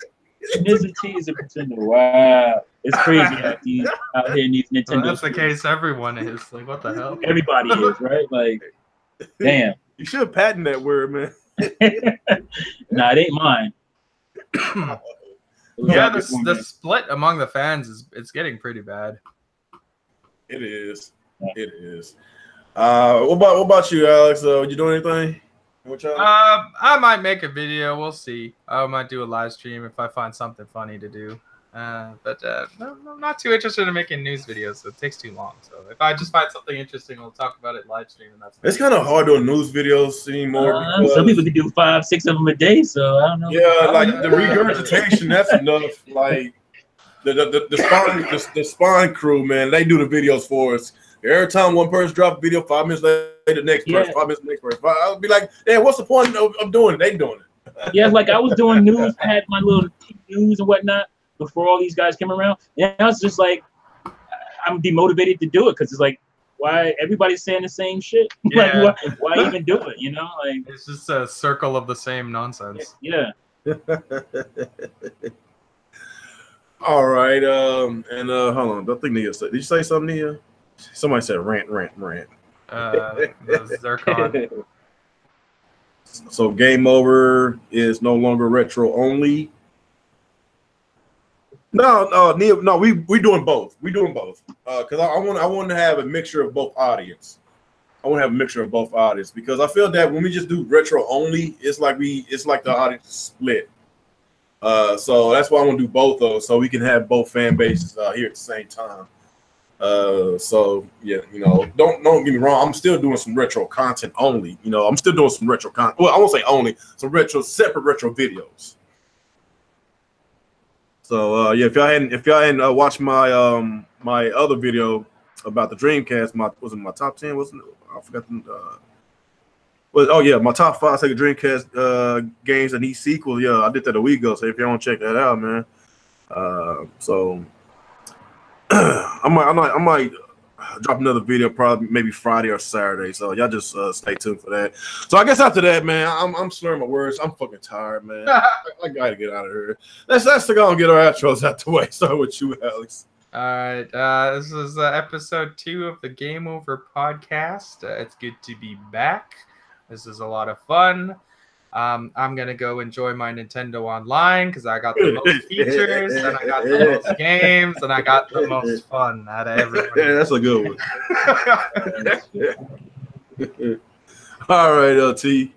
Mr. T is a pretender. Wow. It's crazy out here in these Nintendo. Well, that's the case. Everyone is like, what the hell? Everybody is, right? Like, damn. You should patent that word, man. Nah, it ain't mine. Yeah, the split among the fans it's getting pretty bad. It is. Yeah. It is. What about you, Alex? You doing anything? I might make a video. We'll see. I might do a live stream if I find something funny to do. But I'm not too interested in making news videos, so it takes too long. So if I just find something interesting, we'll talk about it live stream. And that's it's kind of hard doing news videos anymore. Some people can do 5, 6 of them a day, so I don't know. Yeah, like the regurgitation, that's enough. Like the spawn crew, man, they do the videos for us. Every time one person drops a video, 5 minutes later, the next person, 5 minutes, the next person. I'll be like, "Damn, what's the point of doing it? They doing it." Yeah, like I was doing news, I had my little news and whatnot before all these guys came around. And I was just like, I'm demotivated to do it because it's like, why everybody's saying the same shit? Yeah. Like, why even do it? Like it's just a circle of the same nonsense. Yeah. All right. Hold on. I think Nia said. Did you say something, Nia? Somebody said rant. Zircon. So Game Over is no longer retro only. No, Nia. No, we doing both. We doing both. Because I want to have a mixture of both audience. I want to have a mixture of both audience because I feel that when we just do retro only, it's like the audience is split. So that's why I want to do both of those so we can have both fan bases here at the same time. So yeah, don't get me wrong. I'm still doing some retro content only. I'm still doing some retro content. Well, I won't say only, some separate retro videos. So yeah, if y'all hadn't watched my my other video about the Dreamcast, my top 10, wasn't it? I forgot my top 5 Sega Dreamcast games and these sequels. Yeah, I did that a week ago. So if y'all want to check that out, man. So I might drop another video probably maybe Friday or Saturday. So y'all just stay tuned for that. So I guess after that, man, I'm slurring my words. I'm fucking tired, man. I gotta get out of here. Let's go and get our outros out the way. Start with you, Alex. All right. This is episode 2 of the Game Over podcast. It's good to be back. This is a lot of fun. I'm gonna go enjoy my Nintendo Online because I got the most features and I got the most games and I got the most fun out of everybody. Yeah, that's a good one. All right, LT.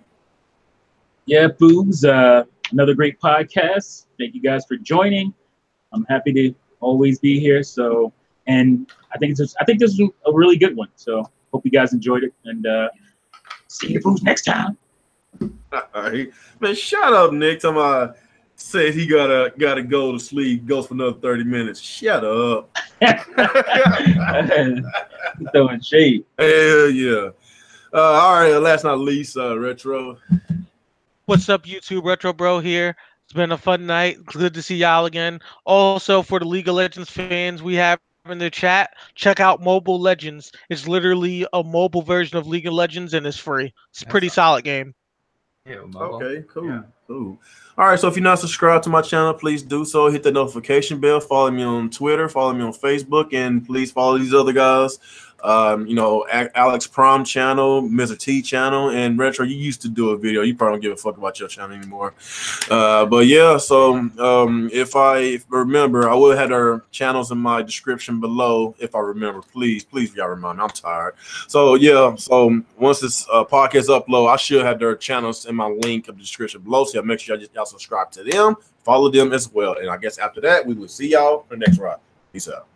Yeah, boobs. Another great podcast. Thank you guys for joining. I'm happy to always be here. So, and I think this is a really good one. So, hope you guys enjoyed it and see you boobs next time. All right. Man, shut up, Nick. Somebody says he gotta go to sleep, goes for another 30 minutes. Shut up. Throwing shade. Hell yeah. All right, last not least, Retro. What's up, YouTube? Retro Bro here. It's been a fun night. Good to see y'all again. Also, for the League of Legends fans we have in the chat, check out Mobile Legends. It's literally a mobile version of League of Legends and it's free. It's a pretty solid game. Yeah, mobile. Okay, cool, Yeah. cool. All right, so if you're not subscribed to my channel, please do so. Hit the notification bell. Follow me on Twitter. Follow me on Facebook, and please follow these other guys. Alex Prom channel, Mr. T channel, and Retro. You used to do a video. You probably don't give a fuck about your channel anymore. But yeah, so if I remember, I will have their channels in my description below. If I remember, please, y'all remind me. I'm tired. So yeah, so once this podcast upload, I should have their channels in my link of the description below. So make sure y'all subscribe to them, follow them as well. And I guess after that, we will see y'all for the next ride. Peace out.